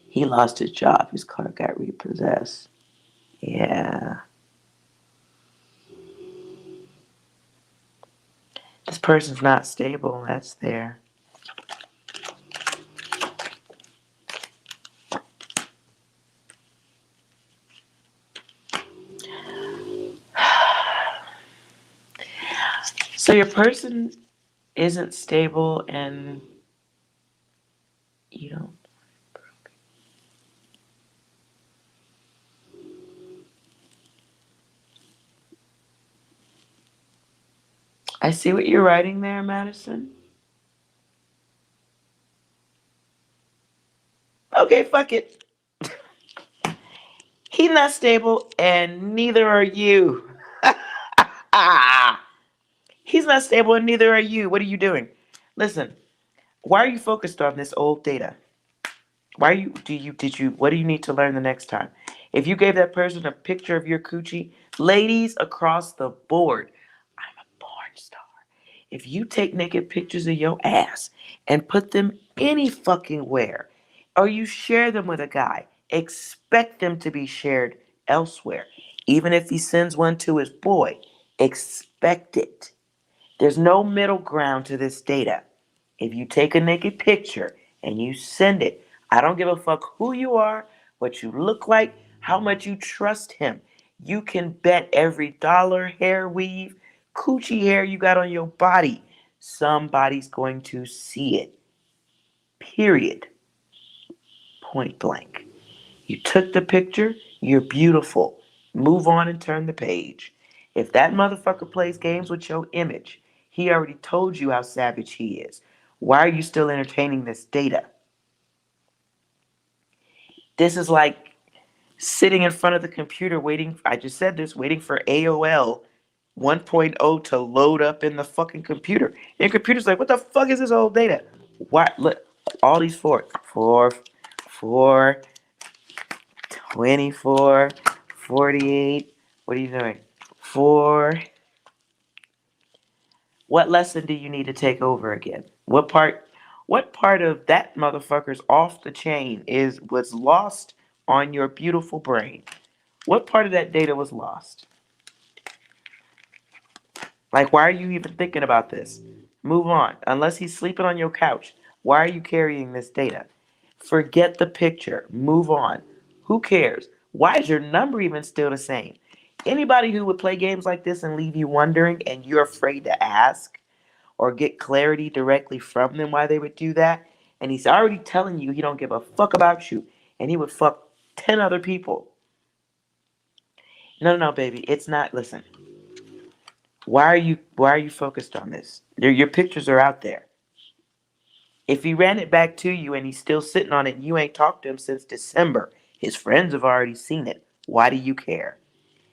He lost his job. His car got repossessed. Yeah. This person's not stable. That's there. So your person isn't stable and you don't. I see what you're writing there, Madison. Okay, fuck it. He's not stable and neither are you. He's not stable and neither are you. What are you doing? Listen, why are you focused on this old data? Why are you what do you need to learn the next time? If you gave that person a picture of your coochie, ladies across the board, I'm a porn star. If you take naked pictures of your ass and put them any fucking where, or you share them with a guy, expect them to be shared elsewhere. Even if he sends one to his boy, expect it. There's no middle ground to this data. If you take a naked picture and you send it, I don't give a fuck who you are, what you look like, how much you trust him. You can bet every dollar, hair weave, coochie hair you got on your body, somebody's going to see it. Period. Point blank. You took the picture, you're beautiful. Move on and turn the page. If that motherfucker plays games with your image, he already told you how savage he is. Why are you still entertaining this data? This is like sitting in front of the computer waiting, I just said this, waiting for AOL 1.0 to load up in the fucking computer. And the computer's like, what the fuck is this old data? Why? Look, all these four, 24, 48. What are you doing? 4. What lesson do you need to take over again? What part of that motherfucker's off the chain was lost on your beautiful brain? What part of that data was lost? Like, why are you even thinking about this? Move on. Unless he's sleeping on your couch, why are you carrying this data? Forget the picture. Move on. Who cares? Why is your number even still the same? Anybody who would play games like this and leave you wondering and you're afraid to ask or get clarity directly from them why they would do that, and he's already telling you he don't give a fuck about you and he would fuck 10 other people. No, baby. It's not. Listen. Why are you focused on this? Your pictures are out there. If he ran it back to you and he's still sitting on it and you ain't talked to him since December, his friends have already seen it. Why do you care?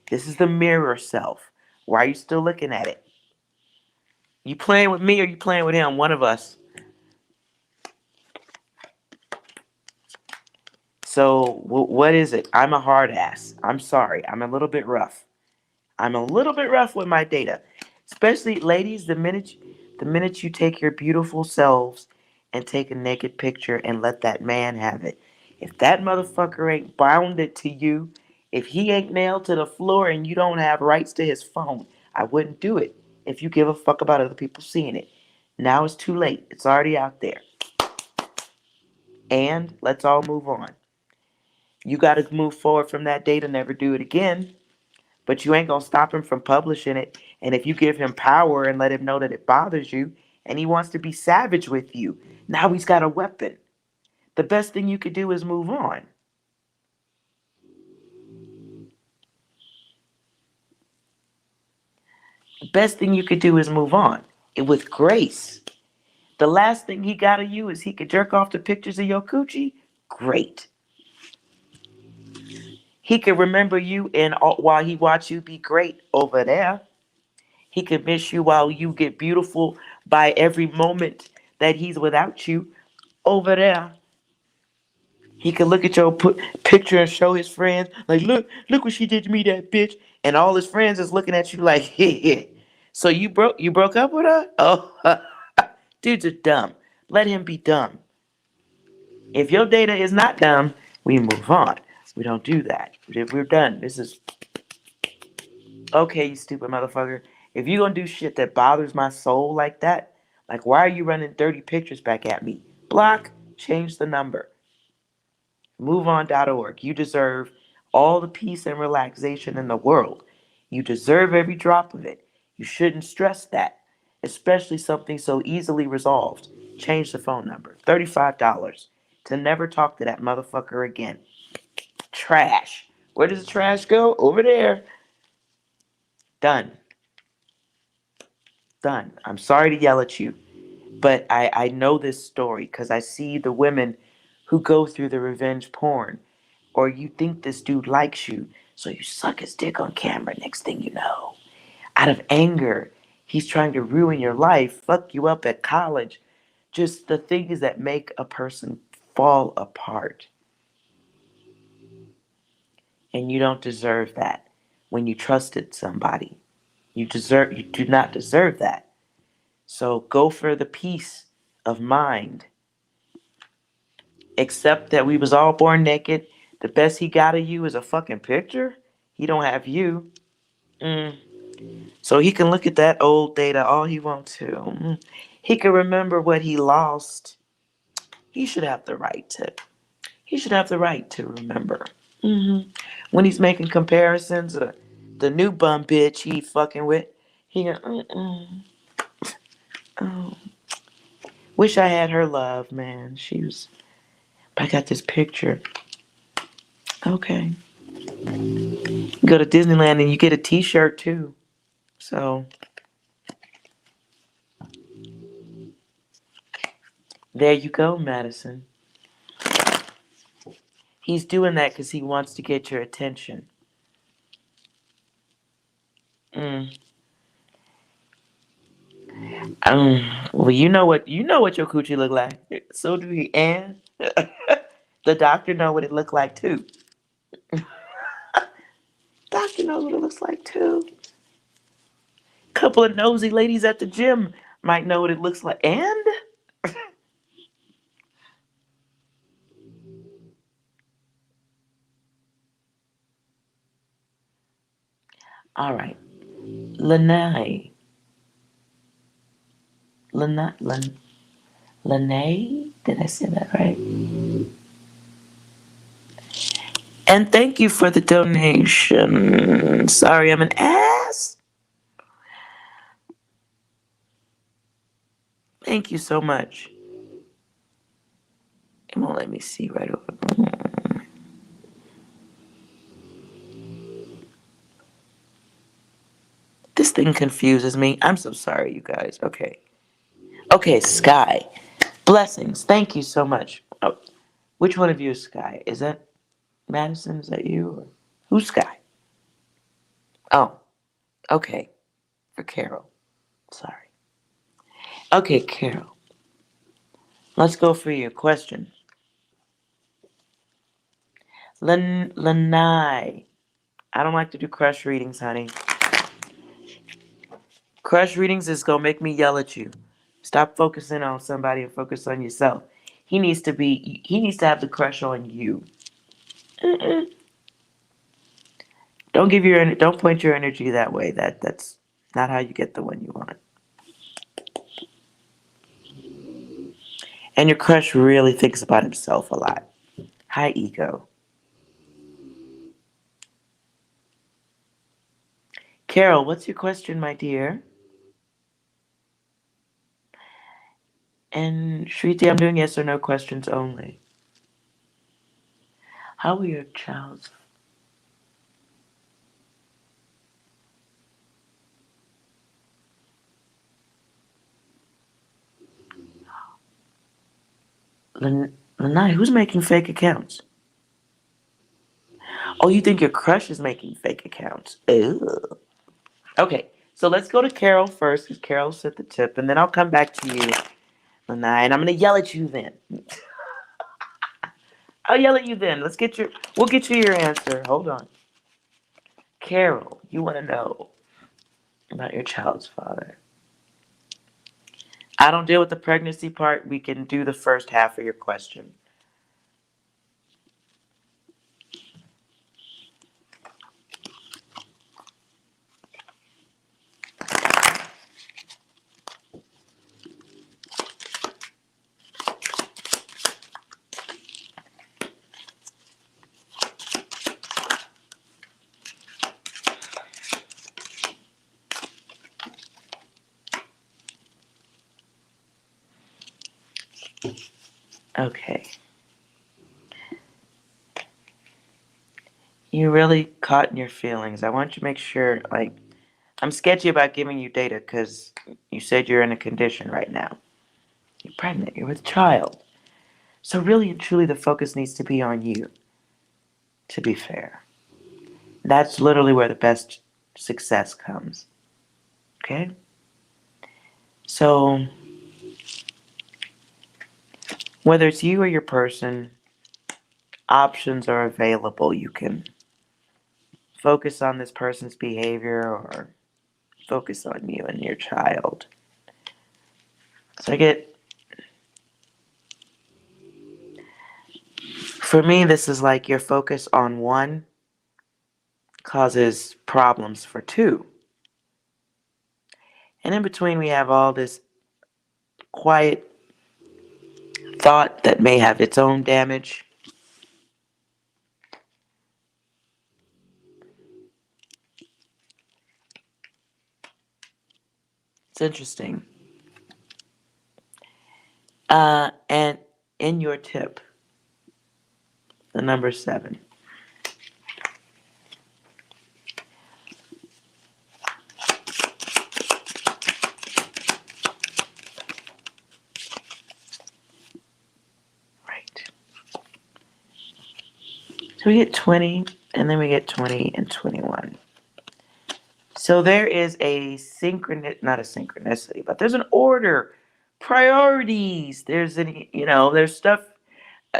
This is the mirror self. Why are you still looking at it? You playing with me or you playing with him? One of us. So what is it? I'm a hard ass. I'm sorry. I'm a little bit rough. I'm a little bit rough with my data. Especially ladies, the minute you take your beautiful selves and take a naked picture and let that man have it. If that motherfucker ain't bounded to you, if he ain't nailed to the floor and you don't have rights to his phone, I wouldn't do it if you give a fuck about other people seeing it. Now it's too late. It's already out there. And let's all move on. You got to move forward from that date and never do it again. But you ain't going to stop him from publishing it. And if you give him power and let him know that it bothers you and he wants to be savage with you, now he's got a weapon. The best thing you could do is move on. The best thing you could do is move on with grace. The last thing he got of you is he could jerk off to pictures of your coochie. Great. He could remember you and while he watch you be great over there. He could miss you while you get beautiful by every moment that he's without you over there. He could look at your picture and show his friends, like, look what she did to me, that bitch. And all his friends is looking at you like, yeah. So you broke up with her? Oh, dudes are dumb. Let him be dumb. If your data is not dumb, we move on. We don't do that. If we're done, this is okay, you stupid motherfucker. If you gonna do shit that bothers my soul like that, like why are you running dirty pictures back at me? Block, change the number. MoveOn.org. You deserve all the peace and relaxation in the world. You deserve every drop of it. You shouldn't stress that, especially something so easily resolved. Change the phone number. $35 to never talk to that motherfucker again. Trash. Where does the trash go? Over there. Done. Done. I'm sorry to yell at you, but I know this story because I see the women who go through the revenge porn. Or you think this dude likes you, so you suck his dick on camera. Next thing you know, out of anger, he's trying to ruin your life, fuck you up at college. Just the things that make a person fall apart. And you don't deserve that when you trusted somebody. You do not deserve that. So go for the peace of mind. Accept that we was all born naked. The best he got of you is a fucking picture. He don't have you. So he can look at that old data all he wants to. He can remember what he lost. He should have the right to. He should have the right to remember. When he's making comparisons, the new bum bitch he fucking with, he go, oh, wish I had her love, man. She was. I got this picture. Okay. You go to Disneyland and you get a T-shirt too. So there you go, Madison. He's doing that because he wants to get your attention. Mm. Well, you know what your coochie look like. So do he, and the doctor know what it look like too. Doctor knows what it looks like too. Couple of nosy ladies at the gym might know what it looks like, and all right, Lene, Lene, did I say that right? And thank you for the donation. Sorry, I'm an ass. Thank you so much. It won't let me see right over. This thing confuses me. I'm so sorry, you guys. Okay, Sky. Blessings. Thank you so much. Oh, which one of you is Sky? Is that Madison? Is that you? Or who's Sky? Oh, okay. For Carol. Sorry. Okay, Carol. Let's go for your question. Lanai. I don't like to do crush readings, honey. Crush readings is gonna make me yell at you. Stop focusing on somebody and focus on yourself. He needs to have the crush on you. Mm-mm. Don't point your energy that way. That's not how you get the one you want. And your crush really thinks about himself a lot. High ego. Carol, what's your question, my dear? And Shriti, I'm doing yes or no questions only. How are your child's Lanai, who's making fake accounts? Oh, you think your crush is making fake accounts? Ugh. Okay, so let's go to Carol first, because Carol's at the tip, and then I'll come back to you, Lanai, and I'm gonna yell at you then. I'll yell at you then. We'll get you your answer. Hold on. Carol, you want to know about your child's father. I don't deal with the pregnancy part. We can do the first half of your question. Okay. You really caught in your feelings. I want you to make sure, I'm sketchy about giving you data because you said you're in a condition right now. You're pregnant. You're with child. So really and truly, the focus needs to be on you, to be fair. That's literally where the best success comes. Okay? So, whether it's you or your person, options are available. You can focus on this person's behavior or focus on you and your child. So for me, this is like your focus on one causes problems for two. And in between, we have all this quiet thought that may have its own damage. It's interesting. And in your tip, the number 7. Right. So we get 20, and then we get 20 and 21. So there is not a synchronicity, but there's an order, priorities. There's stuff.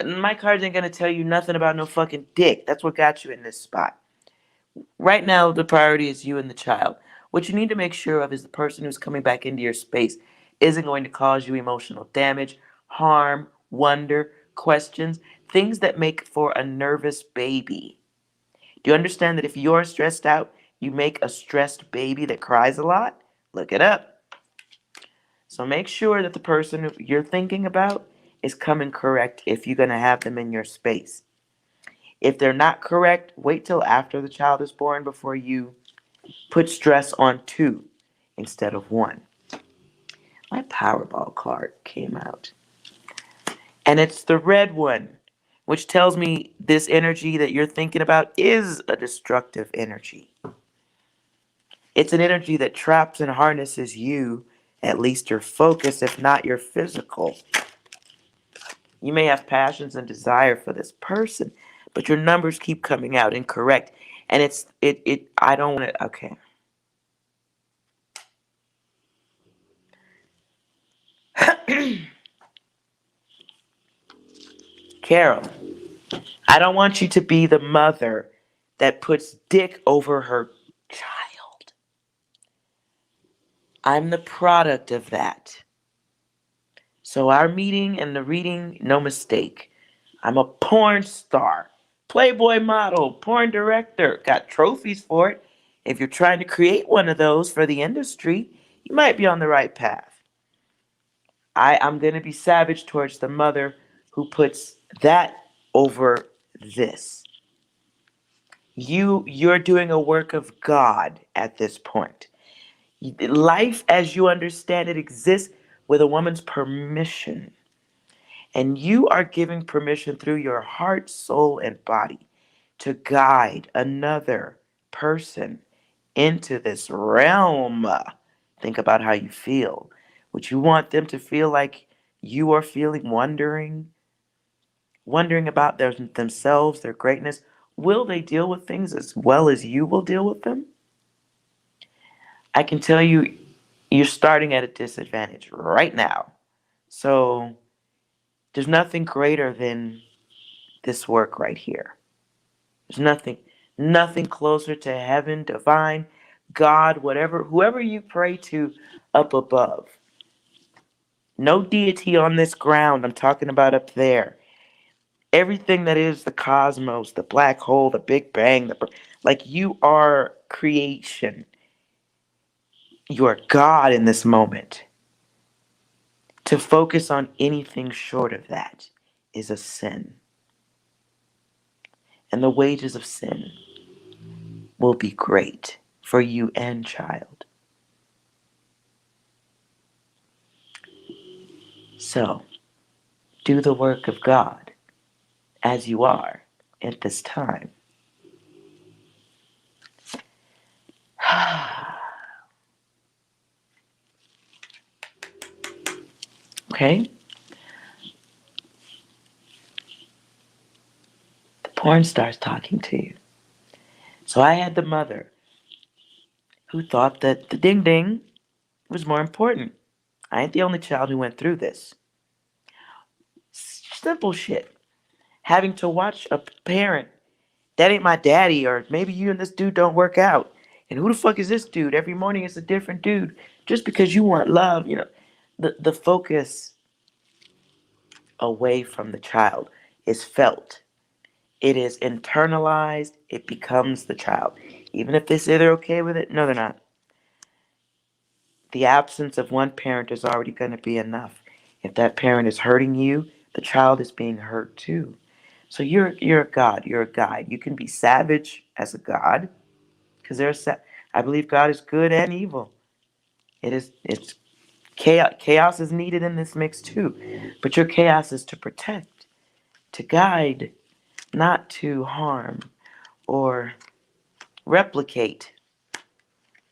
My cards ain't gonna tell you nothing about no fucking dick. That's what got you in this spot. Right now, the priority is you and the child. What you need to make sure of is the person who's coming back into your space isn't going to cause you emotional damage, harm, wonder, questions, things that make for a nervous baby. Do you understand that if you're stressed out, you make a stressed baby that cries a lot? Look it up. So make sure that the person who you're thinking about is coming correct if you're going to have them in your space. If they're not correct, wait till after the child is born before you put stress on 2 instead of 1. My Powerball card came out. And it's the red one, which tells me this energy that you're thinking about is a destructive energy. It's an energy that traps and harnesses you, at least your focus, if not your physical. You may have passions and desire for this person, but your numbers keep coming out incorrect. And I don't want to, okay. Carol, I don't want you to be the mother that puts dick over her child. I'm the product of that. So our meeting and the reading, no mistake. I'm a porn star, Playboy model, porn director, got trophies for it. If you're trying to create one of those for the industry, you might be on the right path. I'm going to be savage towards the mother who puts that over this. You're doing a work of God at this point. Life as you understand it exists with a woman's permission. And you are giving permission through your heart, soul, and body to guide another person into this realm. Think about how you feel. Would you want them to feel like you are feeling, wondering about themselves, their greatness? Will they deal with things as well as you will deal with them? I can tell you, you're starting at a disadvantage right now. So there's nothing greater than this work right here. There's nothing closer to heaven, divine, God, whoever you pray to up above. No deity on this ground. I'm talking about up there. Everything that is the cosmos, the black hole, the Big Bang, like you are creation. You are God in this moment. To focus on anything short of that is a sin. And the wages of sin will be great for you and child. So, do the work of God as you are at this time. Okay? The porn star's talking to you. So I had the mother who thought that the ding ding was more important. I ain't the only child who went through this. Simple shit. Having to watch a parent, that ain't my daddy, or maybe you and this dude don't work out. And who the fuck is this dude? Every morning it's a different dude. Just because you want love, the focus away from the child is felt. It is internalized. It becomes the child. Even if they say they're okay with it, no, they're not. The absence of one parent is already going to be enough. If that parent is hurting you, the child is being hurt too. So you're a god. You're a guide. You can be savage as a god, because I believe God is good and evil. It's chaos. Chaos is needed in this mix too, but your chaos is to protect, to guide, not to harm or replicate,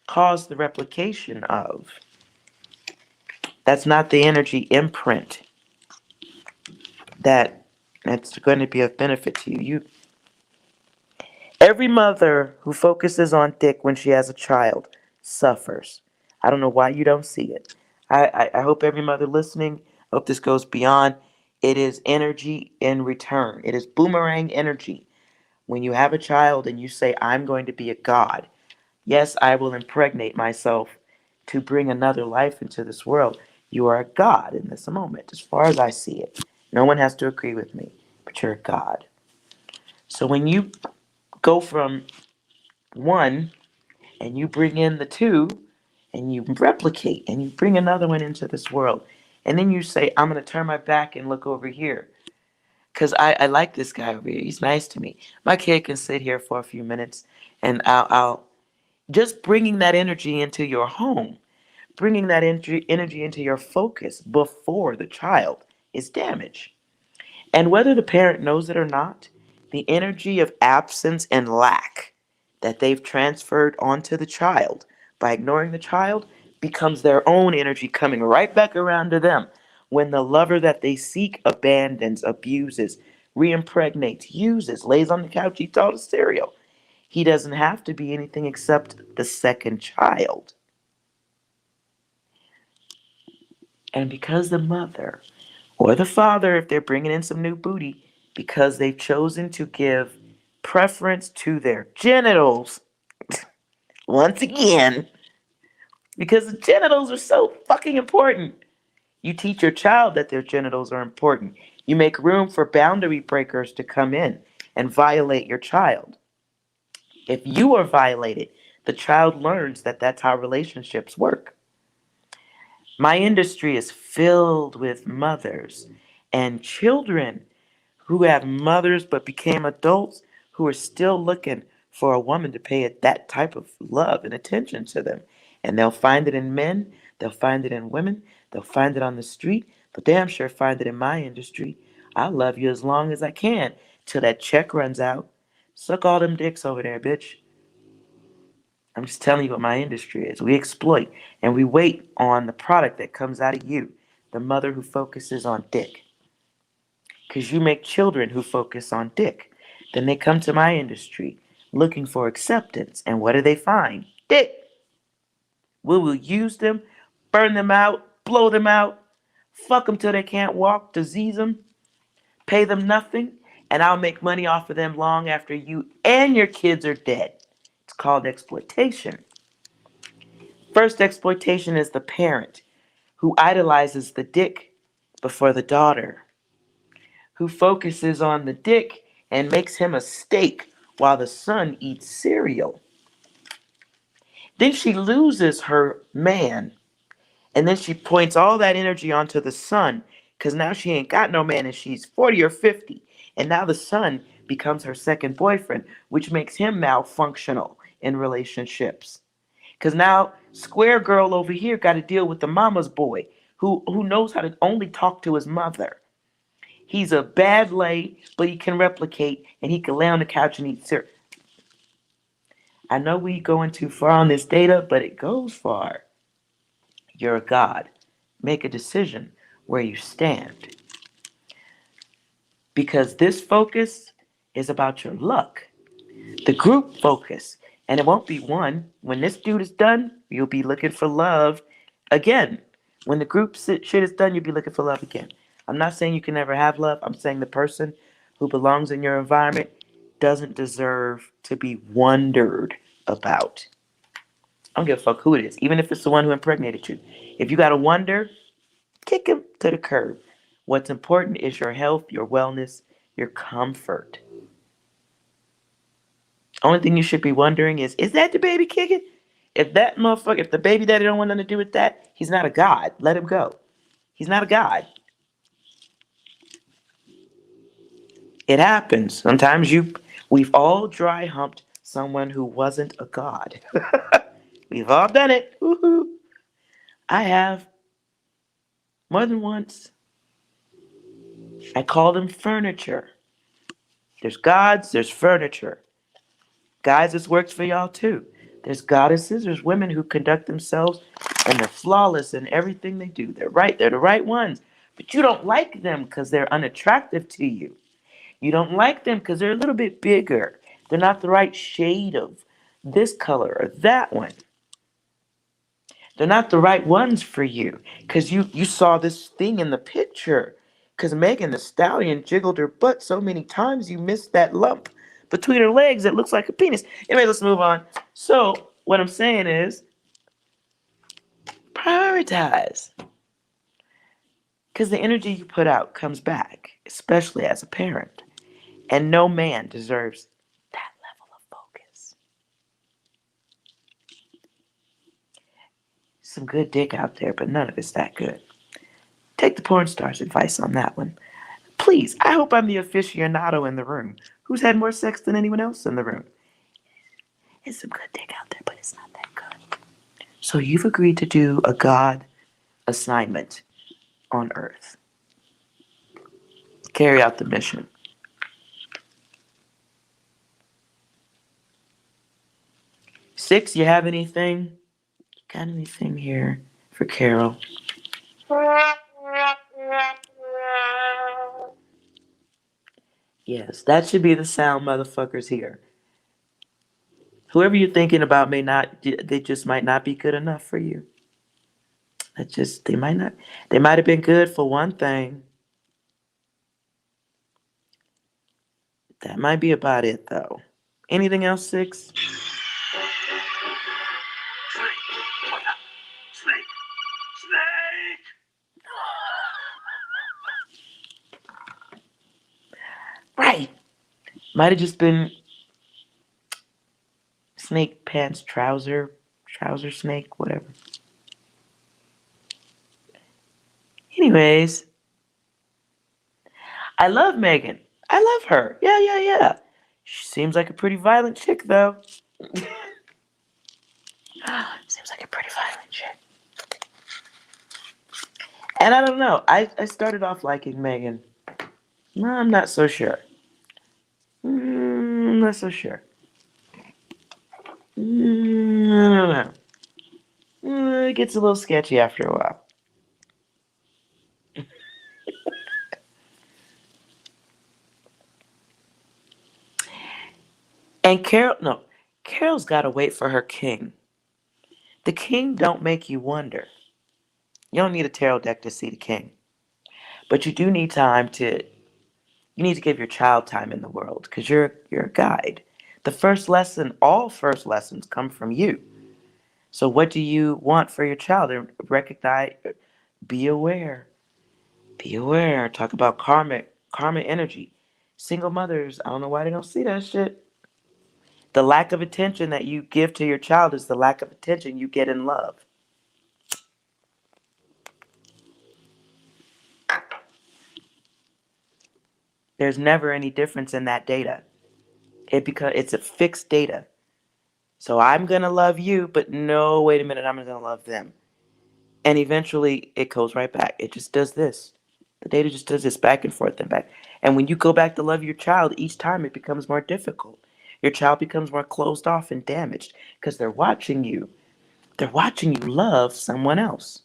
cause the replication of. That's not the energy imprint that's going to be of benefit to you. Every mother who focuses on dick when she has a child suffers. I don't know why you don't see it. I hope every mother listening, I hope this goes beyond. It is energy in return. It is boomerang energy. When you have a child and you say, I'm going to be a god, yes, I will impregnate myself to bring another life into this world. You are a god in this moment, as far as I see it. No one has to agree with me, but you're a god. So when you go from one and you bring in the two and you replicate and you bring another one into this world, and then you say, I'm going to turn my back and look over here. Because I like this guy over here. He's nice to me. My kid can sit here for a few minutes and I'll just bringing that energy into your home, bringing that energy into your focus before the child is damage. And whether the parent knows it or not, the energy of absence and lack that they've transferred onto the child by ignoring the child becomes their own energy coming right back around to them. When the lover that they seek abandons, abuses, reimpregnates, uses, lays on the couch, eats all the cereal, he doesn't have to be anything except the second child. And because the mother or the father, if they're bringing in some new booty, because they've chosen to give preference to their genitals, once again, because the genitals are so fucking important. You teach your child that their genitals are important. You make room for boundary breakers to come in and violate your child. If you are violated, the child learns that that's how relationships work. My industry is filled with mothers and children who have mothers but became adults who are still looking for a woman to pay that type of love and attention to them. And they'll find it in men, they'll find it in women, they'll find it on the street, but damn sure find it in my industry. I'll love you as long as I can till that check runs out. Suck all them dicks over there, bitch. I'm just telling you what my industry is. We exploit and we wait on the product that comes out of you, the mother who focuses on dick. Because you make children who focus on dick. Then they come to my industry looking for acceptance. And what do they find? Dick. We will use them, burn them out, blow them out, fuck them till they can't walk, disease them, pay them nothing, and I'll make money off of them long after you and your kids are dead. It's called exploitation. First exploitation is the parent who idolizes the dick before the daughter, who focuses on the dick and makes him a steak while the son eats cereal. Then she loses her man, and then she points all that energy onto the son because now she ain't got no man and she's 40 or 50. And now the son becomes her second boyfriend, which makes him malfunctional in relationships. Because now square girl over here got to deal with the mama's boy who knows how to only talk to his mother. He's a bad lay, but he can replicate and he can lay on the couch and eat cereal. I know we going too far on this data, but it goes far. You're a god. Make a decision where you stand. Because this focus is about your luck. The group focus, and it won't be one. When this dude is done, you'll be looking for love again. When the group shit is done, you'll be looking for love again. I'm not saying you can never have love. I'm saying the person who belongs in your environment doesn't deserve to be wondered about. I don't give a fuck who it is, even if it's the one who impregnated you. If you got to wonder, kick him to the curb. What's important is your health, your wellness, your comfort. Only thing you should be wondering is that the baby kicking? If that motherfucker, if the baby daddy don't want nothing to do with that, he's not a god. Let him go. He's not a god. It happens. Sometimes we've all dry humped someone who wasn't a god. We've all done it. Woohoo. I have more than once. I call them furniture. There's gods, there's furniture. Guys, this works for y'all too. There's goddesses, there's women who conduct themselves and they're flawless in everything they do. They're right, they're the right ones. But you don't like them because they're unattractive to you. You don't like them because they're a little bit bigger. They're not the right shade of this color or that one. They're not the right ones for you because you saw this thing in the picture. Because Megan the Stallion jiggled her butt so many times you missed that lump between her legs that looks like a penis. Anyway, let's move on. So what I'm saying is prioritize. Because the energy you put out comes back, especially as a parent. And no man deserves that level of focus. Some good dick out there, but none of it's that good. Take the porn star's advice on that one. Please, I hope I'm the aficionado in the room who's had more sex than anyone else in the room. There's some good dick out there, but it's not that good. So you've agreed to do a God assignment on Earth. Carry out the mission. Six, you have anything? Got anything here for Carol? Yes, that should be the sound motherfuckers hear. Whoever you're thinking about may not, they just might not be good enough for you. That just, they might not, they might have been good for one thing. That might be about it though. Anything else, Six? Snake. Snake. Snake. Right. Might have just been snake pants, trouser snake, whatever. Anyways, I love Megan. I love her. Yeah. She seems like a pretty violent chick, though. Seems like a pretty violent chick. And I don't know. I started off liking Megan. No, I'm not so sure. Not so sure. I don't know. It gets a little sketchy after a while. And Carol's got to wait for her king. The king don't make you wonder. You don't need a tarot deck to see the king. But you do need you need to give your child time in the world because you're a guide. The first lesson, all first lessons come from you. So what do you want for your child? And recognize, be aware. Be aware. Talk about karma energy. Single mothers, I don't know why they don't see that shit. The lack of attention that you give to your child is the lack of attention you get in love. There's never any difference in that data. It's a fixed data. So I'm gonna love you, but no, wait a minute, I'm gonna love them. And eventually it goes right back. It just does this. The data just does this back and forth and back. And when you go back to love your child, each time it becomes more difficult. Your child becomes more closed off and damaged because they're watching you. They're watching you love someone else.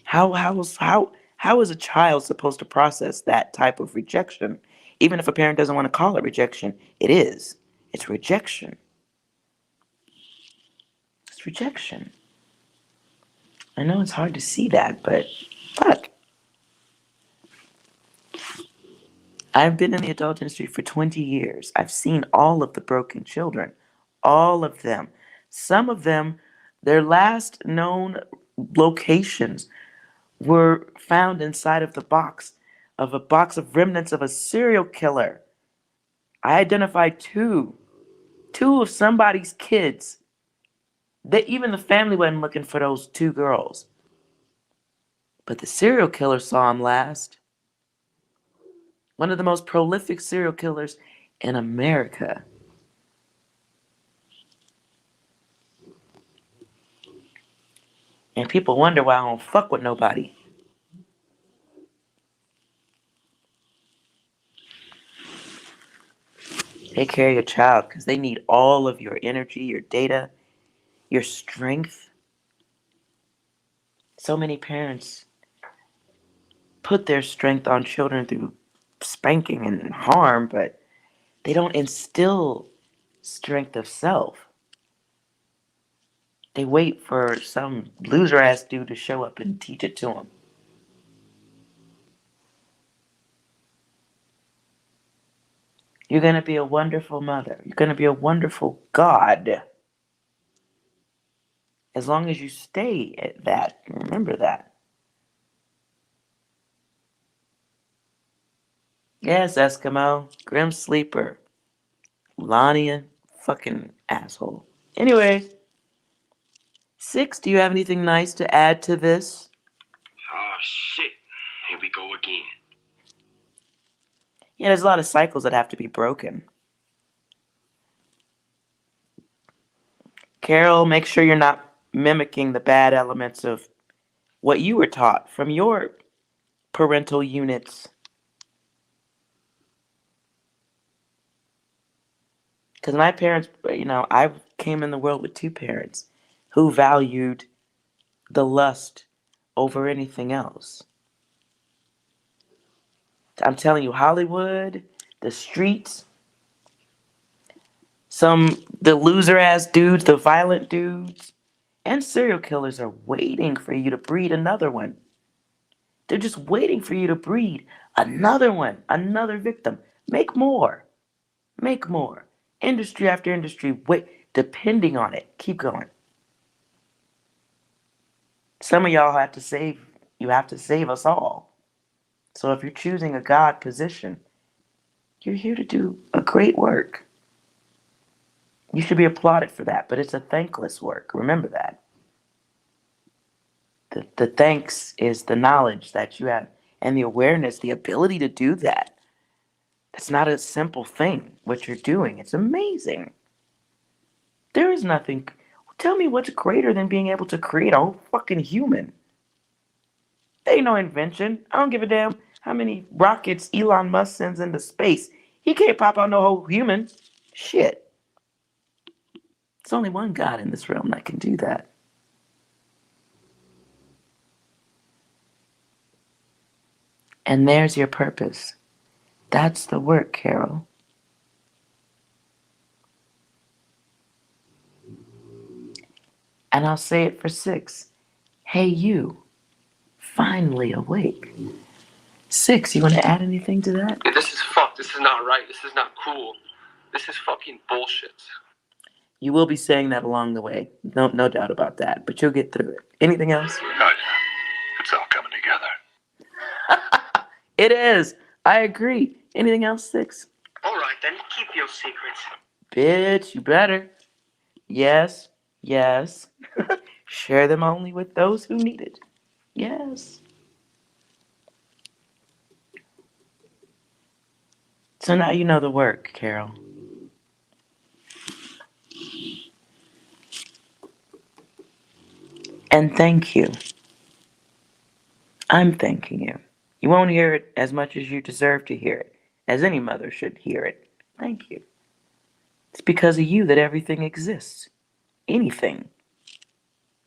How is a child supposed to process that type of rejection? Even if a parent doesn't want to call it rejection, it is. It's rejection. It's rejection. I know it's hard to see that, but fuck. I've been in the adult industry for 20 years. I've seen all of the broken children. All of them. Some of them, their last known locations were found inside of a box of remnants of a serial killer. I identified two of somebody's kids. Even the family wasn't looking for those two girls. But the serial killer saw him last. One of the most prolific serial killers in America. And people wonder why I don't fuck with nobody. Take care of your child because they need all of your energy, your data, your strength. So many parents put their strength on children through spanking and harm, but they don't instill strength of self. They wait for some loser ass dude to show up and teach it to them. You're going to be a wonderful mother. You're going to be a wonderful God. As long as you stay at that. Remember that. Yes, Eskimo. Grim Sleeper. Lania. Fucking asshole. Anyway, Six, do you have anything nice to add to this? Oh, shit. Here we go again. Yeah, there's a lot of cycles that have to be broken. Carol, make sure you're not mimicking the bad elements of what you were taught from your parental units. Because my parents, I came in the world with two parents who valued the lust over anything else. I'm telling you, Hollywood, the streets, the loser ass dudes, the violent dudes, and serial killers are waiting for you to breed another one. They're just waiting for you to breed another one, another victim. Make more. Make more. Industry after industry, wait, depending on it. Keep going. Some of y'all you have to save us all. So if you're choosing a God position, you're here to do a great work. You should be applauded for that, but it's a thankless work. Remember that. The thanks is the knowledge that you have and the awareness, the ability to do that. It's not a simple thing, what you're doing. It's amazing. There is nothing. Tell me what's greater than being able to create a whole fucking human. There ain't no invention. I don't give a damn how many rockets Elon Musk sends into space. He can't pop out no whole human. Shit. There's only one God in this realm that can do that. And there's your purpose. That's the work, Carol. And I'll say it for 6. Hey, you, finally awake. 6, you want to add anything to that? Yeah, this is fucked. This is not right. This is not cool. This is fucking bullshit. You will be saying that along the way. No doubt about that. But you'll get through it. Anything else? Oh, yeah. It's all coming together. It is. I agree. Anything else, 6? All right, then. Keep your secrets. Bitch, you better. Yes. Yes. Share them only with those who need it. Yes. So now you know the work, Carol. And thank you. I'm thanking you. You won't hear it as much as you deserve to hear it, as any mother should hear it. Thank you. It's because of you that everything exists. Anything.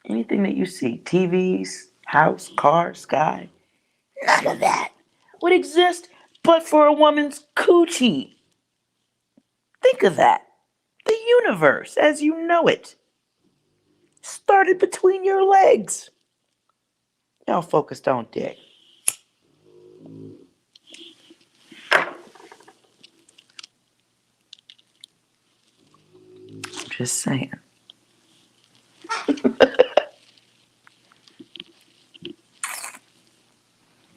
Anything that you see. TVs, house, car, sky. None of that would exist but for a woman's coochie. Think of that. The universe, as you know it, started between your legs. Y'all focused on dick. I'm just saying.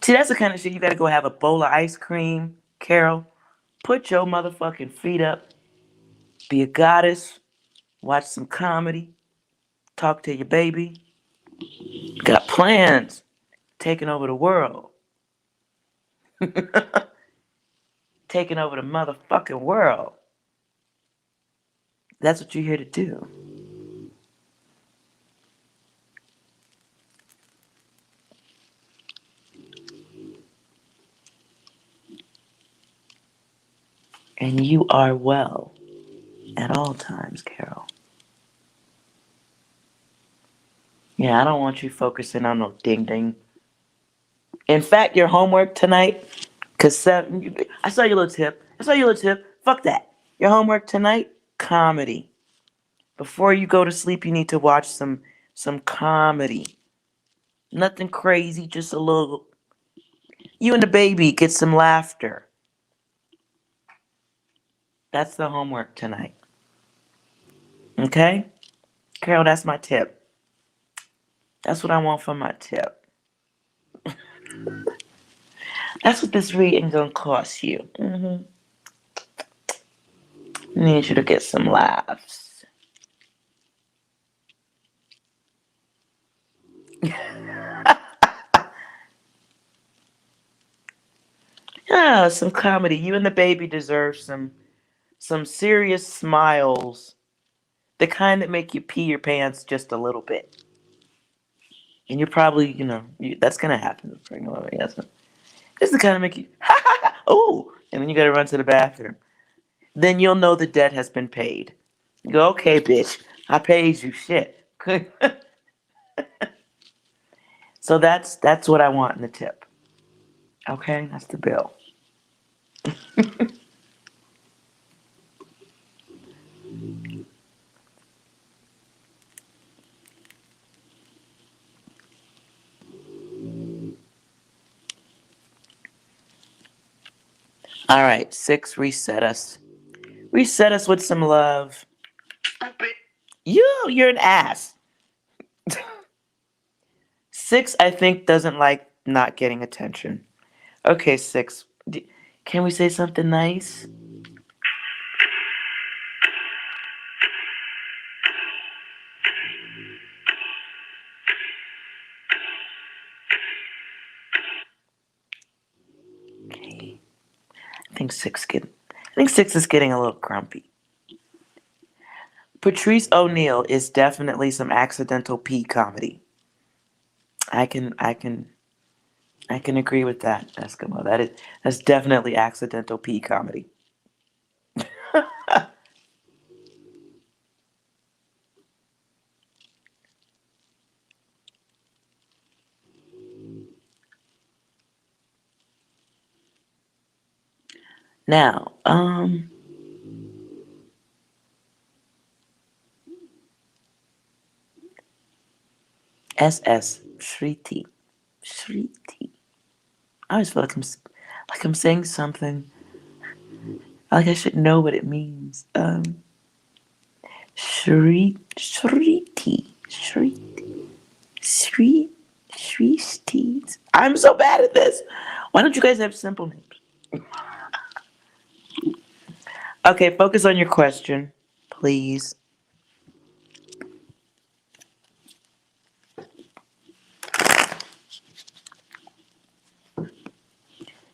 See, that's the kind of shit you gotta go have a bowl of ice cream, Carol. Put your motherfucking feet up. Be a goddess. Watch some comedy. Talk to your baby. Got plans. Taking over the world. Taking over the motherfucking world. That's what you're here to do. And you are well at all times, Carol. Yeah, I don't want you focusing on no ding ding. In fact, your homework tonight, because I saw your little tip. Fuck that. Your homework tonight, comedy. Before you go to sleep, you need to watch some comedy. Nothing crazy, just a little. You and the baby get some laughter. That's the homework tonight. Okay? Carol, that's my tip. That's what I want for my tip. That's what this reading gonna cost you. I need you to get some laughs. Yeah, some comedy. You and the baby deserve some serious smiles. The kind that make you pee your pants just a little bit. And you're probably, that's gonna happen. Yes. This is the kind of make you, oh, and then you gotta run to the bathroom. Then you'll know the debt has been paid. You go, okay, bitch, I paid you, shit. So that's what I want in the tip. Okay, that's the bill. All right, 6, reset us. Reset us with some love. Stupid. You're an ass. 6, I think, doesn't like not getting attention. Okay, 6. Can we say something nice? Okay. I think 6 is getting a little grumpy. Patrice O'Neal is definitely some accidental P comedy. I can I can I can agree with that, Eskimo. That's definitely accidental P comedy. Now, SS Shriti. Shriti. I always feel like I'm saying something. Like I should know what it means. Shriti. Shriti. I'm so bad at this. Why don't you guys have simple names? Okay, focus on your question, please.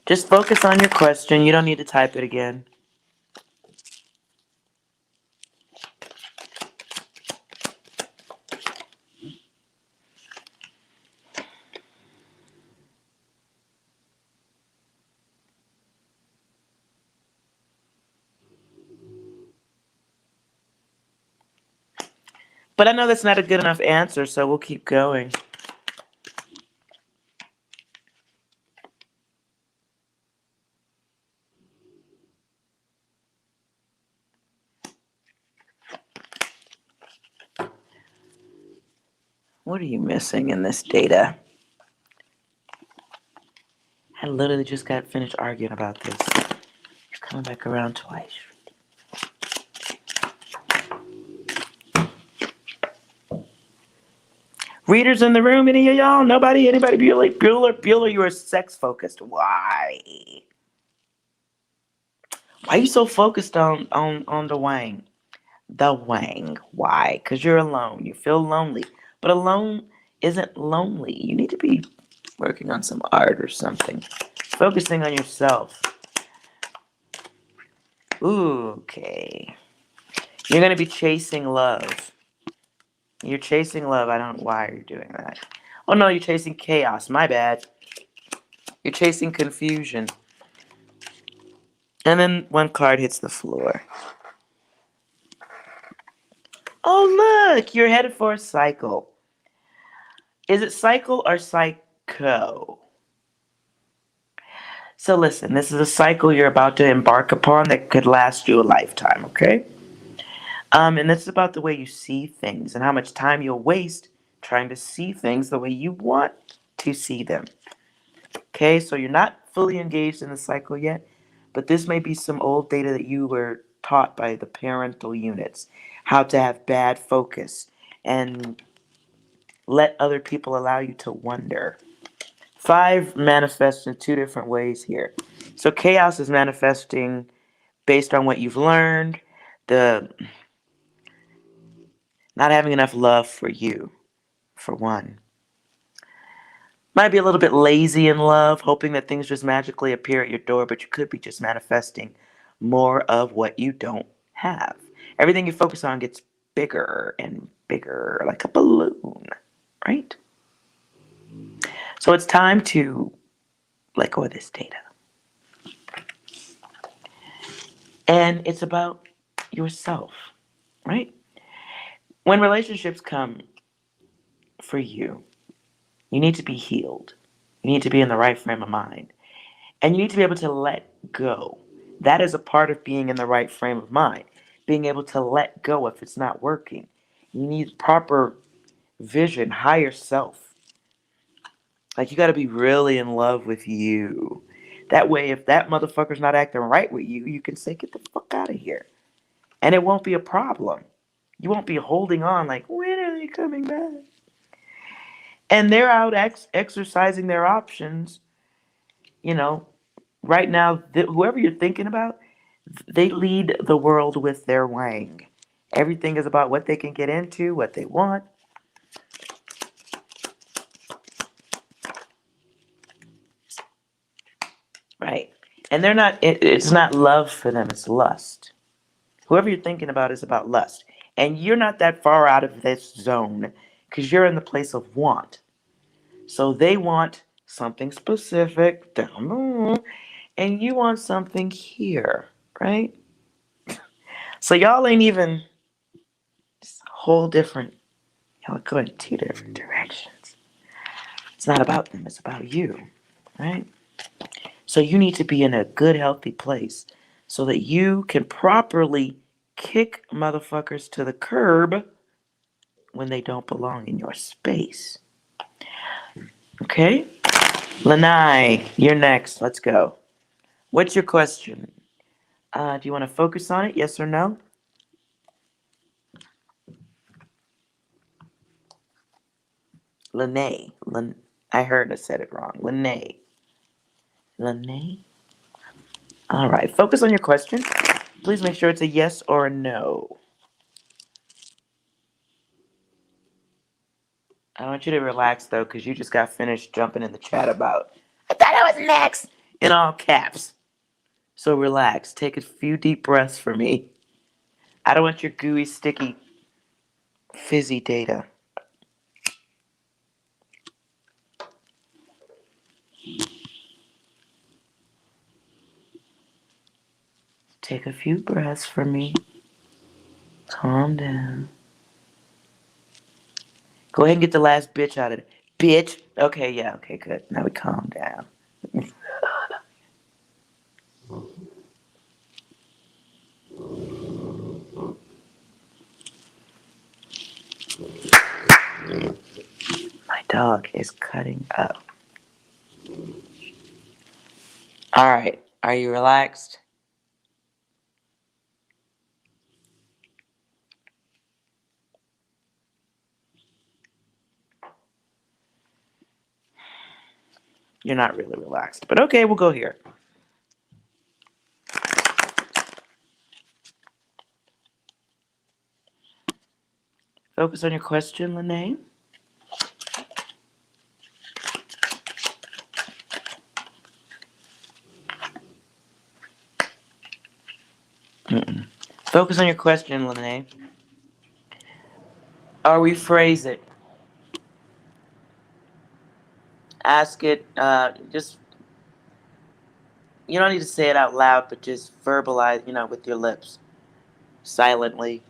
Just focus on your question. You don't need to type it again. But I know that's not a good enough answer, so we'll keep going. What are you missing in this data? I literally just got finished arguing about this. You're coming back around twice. Readers in the room, any of y'all? Nobody? Anybody? Bueller, you are sex focused. Why? Why are you so focused on the Wang? The Wang. Why? Because you're alone. You feel lonely. But alone isn't lonely. You need to be working on some art or something. Focusing on yourself. Ooh, okay. You're going to be chasing love. You're chasing love. I don't know why you're doing that. Oh no, you're chasing chaos. My bad. You're chasing confusion. And then one card hits the floor. Oh look, you're headed for a cycle. Is it cycle or psycho? So listen, this is a cycle you're about to embark upon that could last you a lifetime, okay? And this is about the way you see things and how much time you'll waste trying to see things the way you want to see them. Okay, so you're not fully engaged in the cycle yet, but this may be some old data that you were taught by the parental units, how to have bad focus and let other people allow you to wonder. 5 manifests in 2 different ways here. So chaos is manifesting based on what you've learned, the not having enough love for you, for one. Might be a little bit lazy in love, hoping that things just magically appear at your door, but you could be just manifesting more of what you don't have. Everything you focus on gets bigger and bigger, like a balloon, right? So it's time to let go of this data. And it's about yourself, right? When relationships come for you, you need to be healed. You need to be in the right frame of mind. And you need to be able to let go. That is a part of being in the right frame of mind. Being able to let go if it's not working. You need proper vision, higher self. Like, you got to be really in love with you. That way, if that motherfucker's not acting right with you, you can say, get the fuck out of here. And it won't be a problem. You won't be holding on like, when are they coming back? And they're out exercising their options. You know, right now, whoever you're thinking about, they lead the world with their wang. Everything is about what they can get into, what they want. Right. And they're not, it's not love for them, it's lust. Whoever you're thinking about is about lust. And you're not that far out of this zone because you're in the place of want. So they want something specific down the road, and you want something here, right? So y'all ain't even, it's a whole different, y'all are going two different directions. It's not about them, it's about you, right? So you need to be in a good, healthy place so that you can properly kick motherfuckers to the curb when they don't belong in your space. Okay? Lanai, you're next. Let's go. What's your question? Do you want to focus on it? Yes or no? Lanai. I heard I said it wrong. Lanai. Lanai? All right. Focus on your question. Please make sure it's a yes or a no. I want you to relax, though, because you just got finished jumping in the chat about, I thought I was next, in all caps. So relax. Take a few deep breaths for me. I don't want your gooey, sticky, fizzy data. Take a few breaths for me. Calm down. Go ahead and get the last bitch out of it. Bitch. Okay, yeah, okay, good. Now we calm down. My dog is cutting up. All right. Are you relaxed? You're not really relaxed, but okay, we'll go here. Focus on your question, Lene. Focus on your question, Lene. Or rephrase it. Ask it. Just, you don't need to say it out loud, but just verbalize, with your lips, silently.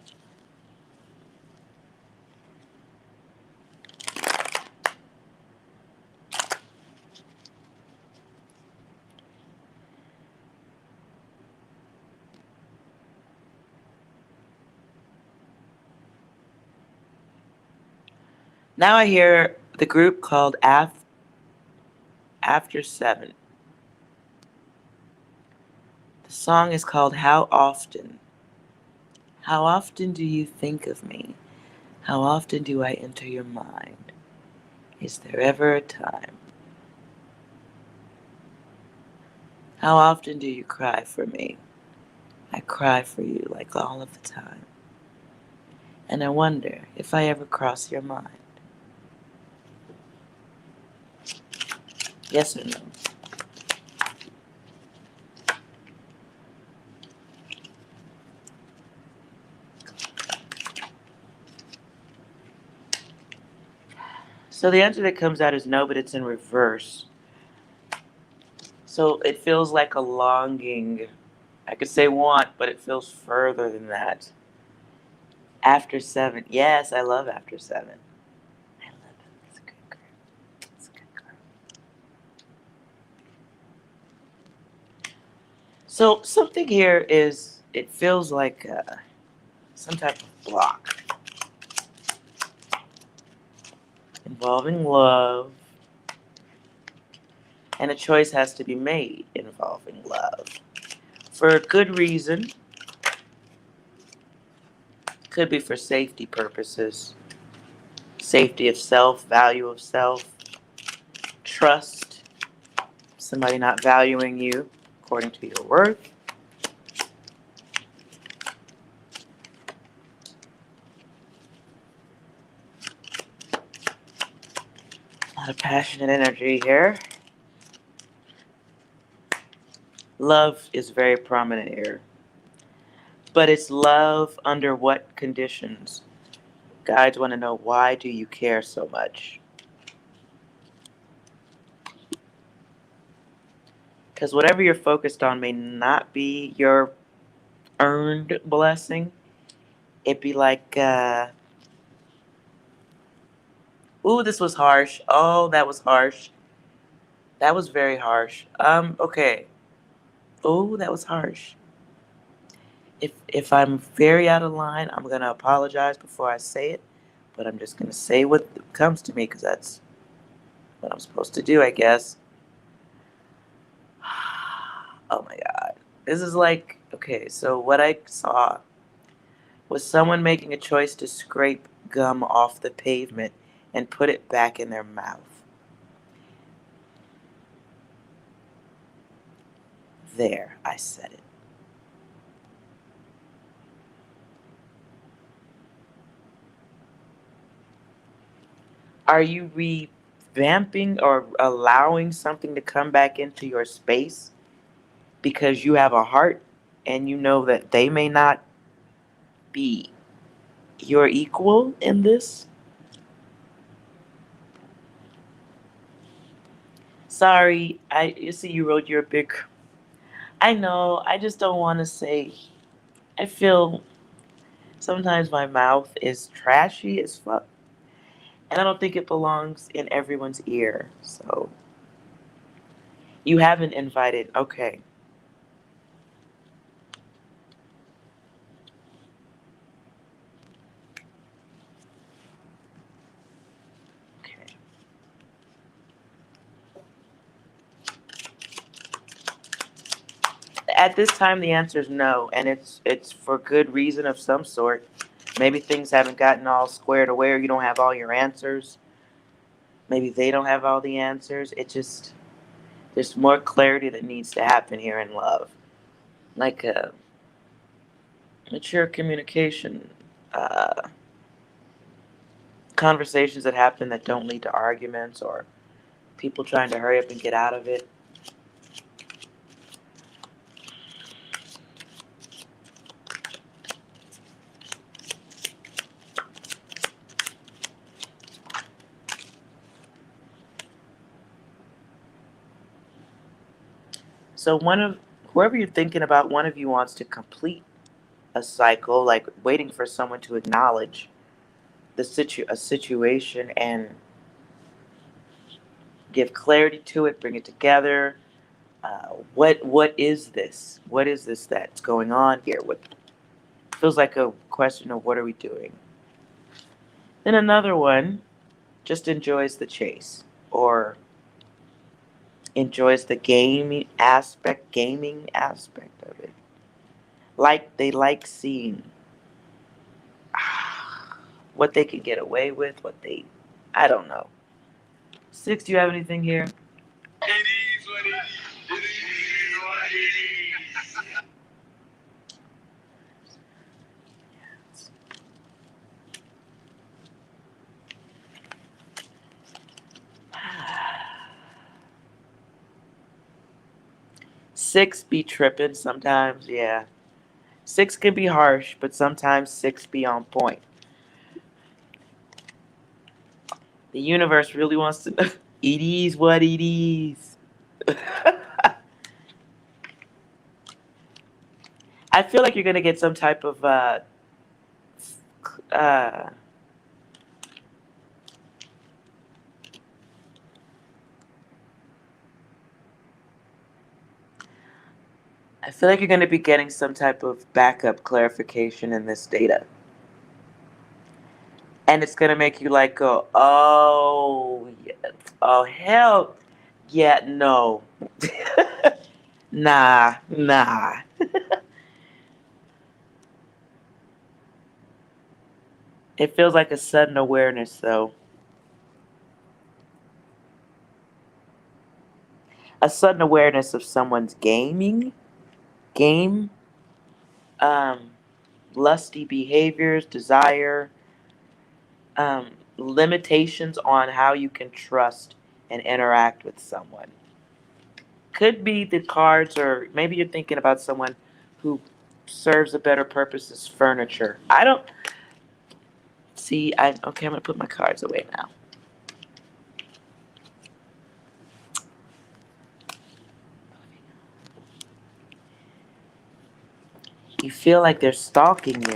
Now I hear the group called After 7. The song is called How Often. How often do you think of me? How often do I enter your mind? Is there ever a time? How often do you cry for me? I cry for you like all of the time. And I wonder if I ever cross your mind. Yes or no? So the answer that comes out is no, but it's in reverse. So it feels like a longing. I could say want, but it feels further than that. After 7. Yes, I love After 7. I love it. It's a good girl. It's a good girl. So something here is, it feels like some type of block involving love, and a choice has to be made involving love for a good reason. Could be for safety purposes, safety of self, value of self, trust, somebody not valuing you according to your worth. A lot of passionate energy here. Love is very prominent here. But it's love under what conditions? Guides want to know, why do you care so much? Because whatever you're focused on may not be your earned blessing. It'd be like, ooh, this was harsh. Oh, that was harsh. That was very harsh. Okay. Ooh, that was harsh. If I'm very out of line, I'm gonna apologize before I say it, but I'm just gonna say what comes to me because that's what I'm supposed to do, I guess. Oh my God. This is like, okay, so what I saw was someone making a choice to scrape gum off the pavement and put it back in their mouth. There, I said it. Are you revamping or allowing something to come back into your space because you have a heart and you know that they may not be your equal in this? Sorry, you see you wrote your big. I know, I just don't want to say. I feel sometimes my mouth is trashy as fuck, and I don't think it belongs in everyone's ear. So you haven't invited. Okay. Okay. At this time, the answer is no, and it's for good reason of some sort. Maybe things haven't gotten all squared away, or you don't have all your answers. Maybe they don't have all the answers. It just, there's more clarity that needs to happen here in love, like a mature communication, uh, conversations that happen that don't lead to arguments or people trying to hurry up and get out of it. So whoever you're thinking about, one of you wants to complete a cycle, like waiting for someone to acknowledge a situation and give clarity to it, bring it together. What is this? What is this that's going on here? What feels like a question of what are we doing? Then another one just enjoys the chase or enjoys the gaming aspect of it. Like they like seeing what they can get away with, I don't know. Six, do you have anything here? It is what it is. It is what it is. 6 be tripping sometimes, yeah. 6 can be harsh, but sometimes 6 be on point. The universe really wants to know. It is what it is. I feel like you're gonna get some type of uh, I feel like you're going to be getting some type of backup clarification in this data. And it's going to make you like go, oh, yeah, oh, hell, yeah, no. Nah. It feels like a sudden awareness, though. A sudden awareness of someone's game, um, lusty behaviors, desire, limitations on how you can trust and interact with someone. Could be the cards, or maybe you're thinking about someone who serves a better purpose as furniture. I don't see. Okay. I'm gonna put my cards away now. You feel like they're stalking you.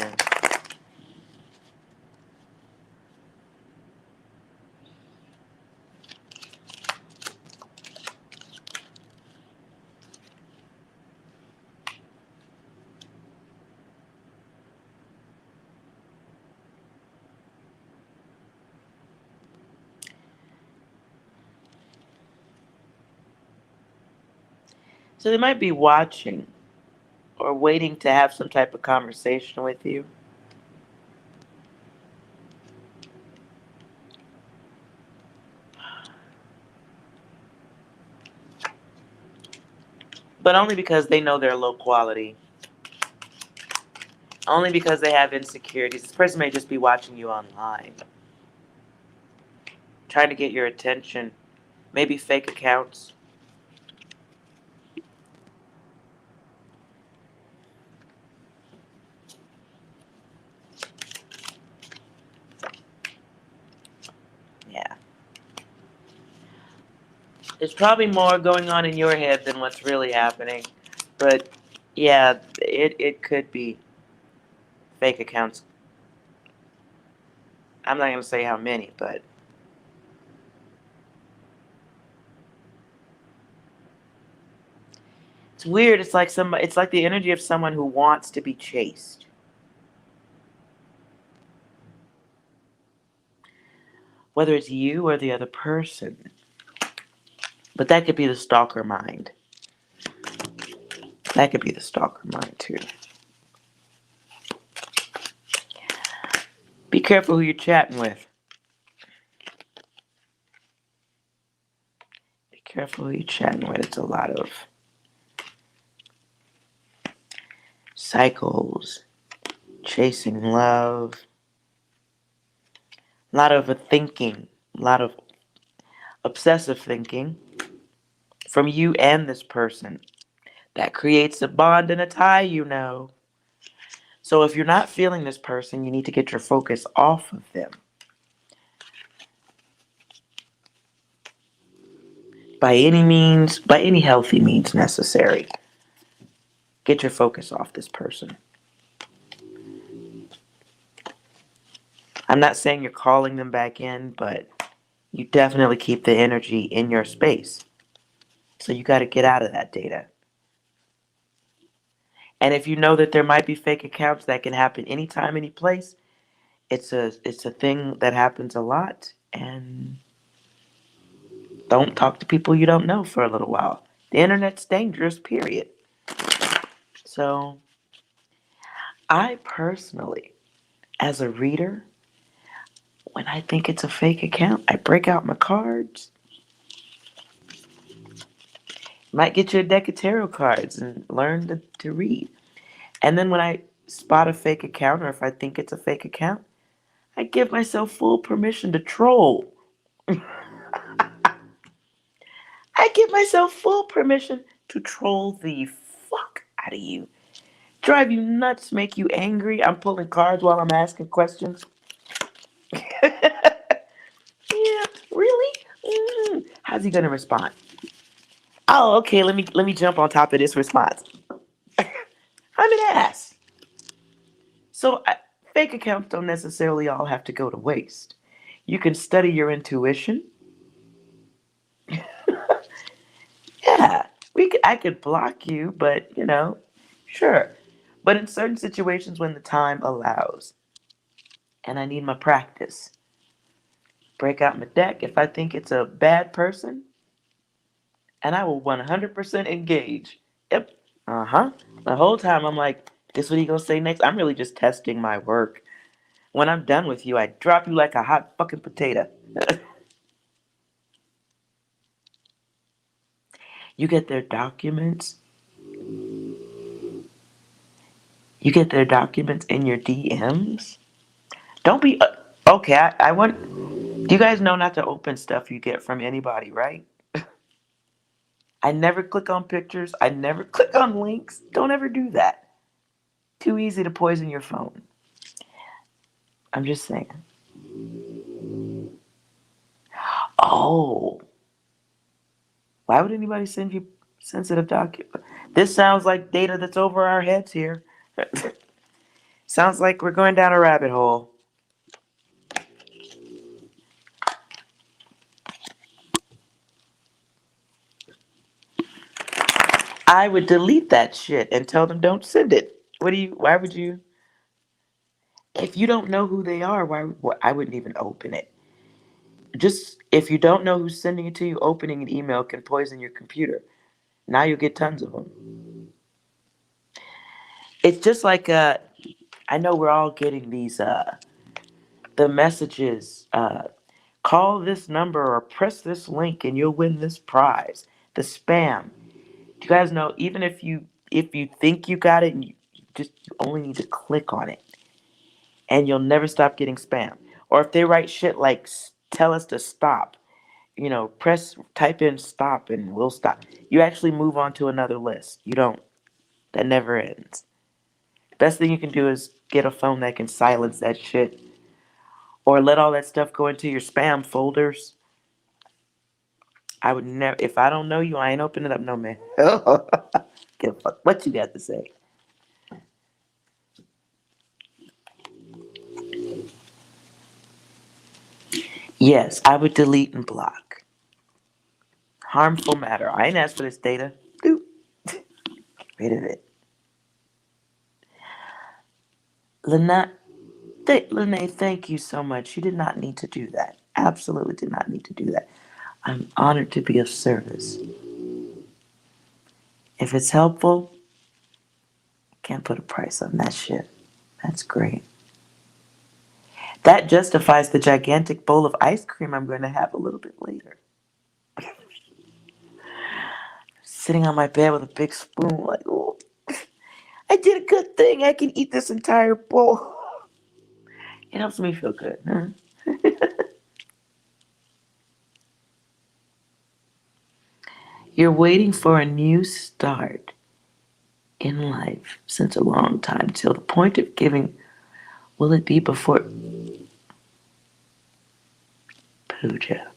So they might be watching or waiting to have some type of conversation with you. But only because they know they're low quality. Only because they have insecurities. This person may just be watching you online, trying to get your attention. Maybe fake accounts. Yeah. There's probably more going on in your head than what's really happening. But yeah, it could be fake accounts. I'm not going to say how many, but it's weird. It's like the energy of someone who wants to be chased. Whether it's you or the other person. But that could be the stalker mind. That could be the stalker mind too. Be careful who you're chatting with. Be careful who you're chatting with. It's a lot of cycles, chasing love, a lot of thinking, a lot of obsessive thinking from you and this person. That creates a bond and a tie. So if you're not feeling this person, you need to get your focus off of them. By any means, by any healthy means necessary. Get your focus off this person. I'm not saying you're calling them back in, but you definitely keep the energy in your space. So you got to get out of that data. And if you know that there might be fake accounts, that can happen anytime, any place. It's a thing that happens a lot, and don't talk to people you don't know for a little while. The internet's dangerous, period. So I personally, as a reader, when I think it's a fake account, I break out my cards. Might get you a deck of tarot cards and learn to read. And then when I spot a fake account, or if I think it's a fake account, I give myself full permission to troll. I give myself full permission to troll the fuck out of you. Drive you nuts, make you angry. I'm pulling cards while I'm asking questions. Yeah, really? How's he gonna respond? Oh, okay. Let me jump on top of this response. I'm an ass. So fake accounts don't necessarily all have to go to waste. You can study your intuition. Yeah, I could block you, but Sure. But in certain situations when the time allows and I need my practice, break out my deck if I think it's a bad person, and I will 100% engage. Yep. Uh huh. The whole time I'm like, this what he gonna say next? I'm really just testing my work. When I'm done with you, I drop you like a hot fucking potato. You get their documents. You get their documents in your DMs. Don't be okay. I want. Do you guys know not to open stuff you get from anybody, right? I never click on pictures. I never click on links. Don't ever do that. Too easy to poison your phone. I'm just saying. Oh, why would anybody send you sensitive documents? This sounds like data that's over our heads here. Sounds like we're going down a rabbit hole. I would delete that shit and tell them don't send it. Why would you? If you don't know who they are, I wouldn't even open it. Just if you don't know who's sending it to you, opening an email can poison your computer. Now you'll get tons of them. It's just like I know we're all getting these the messages. Call this number or press this link and you'll win this prize. The spam. Do you guys know? Even if you think you got it, and you only need to click on it, and you'll never stop getting spam. Or if they write shit like tell us to stop, type in stop and we'll stop. You actually move on to another list. You don't. That never ends. Best thing you can do is get a phone that can silence that shit, or let all that stuff go into your spam folders. I would never. If I don't know you, I ain't opening it up, no man. Give a fuck what you got to say. Yes, I would delete and block. Harmful matter. I ain't asked for this data. Doop. Get rid of it. Lene, thank you so much. You did not need to do that. Absolutely did not need to do that. I'm honored to be of service. If it's helpful, can't put a price on that shit. That's great. That justifies the gigantic bowl of ice cream I'm going to have a little bit later. Sitting on my bed with a big spoon, like, oh, I did a good thing. I can eat this entire bowl. It helps me feel good. Huh? You're waiting for a new start in life since a long time, till the point of giving. Will it be before puja?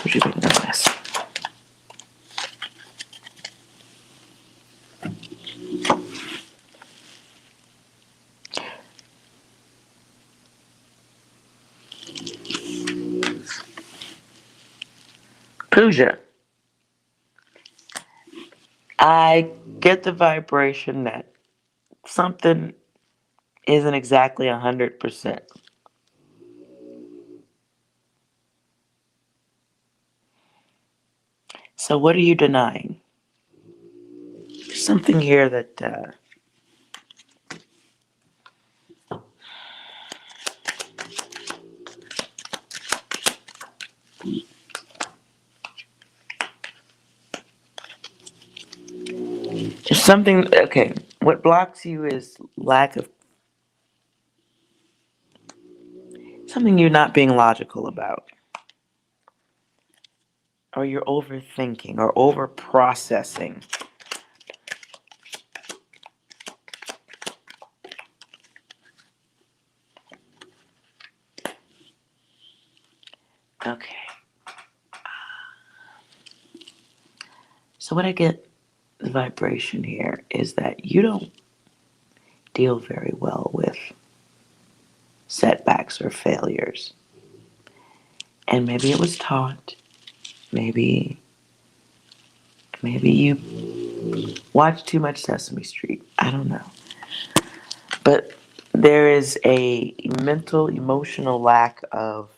Puja being no less. Puja. I get the vibration that something isn't exactly 100%. So what are you denying? There's something here that there's something. Okay, what blocks you is lack of something you're not being logical about, or you're overthinking or over processing. Okay. So what I get the vibration here is that you don't deal very well with setbacks or failures. And maybe it was taught. Maybe you watched too much Sesame Street. I don't know. But there is a mental, emotional lack of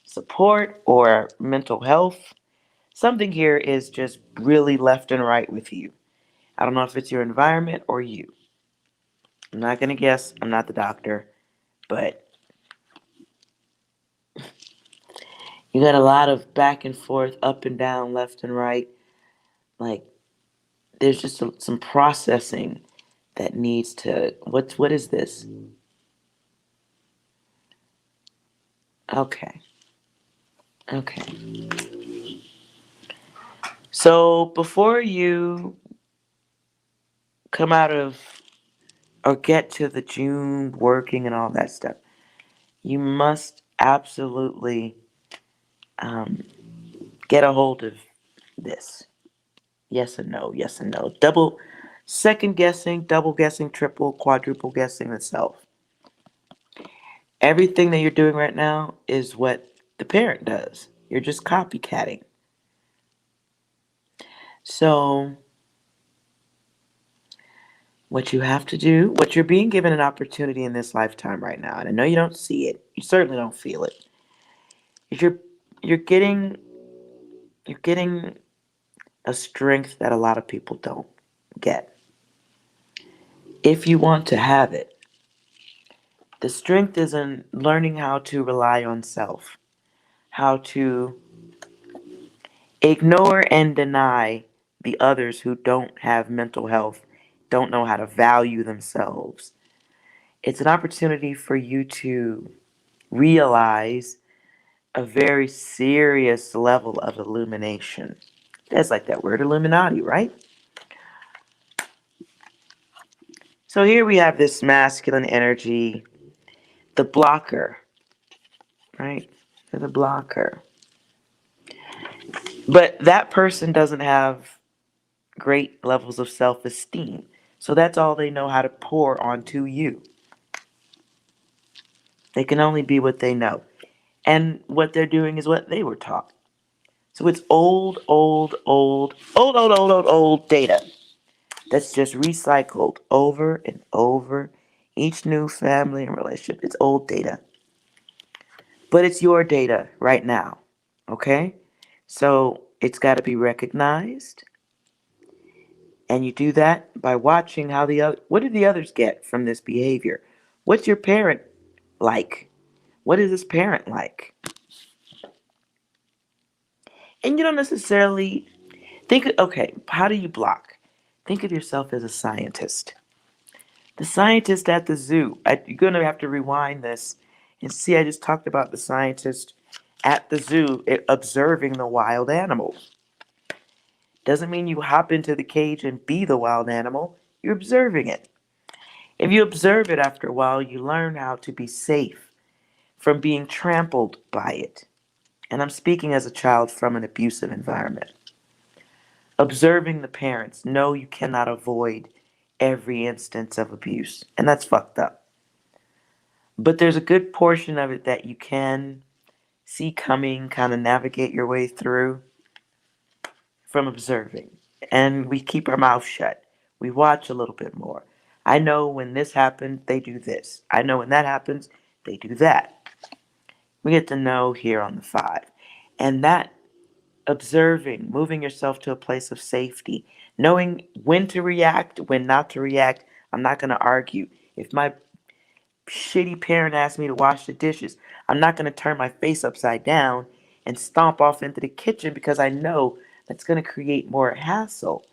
support or mental health. Something here is just really left and right with you. I don't know if it's your environment or you. I'm not going to guess. I'm not the doctor. But you got a lot of back and forth, up and down, left and right. Like, there's just some processing that needs to. What is this? Okay. Okay. So before you come out of or get to the June working and all that stuff, you must absolutely um, get a hold of this. Yes and no, yes and no. Double, second guessing, double guessing, triple, quadruple guessing the self. Everything that you're doing right now is what the parent does. You're just copycatting. So, what you have to do, what you're being given an opportunity in this lifetime right now, and I know you don't see it, you certainly don't feel it. Is you're getting you're getting a strength that a lot of people don't get. If you want to have it, the strength is in learning how to rely on self, how to ignore and deny the others who don't have mental health, don't know how to value themselves. It's an opportunity for you to realize a very serious level of illumination. That's like that word Illuminati, right? So here we have this masculine energy, the blocker, right? The blocker. But that person doesn't have great levels of self esteem. So that's all they know how to pour onto you. They can only be what they know. And what they're doing is what they were taught. So it's old data that's just recycled over and over. Each new family and relationship, it's old data. But it's your data right now. Okay? So it's got to be recognized. And you do that by watching how what do the others get from this behavior? What's your parent like? What is this parent like? And you don't necessarily okay, how do you block? Think of yourself as a scientist. The scientist at the zoo. You're going to have to rewind this and see, I just talked about the scientist at the zoo observing the wild animals. Doesn't mean you hop into the cage and be the wild animal. You're observing it. If you observe it after a while, you learn how to be safe from being trampled by it. And I'm speaking as a child from an abusive environment. Observing the parents. No, you cannot avoid every instance of abuse. And that's fucked up. But there's a good portion of it that you can see coming, kind of navigate your way through from observing. And we keep our mouth shut. We watch a little bit more. I know when this happens, they do this. I know when that happens, they do that. We get to know here on the 5. And that observing, moving yourself to a place of safety, knowing when to react, when not to react. I'm not going to argue. If my shitty parent asks me to wash the dishes, I'm not going to turn my face upside down and stomp off into the kitchen because I know that's going to create more hassle.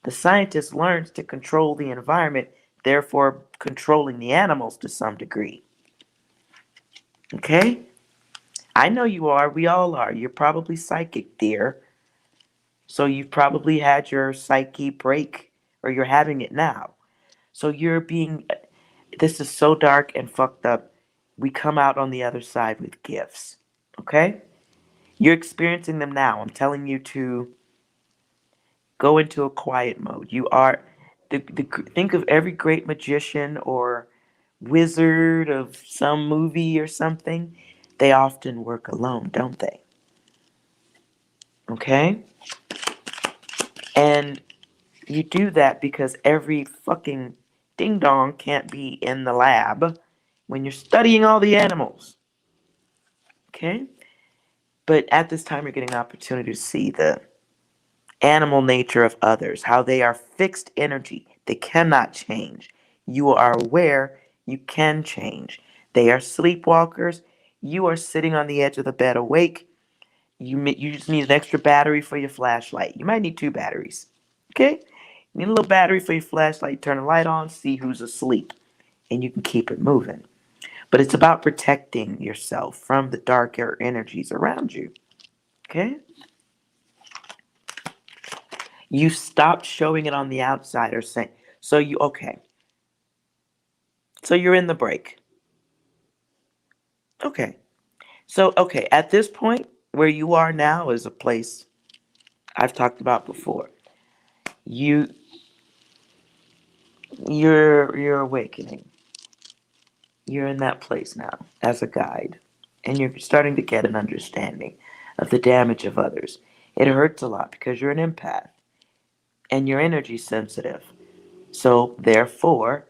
The scientist learns to control the environment, therefore controlling the animals to some degree. Okay? I know you are. We all are. You're probably psychic, dear. So you've probably had your psyche break, or you're having it now. So this is so dark and fucked up. We come out on the other side with gifts. Okay? You're experiencing them now. I'm telling you to Go into a quiet mode. You are think of every great magician or wizard of some movie or something. They often work alone, don't they? Okay? And you do that because every fucking ding dong can't be in the lab when you're studying all the animals. Okay? But at this time, you're getting an opportunity to see the animal nature of others, how they are fixed energy. They cannot change. You are aware you can change. They are sleepwalkers. You are sitting on the edge of the bed awake. You just need an extra battery for your flashlight. You might need 2 batteries. Okay? You need a little battery for your flashlight. Turn the light on, see who's asleep, and you can keep it moving. But it's about protecting yourself from the darker energies around you. Okay? You stopped showing it on the outside or saying, okay. So you're in the break. Okay. Okay, at this point, where you are now is a place I've talked about before. You're awakening. You're in that place now as a guide. And you're starting to get an understanding of the damage of others. It hurts a lot because you're an empath and you're energy sensitive. So therefore,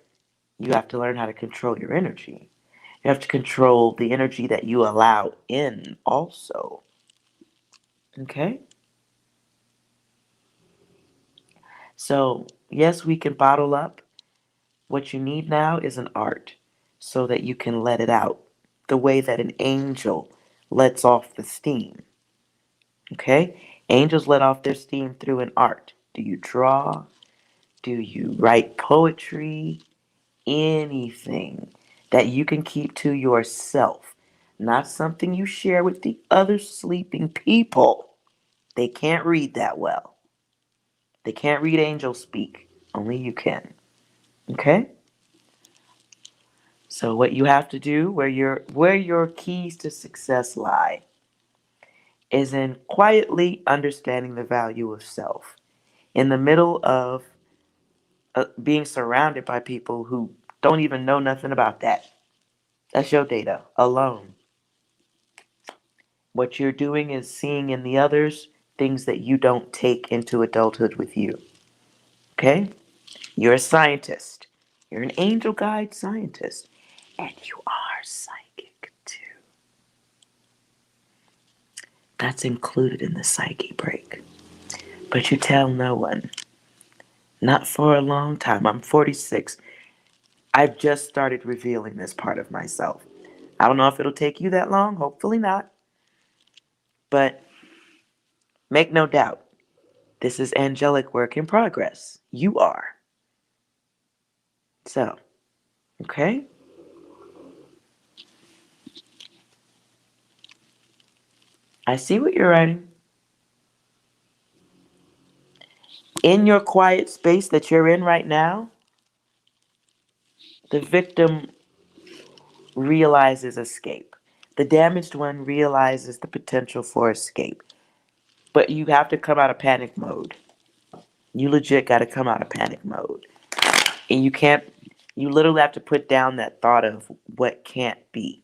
you have to learn how to control your energy. You have to control the energy that you allow in also. Okay? So, yes, we can bottle up. What you need now is an art so that you can let it out the way that an angel lets off the steam. Okay? Angels let off their steam through an art. Do you draw? Do you write poetry? Anything that you can keep to yourself, not something you share with the other sleeping people. They can't read that well. They can't read angel speak. Only you can. Okay? So what you have to do, where your keys to success lie, is in quietly understanding the value of self. In the middle of being surrounded by people who don't even know nothing about that. That's your data alone. What you're doing is seeing in the others things that you don't take into adulthood with you. Okay? You're a scientist. You're an angel guide scientist. And you are psychic too. That's included in the psyche break. But you tell no one. Not for a long time. I'm 46. I've just started revealing this part of myself. I don't know if it'll take you that long. Hopefully not. But make no doubt, this is angelic work in progress. You are. So, okay? I see what you're writing. In your quiet space that you're in right now, the victim realizes escape. The damaged one realizes the potential for escape. But you have to come out of panic mode. You legit got to come out of panic mode. And you literally have to put down that thought of what can't be.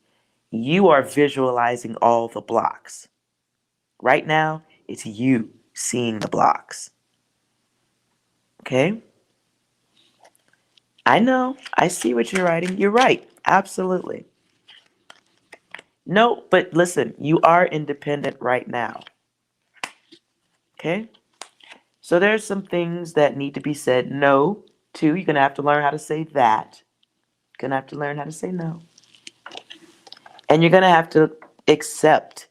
You are visualizing all the blocks. Right now, it's you seeing the blocks. Okay? I know. I see what you're writing. You're right. Absolutely. No, but listen, you are independent right now. Okay? So there's some things that need to be said no to. You're going to have to learn how to say that. You're going to have to learn how to say no. And you're going to have to accept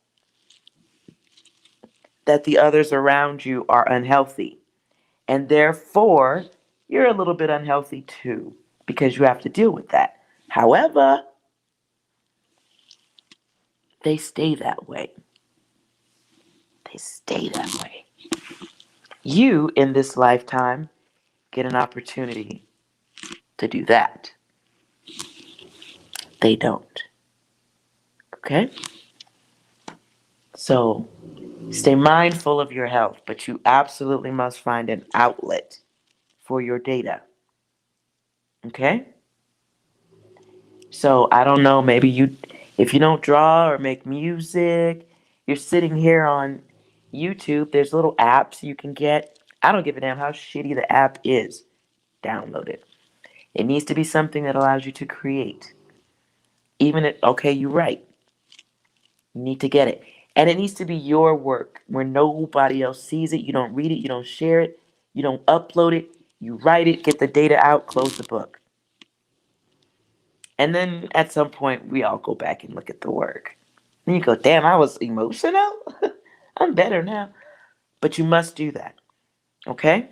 that the others around you are unhealthy. And therefore, you're a little bit unhealthy too, because you have to deal with that. However, they stay that way. They stay that way. You, in this lifetime, get an opportunity to do that. They don't. Okay? So, Stay mindful of your health, but you absolutely must find an outlet for your data. Okay? So I don't know, maybe if you don't draw or make music, you're sitting here on YouTube, there's little apps you can get. I don't give a damn how shitty the app is. Download it. It needs to be something that allows you to create. Even if, okay, you write. You need to get it. And it needs to be your work where nobody else sees it. You don't read it. You don't share it. You don't upload it. You write it, get the data out, close the book. And then at some point, we all go back and look at the work. And you go, damn, I was emotional? I'm better now. But you must do that. Okay?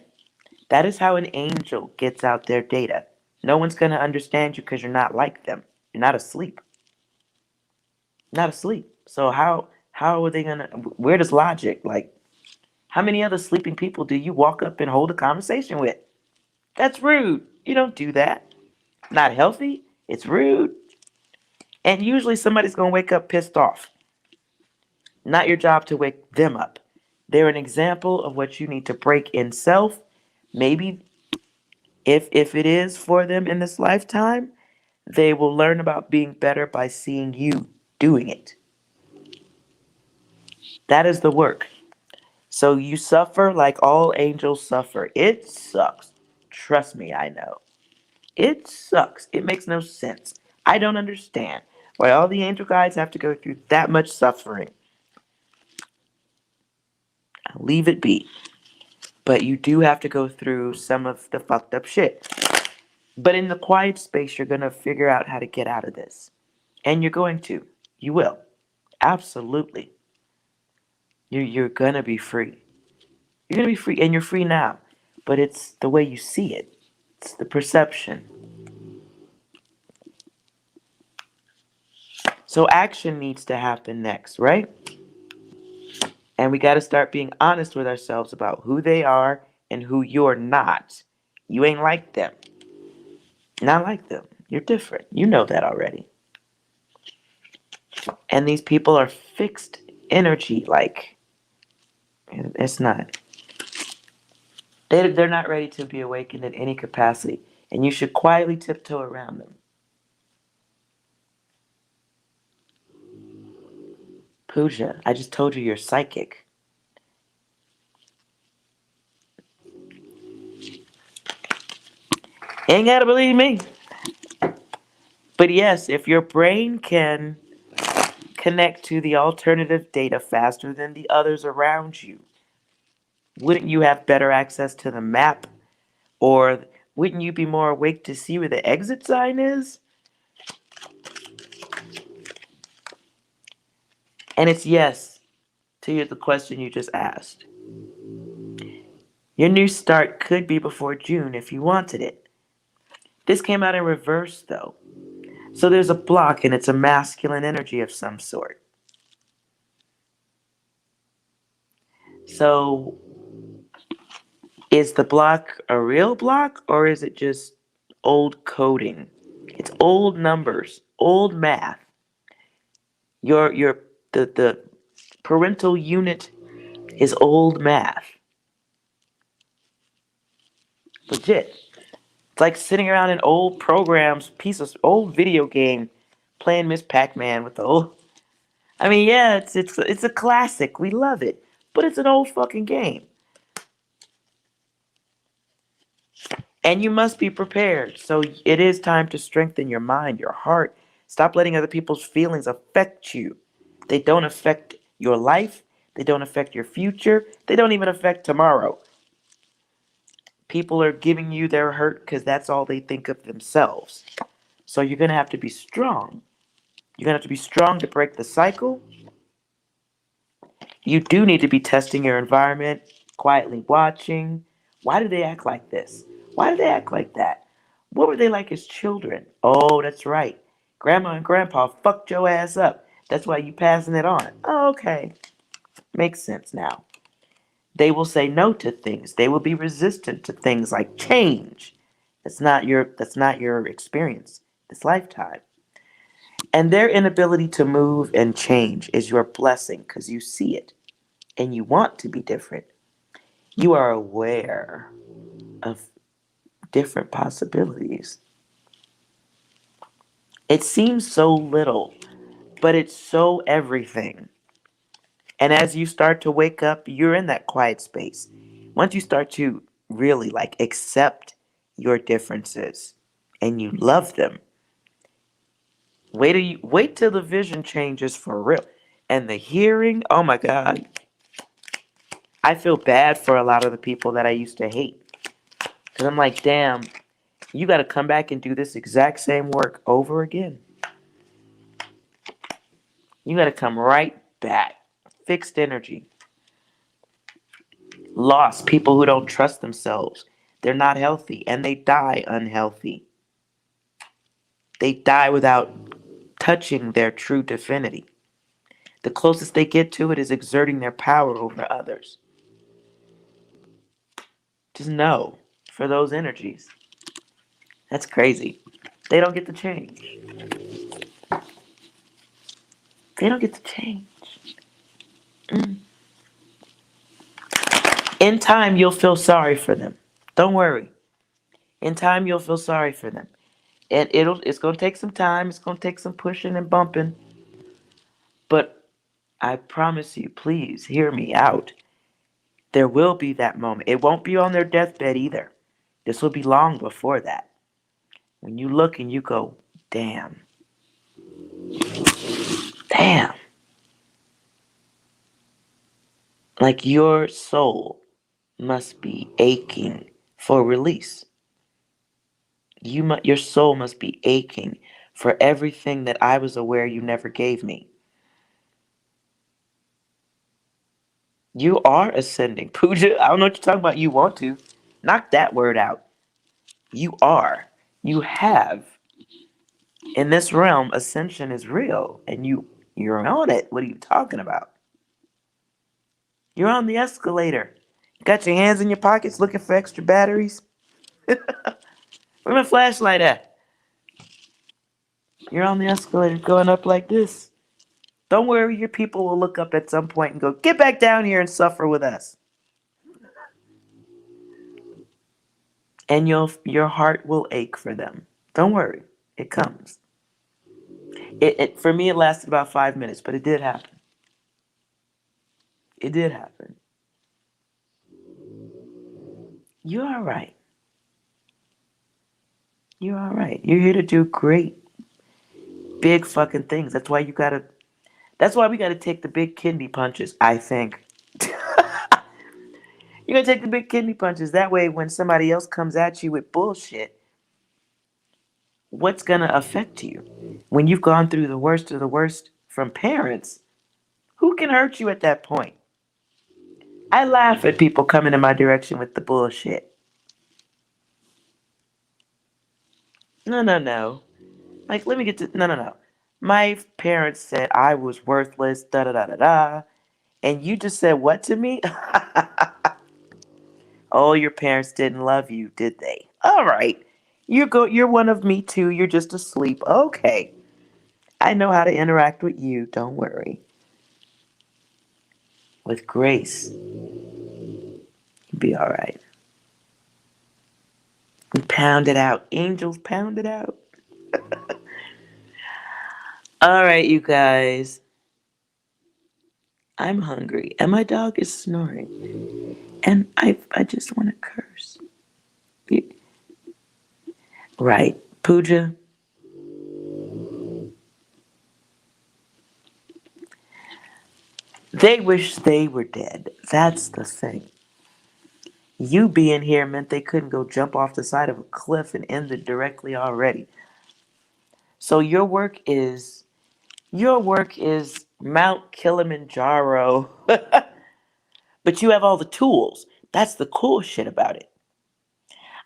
That is how an angel gets out their data. No one's going to understand you because you're not like them. You're not asleep. Not asleep. So how are they gonna? Where does logic? Like, how many other sleeping people do you walk up and hold a conversation with? That's rude. You don't do that. Not healthy. It's rude. And usually somebody's gonna wake up pissed off. Not your job to wake them up. They're an example of what you need to break in self. Maybe if it is for them in this lifetime, they will learn about being better by seeing you doing it. That is the work. So you suffer like all angels suffer. It sucks. Trust me, I know. It sucks. It makes no sense. I don't understand why all the angel guides have to go through that much suffering. I'll leave it be. But you do have to go through some of the fucked up shit. But in the quiet space, you're going to figure out how to get out of this. And you're going to. You will. Absolutely. You're going to be free. You're going to be free. And you're free now. But it's the way you see it. It's the perception. So action needs to happen next, right? And we got to start being honest with ourselves about who they are and who you're not. You ain't like them. Not like them. You're different. You know that already. And these people are fixed energy. Like, it's not. They're not ready to be awakened in any capacity. And you should quietly tiptoe around them. Pooja, I just told you you're psychic. Ain't gotta believe me. But yes, if your brain can connect to the alternative data faster than the others around you, wouldn't you have better access to the map? Or wouldn't you be more awake to see where the exit sign is? And it's yes to the question you just asked. Your new start could be before June if you wanted it. This came out in reverse though. So there's a block and it's a masculine energy of some sort. So is the block a real block or is it just old coding? It's old numbers, old math. Your the parental unit is old math. Legit. It's like sitting around in old programs, piece of old video game, playing Miss Pac-Man with the old. I mean, yeah, it's a classic. We love it, but it's an old fucking game. And you must be prepared. So it is time to strengthen your mind, your heart. Stop letting other people's feelings affect you. They don't affect your life. They don't affect your future. They don't even affect tomorrow. People are giving you their hurt because that's all they think of themselves. So you're going to have to be strong. You're going to have to be strong to break the cycle. You do need to be testing your environment, quietly watching. Why do they act like this? Why do they act like that? What were they like as children? Oh, that's right. Grandma and grandpa fucked your ass up. That's why you passing it on. Oh, okay. Makes sense now. They will say no to things. They will be resistant to things like change. That's not your experience this lifetime. And their inability to move and change is your blessing because you see it. and you want to be different, you are aware of different possibilities. It seems so little, but it's so everything. And as you start to wake up, you're in that quiet space. Once you start to really like accept your differences and you love them, wait till the vision changes for real. And the hearing, oh my God. I feel bad for a lot of the people that I used to hate. Because I'm like, damn, you got to come back and do this exact same work over again. You got to come right back. Fixed energy. Lost people who don't trust themselves. They're not healthy and they die unhealthy. They die without touching their true divinity. The closest they get to it is exerting their power over others. Just know, for those energies, that's crazy. They don't get to change. They don't get to change. In time, you'll feel sorry for them. Don't worry. In time, you'll feel sorry for them. And it's going to take some time. It's going to take some pushing and bumping. But I promise you, please hear me out. There will be that moment. It won't be on their deathbed either. This will be long before that. When you look and you go, damn, damn. Like your soul must be aching for release. Your soul must be aching for everything that I was aware you never gave me. You are ascending. Pooja, I don't know what you're talking about. You want to. Knock that word out. You are. You have. In this realm, ascension is real. And you're on it. What are you talking about? You're on the escalator. You got your hands in your pockets looking for extra batteries? Where my flashlight at? You're on the escalator going up like this. Don't worry, your people will look up at some point and go, get back down here and suffer with us. And your heart will ache for them. Don't worry, it comes. For me, it lasted about 5 minutes, but it did happen. It did happen. You're all right. You're all right. You're here to do great, big fucking things. That's why we gotta take the big kidney punches, I think. You're gonna take the big kidney punches. That way, when somebody else comes at you with bullshit, what's gonna affect you? When you've gone through the worst of the worst from parents, who can hurt you at that point? I laugh at people coming in my direction with the bullshit. No, no, no. Like, let me get to. No, no, no. My parents said I was worthless, da da da da da. And you just said what to me? Oh, your parents didn't love you, did they? All right. You're one of me too. You're just asleep. Okay. I know how to interact with you. Don't worry. With grace, you'll be all right. Pound it out. Angels, pound it out. All right, you guys. I'm hungry and my dog is snoring. And I just want to curse. Right. Pooja, they wish they were dead. That's the thing. You being here meant they couldn't go jump off the side of a cliff and end it directly already. So your work is Mount Kilimanjaro. But you have all the tools. That's the cool shit about it.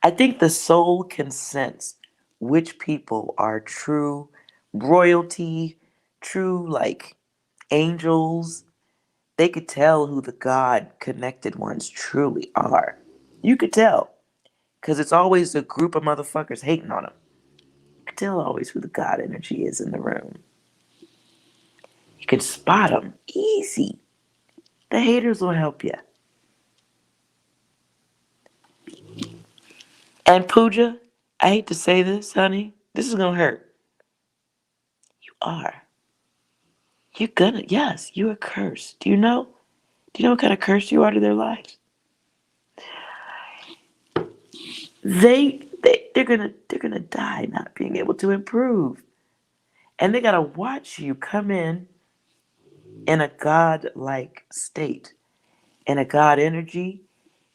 I think the soul can sense which people are true royalty, true like angels. They could tell who the God connected ones truly are. You could tell. Because it's always a group of motherfuckers hating on them. You could tell always who the God energy is in the room. You can spot them easy. The haters will help you. And Pooja, I hate to say this, honey. This is going to hurt. You are. You're gonna, yes, you are cursed. Do you know? Do you know what kind of curse you are to their lives? They're gonna die not being able to improve. And they gotta watch you come in a God-like state, in a God energy.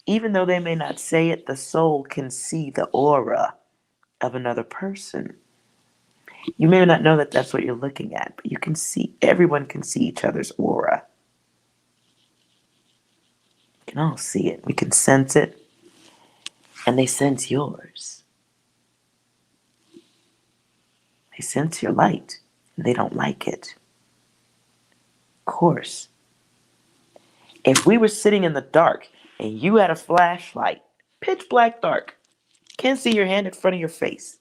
Even though they may not say it, the soul can see the aura of another person. You may not know that that's what you're looking at, but you can see, everyone can see each other's aura. We can all see it. We can sense it, and they sense yours. They sense your light, and they don't like it. Of course. If we were sitting in the dark and you had a flashlight, pitch black dark, can't see your hand in front of your face.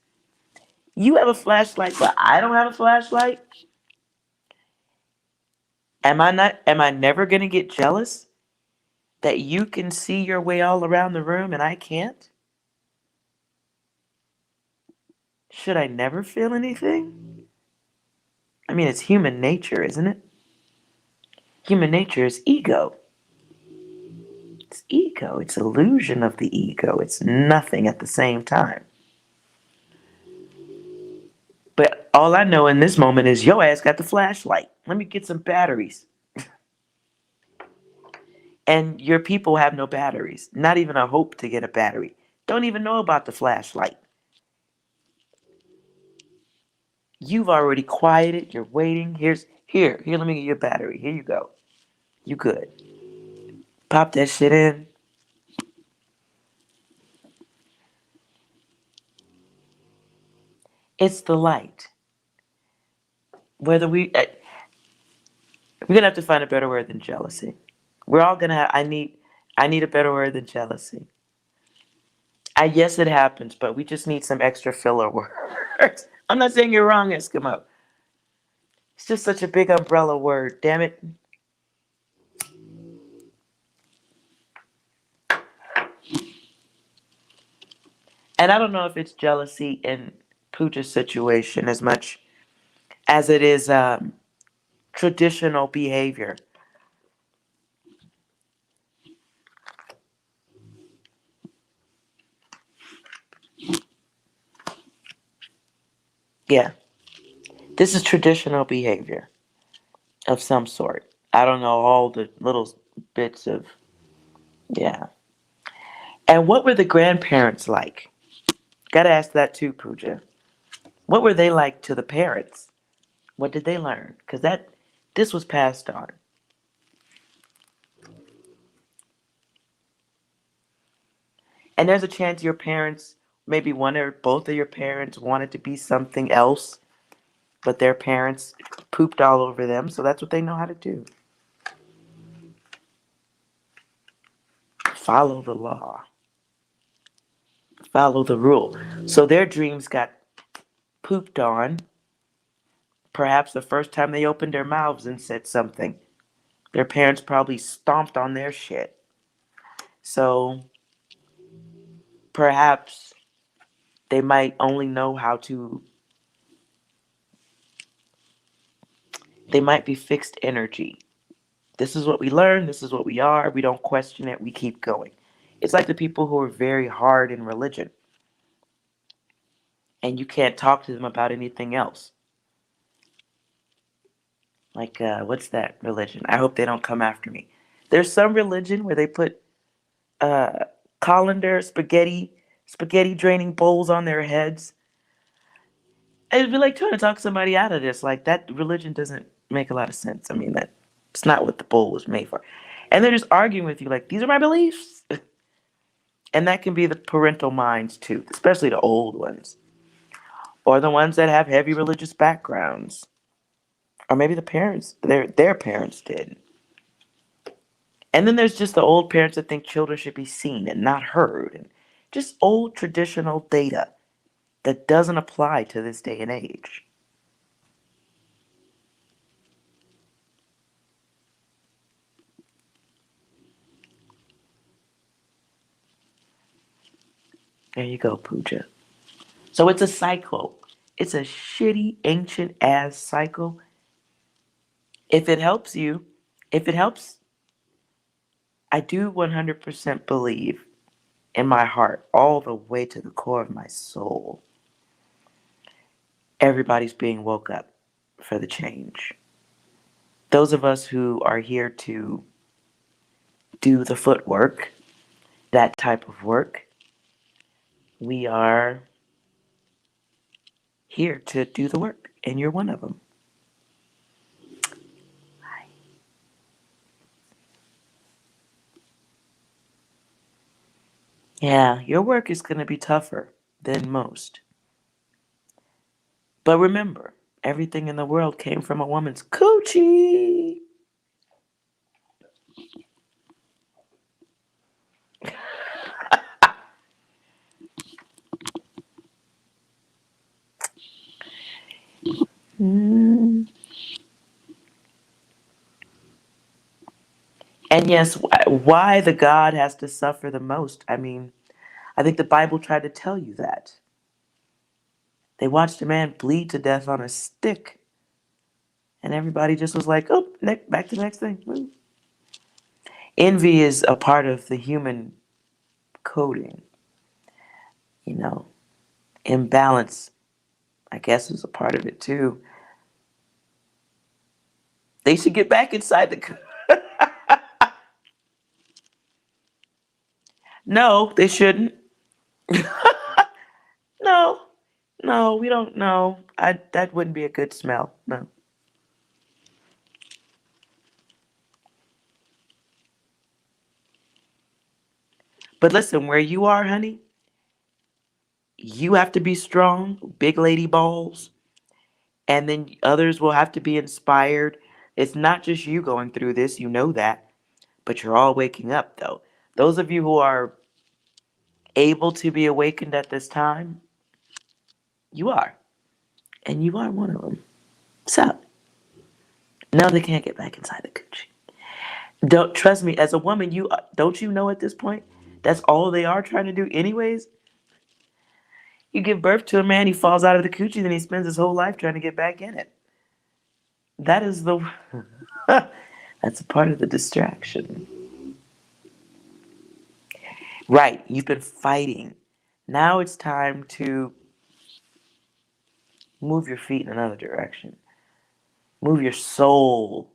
You have a flashlight, but I don't have a flashlight. Am I never gonna get jealous that you can see your way all around the room and I can't? Should I never feel anything? I mean, it's human nature, isn't it? Human nature is ego. It's ego. It's illusion of the ego. It's nothing at the same time. But all I know in this moment is your ass got the flashlight. Let me get some batteries. And your people have no batteries. Not even a hope to get a battery. Don't even know about the flashlight. You've already quieted. You're waiting. Here, let me get your battery. Here you go. You good. Pop that shit in. It's the light. Whether we're gonna have to find a better word than jealousy. We're all gonna have. I need a better word than jealousy. Yes, it happens, but we just need some extra filler words. I'm not saying you're wrong, Eskimo. It's just such a big umbrella word. Damn it. And I don't know if it's jealousy in Pooja's situation as much as it is traditional behavior. Yeah, this is traditional behavior of some sort. I don't know all the little bits of, yeah. And what were the grandparents like? Gotta ask that too, Pooja. What were they like to the parents? What did they learn? Because this was passed on. And there's a chance your parents, maybe one or both of your parents wanted to be something else, but their parents pooped all over them, so that's what they know how to do. Follow the law. Follow the rule. So their dreams got pooped on, perhaps the first time they opened their mouths and said something. Their parents probably stomped on their shit. So perhaps they might only know how to, they might be fixed energy. This is what we learn, this is what we are, we don't question it, we keep going. It's like the people who are very hard in religion and you can't talk to them about anything else. Like, what's that religion? I hope they don't come after me. There's some religion where they put uh, colander spaghetti draining bowls on their heads. It'd be like trying to talk somebody out of this. Like that religion doesn't make a lot of sense. I mean, it's not what the bowl was made for. And they're just arguing with you like, these are my beliefs. And that can be the parental minds too, especially the old ones. Or the ones that have heavy religious backgrounds. Or maybe the parents, their parents did. And then there's just the old parents that think children should be seen and not heard. And just old traditional data that doesn't apply to this day and age. There you go, Pooja. So it's a cycle. It's a shitty, ancient ass cycle. If it helps you, if it helps, I do 100% believe in my heart, all the way to the core of my soul, everybody's being woke up for the change. Those of us who are here to do the footwork, that type of work, we are here to do the work, and you're one of them. Yeah, your work is going to be tougher than most. But remember, everything in the world came from a woman's coochie. Mm. And yes, why the God has to suffer the most? I mean, I think the Bible tried to tell you that. They watched a man bleed to death on a stick, and everybody just was like, oh, back to the next thing. Woo. Envy is a part of the human coding, you know. Imbalance, I guess, is a part of it too. They should get back inside the. No, they shouldn't. No, no, we don't know. That wouldn't be a good smell. No. But listen, where you are, honey, you have to be strong, big lady balls, and then others will have to be inspired. It's not just you going through this, you know that, but you're all waking up though. Those of you who are able to be awakened at this time, you are, and you are one of them. So, no, they can't get back inside the coochie. Don't trust me. As a woman, you don't you know at this point that's all they are trying to do, anyways. You give birth to a man, he falls out of the coochie, then he spends his whole life trying to get back in it. That is the. That's a part of the distraction. Right, you've been fighting. Now it's time to move your feet in another direction. Move your soul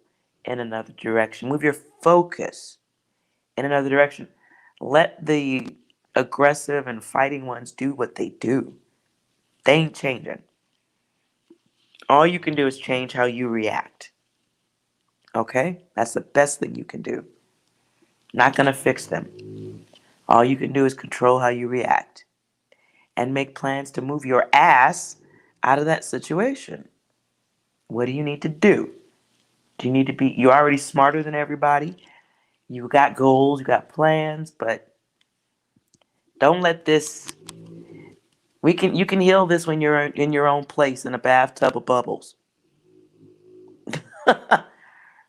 in another direction. Move your focus in another direction. Let the aggressive and fighting ones do what they do. They ain't changing. All you can do is change how you react. Okay? That's the best thing you can do. Not gonna fix them. All you can do is control how you react and make plans to move your ass out of that situation. What do you need to do? Do you need to be, you're already smarter than everybody. You got goals, you got plans, but don't let this, you can heal this when you're in your own place in a bathtub of bubbles.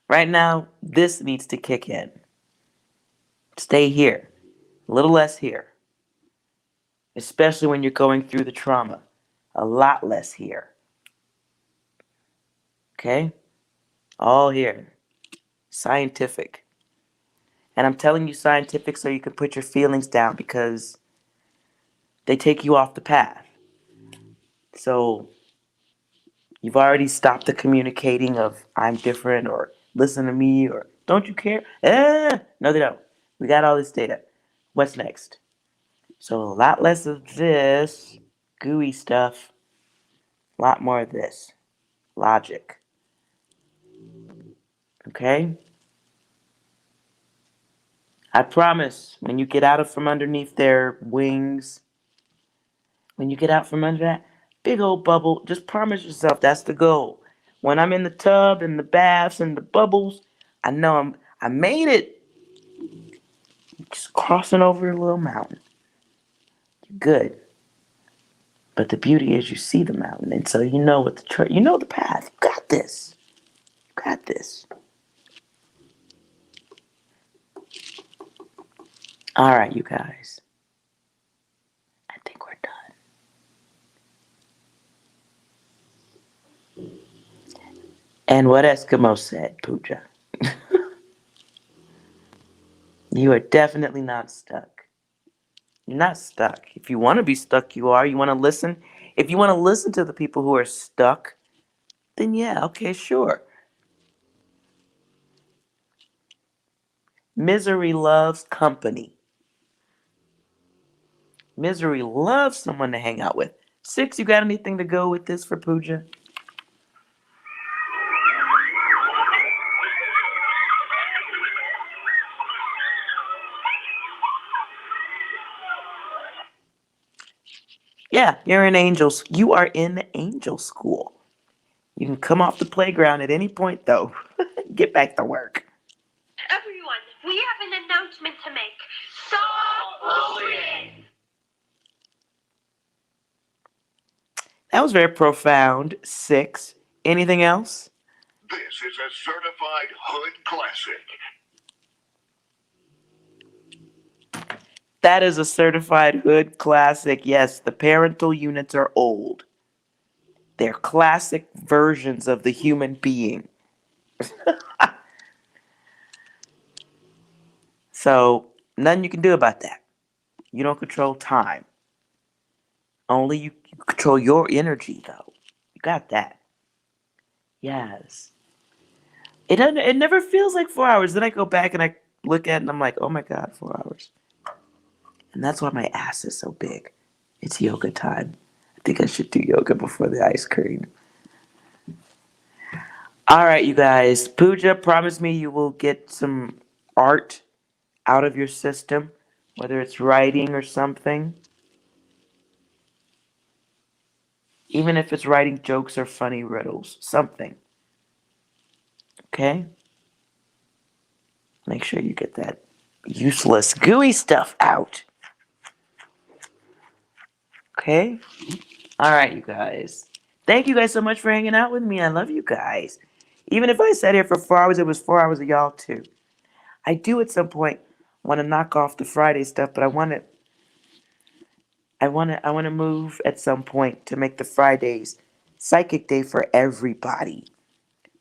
Right now, this needs to kick in. Stay here, a little less here, especially when you're going through the trauma. A lot less here. Okay? All here. Scientific. And I'm telling you scientific so you can put your feelings down because they take you off the path. So you've already stopped the communicating of I'm different or listen to me or don't you care? No, they don't. We got all this data. What's next? So a lot less of this gooey stuff, a lot more of this logic. Okay? I promise when you get out of from underneath their wings, when you get out from under that big old bubble, just promise yourself that's the goal. When I'm in the tub and the baths and the bubbles, I know I made it. Just crossing over a little mountain. Good. But the beauty is you see the mountain, and so you know what you know the path. You got this. You got this. All right, you guys. I And what Eskimo said, Pooja. You are definitely not stuck. You're not stuck. If you want to be stuck, you are. You want to listen. If you want to listen to the people who are stuck, then yeah, okay, sure. Misery loves company. Misery loves someone to hang out with. 6, you got anything to go with this for Pooja? Yeah, you're in angels. You are in angel school. You can come off the playground at any point, though. Get back to work. Everyone, we have an announcement to make. Stop bullying! That was very profound. 6. Anything else? This is a certified hood classic. That is a certified hood classic. Yes, the parental units are old. They're classic versions of the human being. So, nothing you can do about that. You don't control time. Only you control your energy, though. You got that. Yes. It never feels like 4 hours. Then I go back and I look at it and I'm like, oh my God, 4 hours. And that's why my ass is so big. It's yoga time. I think I should do yoga before the ice cream. All right, you guys. Pooja, promise me you will get some art out of your system, whether it's writing or something. Even if it's writing jokes or funny riddles, something. Okay? Make sure you get that useless, gooey stuff out. Okay? All right, you guys. Thank you guys so much for hanging out with me. I love you guys. Even if I sat here for 4 hours, it was 4 hours of y'all too. I do at some point want to knock off the Friday stuff, but I want to move at some point to make the Fridays psychic day for everybody,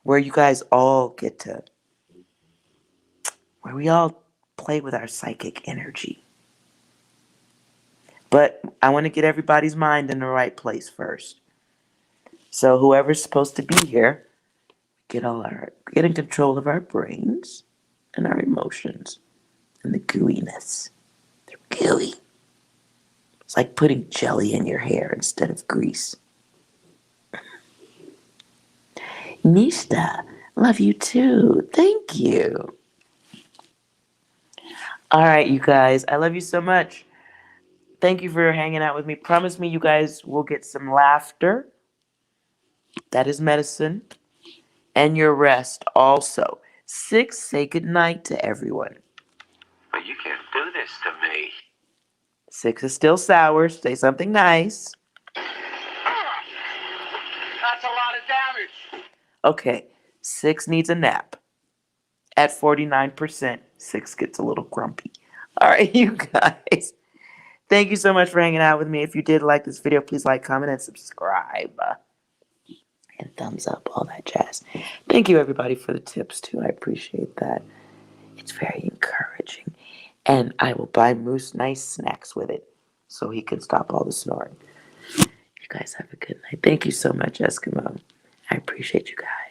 where you guys all get to, where we all play with our psychic energy. But I want to get everybody's mind in the right place first. So whoever's supposed to be here, get in control of our brains and our emotions and the gooiness. They're gooey. It's like putting jelly in your hair instead of grease. Nista, love you too. Thank you. All right, you guys. I love you so much. Thank you for hanging out with me. Promise me you guys will get some laughter. That is medicine. And your rest also. 6, say goodnight to everyone. But you can't do this to me. 6 is still sour. Say something nice. That's a lot of damage. Okay, 6 needs a nap. At 49%, 6 gets a little grumpy. All right, you guys. Thank you so much for hanging out with me. If you did like this video, please like, comment, and subscribe. And thumbs up, all that jazz. Thank you, everybody, for the tips, too. I appreciate that. It's very encouraging. And I will buy Moose nice snacks with it so he can stop all the snoring. You guys have a good night. Thank you so much, Eskimo. I appreciate you guys.